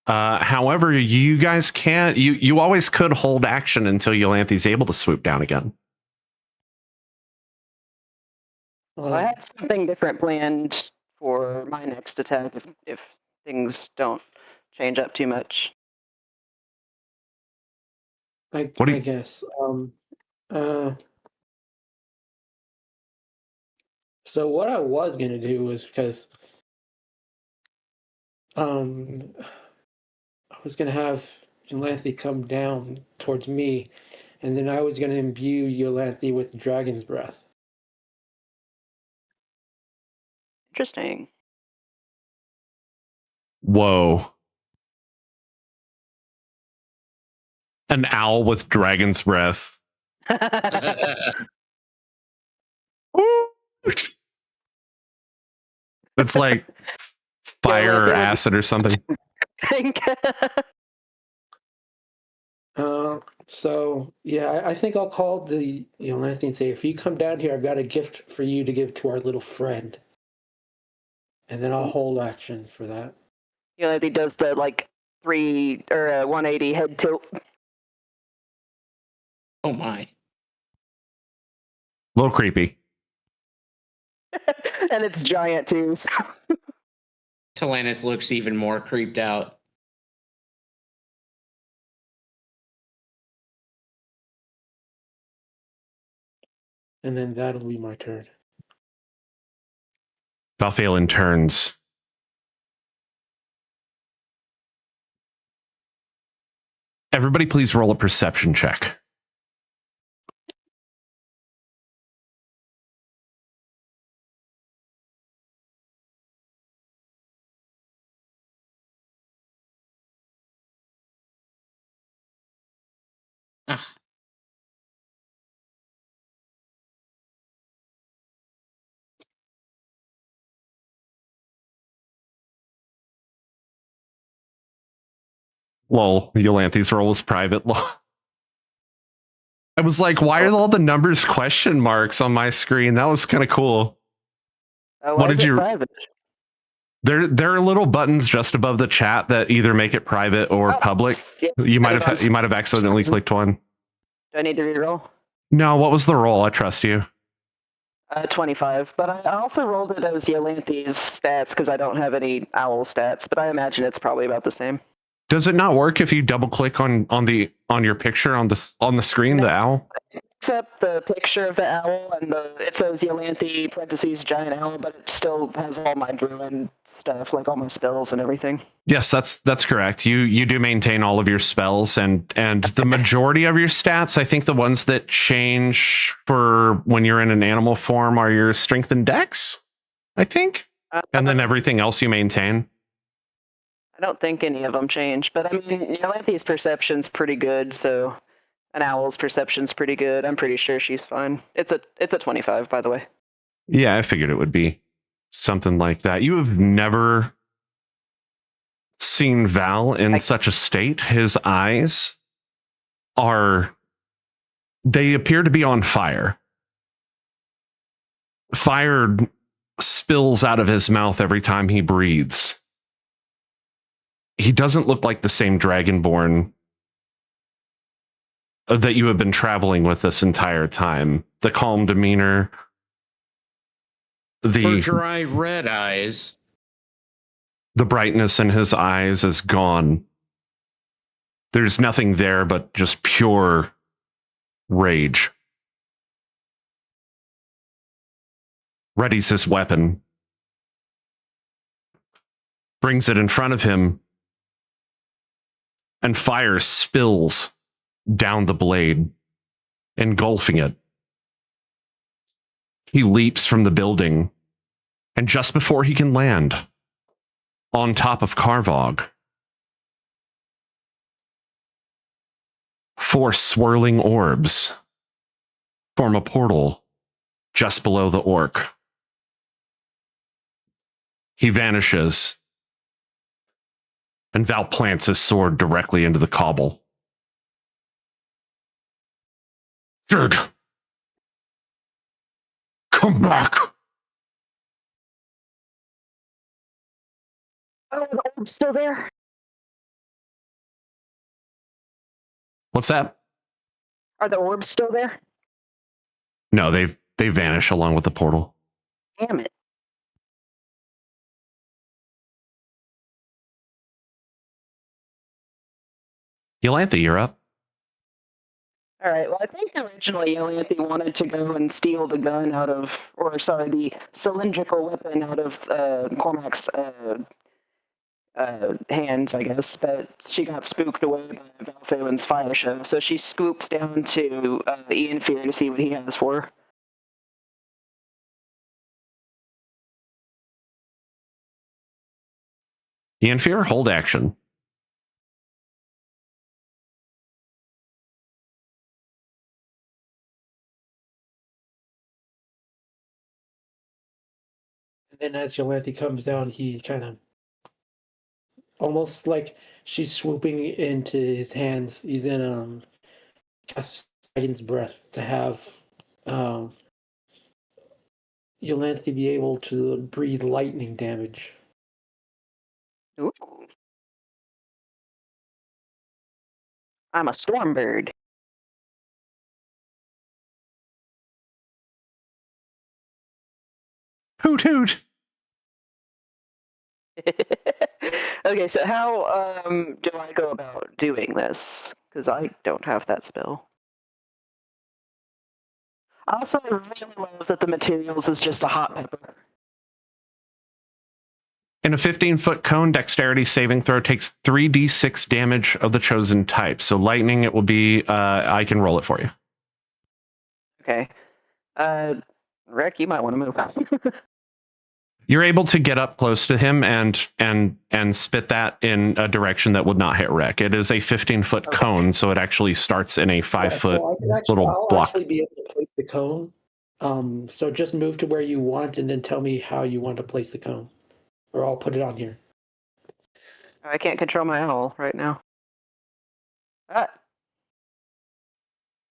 However, you guys can't. You always could hold action until Yolanthi's able to swoop down again. So I had something different planned for my next attack if things don't change up too much. I guess. So what I was gonna do was because I was gonna have Yolanthi come down towards me, and then I was gonna imbue Yolanthi with Dragon's Breath. Interesting. Whoa. An owl with dragon's breath. It's like fire or acid or something. So yeah, I think I'll call the Yolanthi and say, if you come down here, I've got a gift for you to give to our little friend. And then I'll hold action for that. He does the like 180 head tilt. Oh my. A little creepy. And it's giant too. So. Talanith looks even more creeped out. And then that'll be my turn. Valphalin turns. Everybody please roll a perception check. Ah. Lol, Yolanthi's roll was private. I was like, why are all the numbers question marks on my screen? That was kind of cool. What did you? Private? There are little buttons just above the chat that either make it private or public. Yeah, you might have accidentally clicked one. Do I need to reroll? No, what was the roll? I trust you. 25, but I also rolled it as Yolanthi's stats because I don't have any owl stats, but I imagine it's probably about the same. Does it not work if you double click on your picture on the screen, the owl? Except the picture of the owl and it says Yolanthi parentheses giant owl, but it still has all my druid stuff, like all my spells and everything. Yes, that's correct. You do maintain all of your spells and the majority of your stats. I think the ones that change for when you're in an animal form are your strength and dex, I think. And then everything else you maintain. I don't think any of them change, but I mean, Yolanthi's perception's pretty good, so an owl's perception's pretty good. I'm pretty sure she's fine. It's a 25, by the way. Yeah, I figured it would be something like that. You have never seen Val in such a state. His eyes they appear to be on fire. Fire spills out of his mouth every time he breathes. He doesn't look like the same Dragonborn that you have been traveling with this entire time. The calm demeanor, the dry red eyes, the brightness in his eyes is gone. There's nothing there but just pure rage. Readies his weapon, brings it in front of him, and fire spills down the blade, engulfing it. He leaps from the building, and just before he can land on top of Carvog, 4 swirling orbs form a portal just below the orc. He vanishes, and Val plants his sword directly into the cobble. Dude, come back! Oh, the orb's still there. What's that? Are the orbs still there? No, they vanish along with the portal. Damn it. Yolantha, you're up. All right. Well, I think originally Elianthe wanted to go and steal the gun out of, or sorry, the cylindrical weapon out of Cormac's hands, I guess. But she got spooked away by Valfoen's fire show, so she scoops down to Ian Fear to see what he has for her. Ian Fear, hold action. And then as Yolanthe comes down, he kind of almost like she's swooping into his hands. He's in Poseidon's breath to have Yolanthe be able to breathe lightning damage. Ooh. I'm a storm bird. Hoot hoot! Okay, so how do I go about doing this? Because I don't have that spell. Also, I really love that the materials is just a hot pepper. In a 15-foot cone, dexterity saving throw takes 3d6 damage of the chosen type. So lightning, it will be, I can roll it for you. Okay. Rick, you might want to move. You're able to get up close to him and spit that in a direction that would not hit Rick. It is a 15-foot Okay. cone, so it actually starts in a 5-foot little I'll block. actually be able to place the cone. So just move to where you want, and then tell me how you want to place the cone, or I'll put it on here. I can't control my owl right now. Ah,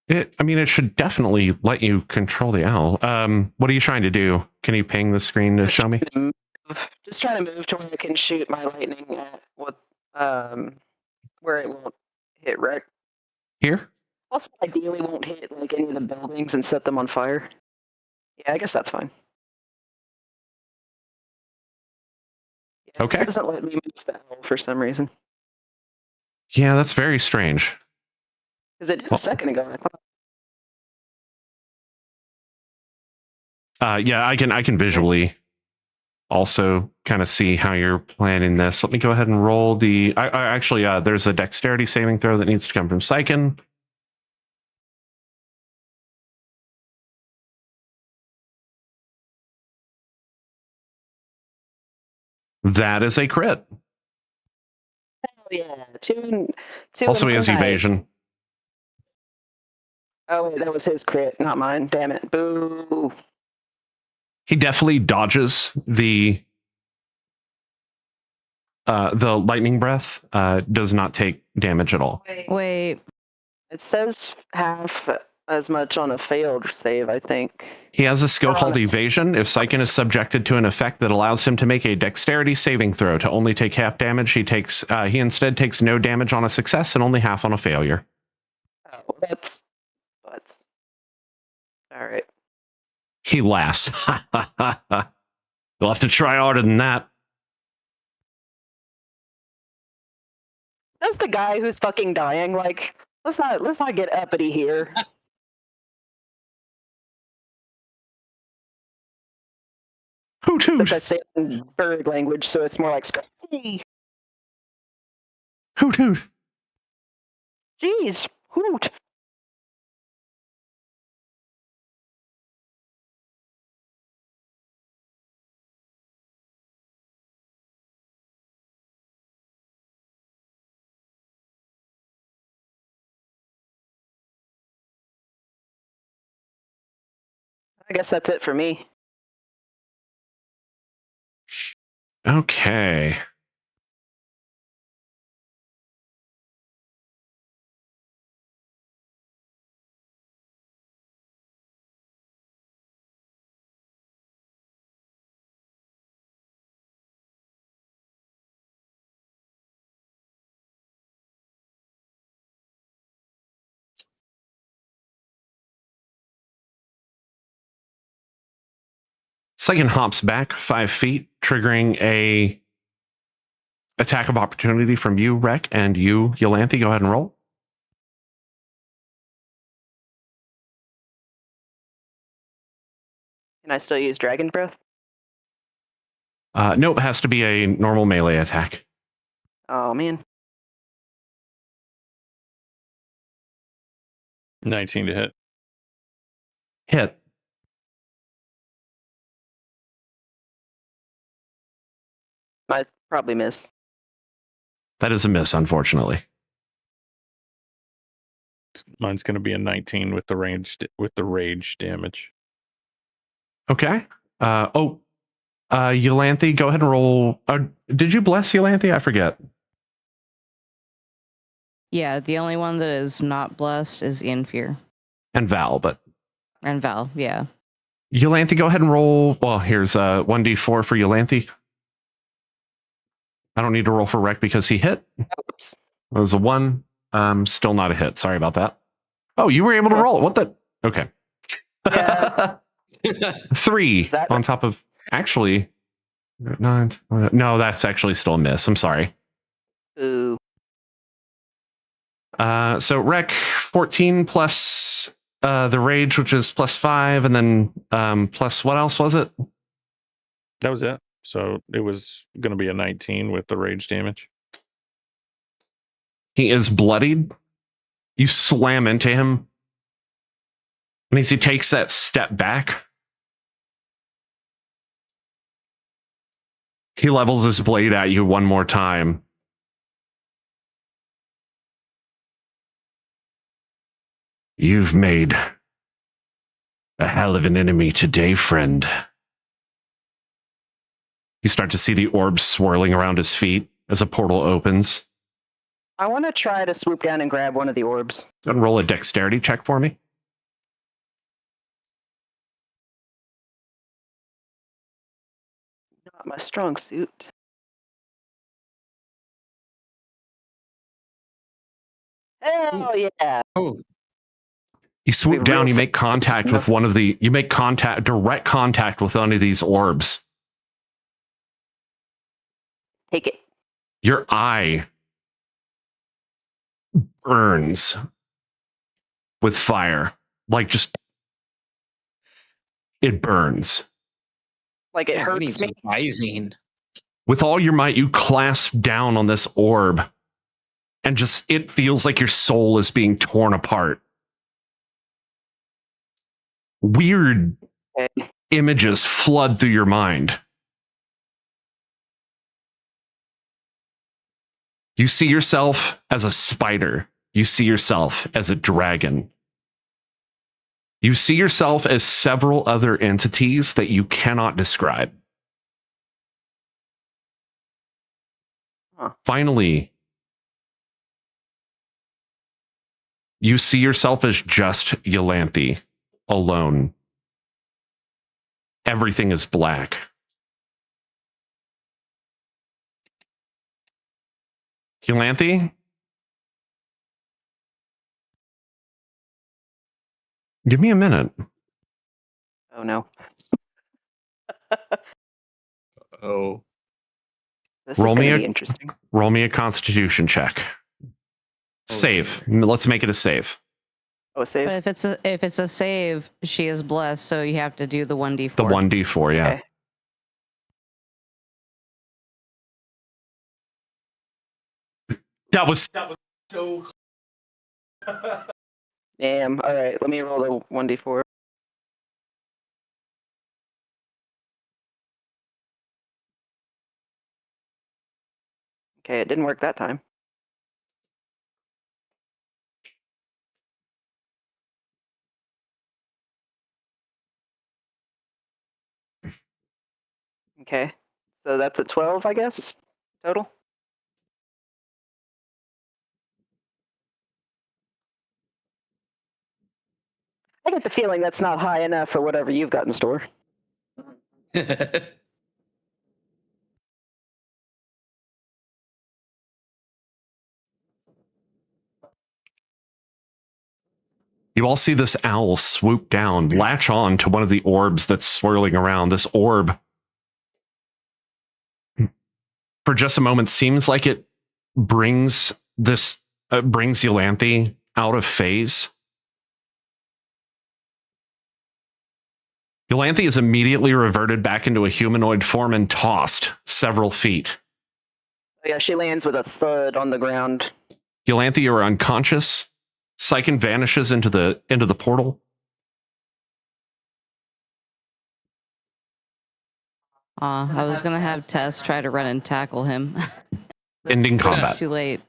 It should definitely let you control the owl. What are you trying to do? Can you ping the screen to show me? just trying to move to where I can shoot my lightning at where it won't hit Rick. Here? Also, ideally, won't hit like any of the buildings and set them on fire. Yeah, I guess that's fine. Yeah, Okay. It doesn't let me move the owl for some reason. Yeah, that's very strange. Because it did a second ago. I thought. Yeah, I can visually also kind of see how you're planning this. Let me go ahead and roll the. I actually, there's a dexterity saving throw that needs to come from Syken. That is a crit. Oh yeah, two. Also, he and has one night. evasion. Oh wait, that was his crit, not mine. Damn it! Boo. He definitely dodges the lightning breath. Does not take damage at all. Wait. It says half as much on a failed save, I think. He has a skill Or called on a- evasion. If Syken is subjected to an effect that allows him to make a dexterity saving throw to only take half damage, he instead takes no damage on a success and only half on a failure. Oh, that's all right. He laughs. You'll have to try harder than that. That's the guy who's fucking dying. Like, let's not get uppity here. Hoot But hoot. I say it in bird language, so it's more like, hey, Hoot hoot. geez, hoot. I guess that's it for me. Okay. Second hops back 5 feet, triggering a attack of opportunity from you, Rek, and you, Yolanthe. Go ahead and roll. Can I still use Dragon Breath? Nope, it has to be a normal melee attack. Oh man. 19 to hit. Hit. I probably miss. That is a miss, unfortunately. Mine's going to be a 19 with the rage damage. Okay. Yolanthe, go ahead and roll. Did you bless Yolanthe? I forget. Yeah, the only one that is not blessed is in fear. And Val, but And Val, yeah. Yolanthe, go ahead and roll. Well, here's 1d4 for Yolanthe. I don't need to roll for Rek because he hit. Oops. It was a 1. Still not a hit. Sorry about that. Oh, you were able to roll it. What the? Okay. Yeah. 3 Is that- on top of... Actually, 9. No, that's actually still a miss. I'm sorry. Ooh. So Rek, 14 plus the rage, which is plus 5, and then plus what else was it? That was it. So it was going to be a 19 with the rage damage. He is bloodied. You slam into him. And as he takes that step back, he levels his blade at you one more time. You've made a hell of an enemy today, friend. You start to see the orbs swirling around his feet as a portal opens. I want to try to swoop down and grab one of the orbs. Go ahead and roll a dexterity check for me. Not my strong suit. Hell yeah! Oh, You swoop Be down, real you make contact with direct contact with one of these orbs. Take it. Your eye burns with fire. Like just, it burns. Like it we need hurts some me. Visine. With all your might, you clasp down on this orb, and just, it feels like your soul is being torn apart. Weird Okay. images flood through your mind. You see yourself as a spider. You see yourself as a dragon. You see yourself as several other entities that you cannot describe. Huh. Finally, you see yourself as just Yolanthe, alone. Everything is black. Yolanthe? Give me a minute. Oh no. Oh. This Roll is me going to a- be interesting. Roll me a constitution check. Save. Let's make it a save. Oh, save. But if it's a save, she is blessed, so you have to do the 1d4. The 1d4, yeah. Okay. That was so... Damn. All right. Let me roll the 1d4. Okay, it didn't work that time. Okay. So that's a 12, I guess, total. I get the feeling that's not high enough for whatever you've got in store. You all see this owl swoop down, latch on to one of the orbs that's swirling around. This orb, for just a moment, seems like it brings Yolanthe out of phase. Yolanthe is immediately reverted back into a humanoid form and tossed several feet. Yeah, she lands with a thud on the ground. Yolanthe, you are unconscious. Syken vanishes into the portal. I was gonna have Tess try to run and tackle him. Ending But combat. it's too late.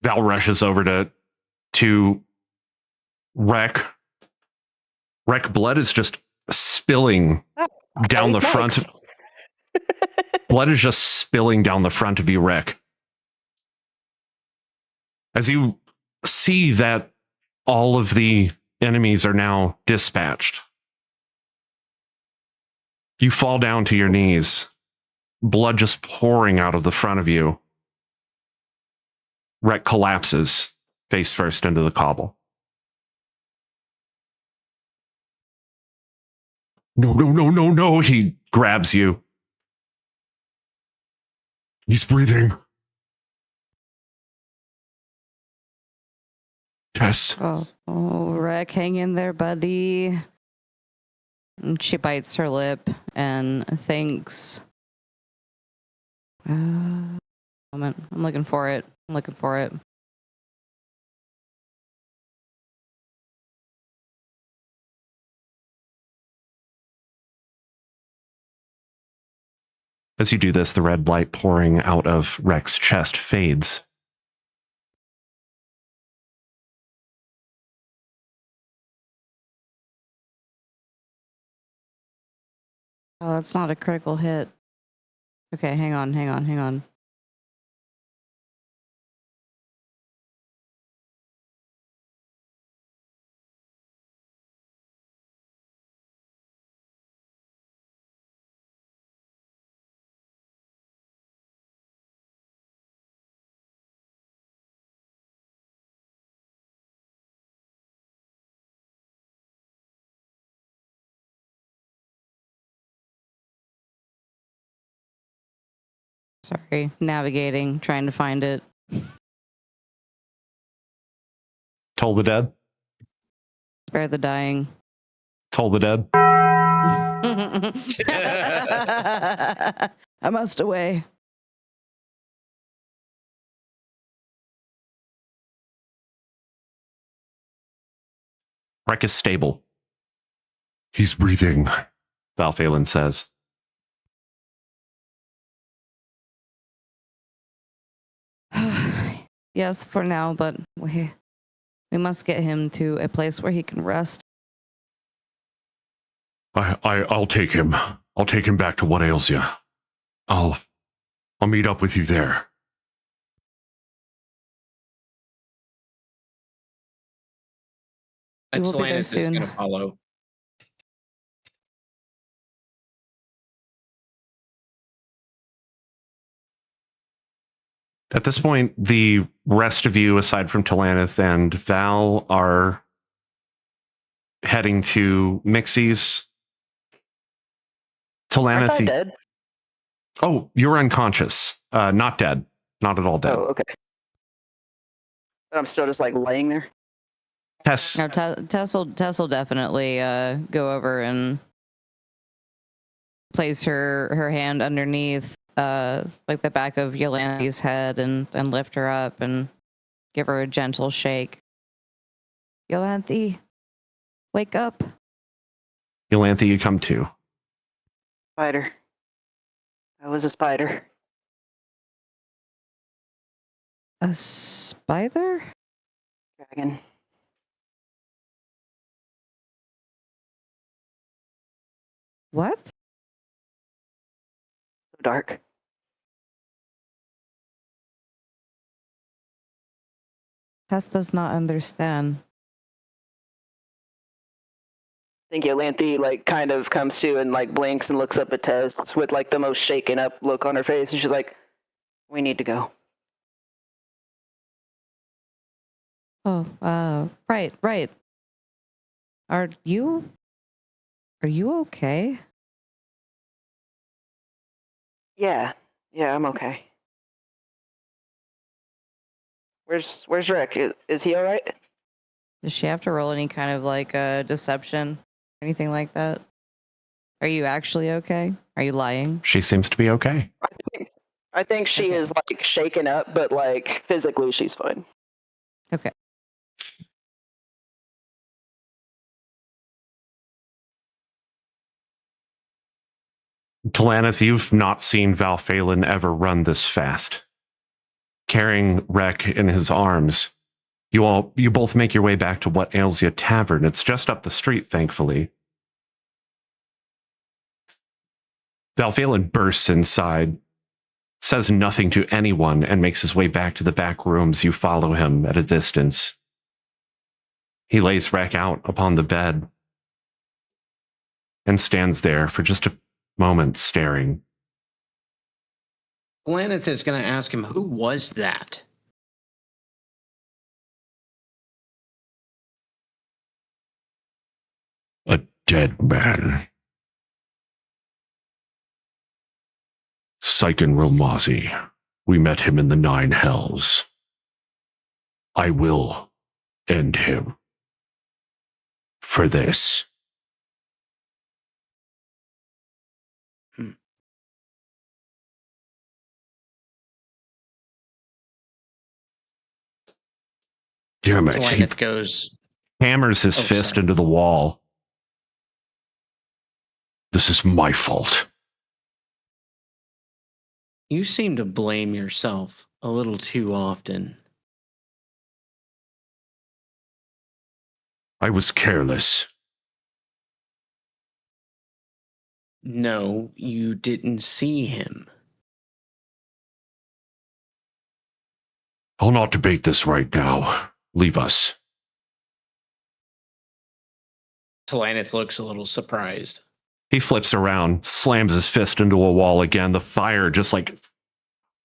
Val rushes over to Wreck. Wreck, blood is just spilling down the front. Blood is just spilling down the front of you, Wreck. As you see that all of the enemies are now dispatched, you fall down to your knees, blood just pouring out of the front of you. Wreck collapses face first into the cobble. No, he grabs you. He's breathing. Tess. Oh, Rek, hang in there, buddy. And she bites her lip and thinks. Moment. I'm looking for it. As you do this, the red light pouring out of Rek's chest fades. Oh, that's not a critical hit. Okay, hang on. Sorry, navigating, trying to find it. Toll the dead. Spare the dying. Toll the dead. I must away. Rek is stable. He's breathing, Valphalin says. Yes, for now, but we must get him to a place where he can rest. I'll take him. I'll take him back to what ails you. I'll meet up with you there. We will be there Atlantis is soon. going to follow. At this point, the rest of you, aside from Talanith and Val, are heading to Mixie's. Aren't I Talanith. dead? Oh, you're unconscious. Not dead. Not at all dead. Oh, okay. But I'm still just like laying there. Tess. No, Tess will definitely go over and place her hand underneath like the back of Yolanthe's head and lift her up and give her a gentle shake. Yolanthe, wake up. Yolanthe, you come to. Spider. That was a spider. A spider? Dragon. What? So dark. Tess does not understand. I think Yolanthe like kind of comes to and like blinks and looks up at Tess with like the most shaken up look on her face, and she's like, "We need to go." Oh, right. Are you okay? Yeah, I'm okay. Where's Rick? Is he all right? Does she have to roll any kind of like deception? Anything like that? Are you actually okay? Are you lying? She seems to be okay. I think she Okay. is like shaken up, but like physically she's fine. Okay. Talanith, you've not seen Val Phelan ever run this fast. Carrying Rek in his arms, you both make your way back to What Ails Ya Tavern. It's just up the street, thankfully. Val Phelan bursts inside, says nothing to anyone, and makes his way back to the back rooms. You follow him at a distance. He lays Rek out upon the bed and stands there for just a moment, staring. Glanith is going to ask him, who was that? A dead man. Syken Rilmazi. We met him in the Nine Hells. I will end him. For this. Damn it. He Glanith goes, hammers his Oh, fist sorry. into the wall. This is my fault. you seem to blame yourself a little too often. I was careless. No, you didn't see him. I'll not debate this right now. Leave us. Talanith looks a little surprised. He flips around, slams his fist into a wall again. The fire just like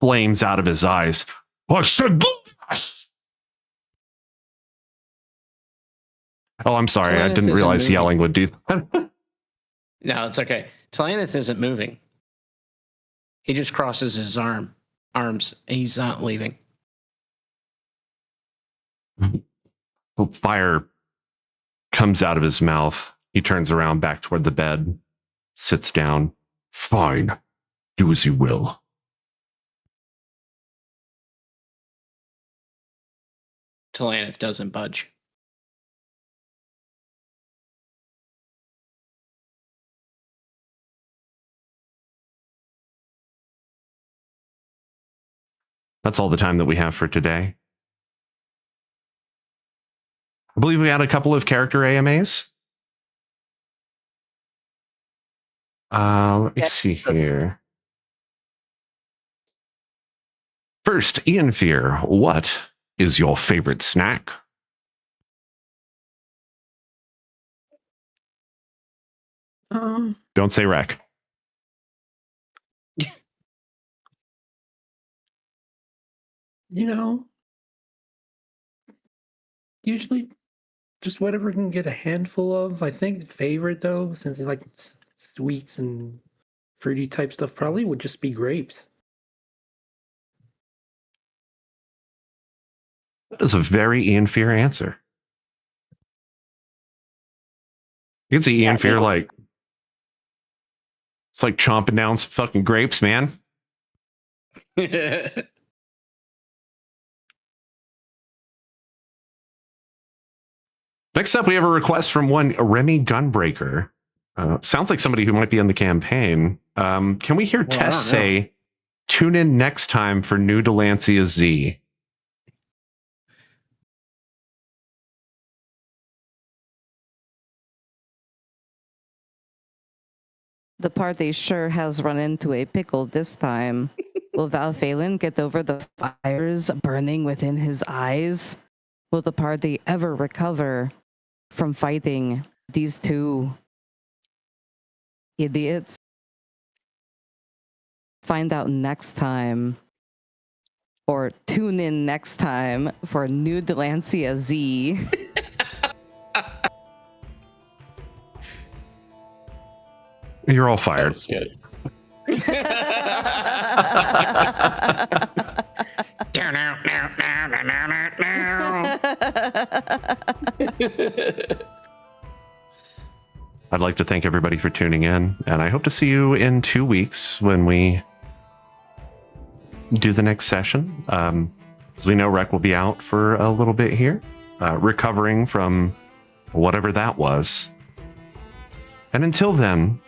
flames out of his eyes. I said, leave us! Oh, I'm sorry. I Talanith didn't isn't realize moving. yelling would do that. No, it's okay. Talanith isn't moving. He just crosses his arms, and he's not leaving. The fire comes out of his mouth. He turns around back toward the bed, sits down. Fine. Do as you will. Talanith doesn't budge. That's all the time that we have for today. I believe we had a couple of character AMAs. Let me see here. First, Ian Fear, what is your favorite snack? Don't say wreck. You know, usually just whatever I can get a handful of. I think favorite though, since I like sweets and fruity type stuff, probably would just be grapes. That is a very Ian Fear answer. You can see Ian Yeah, Fear me- like, it's like chomping down some fucking grapes, man. Next up, we have a request from one Remy Gunbreaker. Sounds like somebody who might be in the campaign. Can we hear Well, I Tess don't know. say, tune in next time for new Dalancia Z? The party sure has run into a pickle this time. Will Valphalin get over the fires burning within his eyes? Will the party ever recover from fighting these two idiots? Find out next time. Or tune in next time for New Dalancia Z. You're all That fired. was good. I'd like to thank everybody for tuning in, and I hope to see you in 2 weeks when we do the next session. As we know, Rec will be out for a little bit here, recovering from whatever that was. And until then,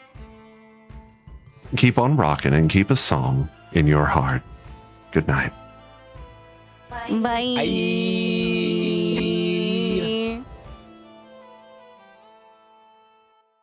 keep on rocking and keep a song in your heart. Good night. Bye. Bye.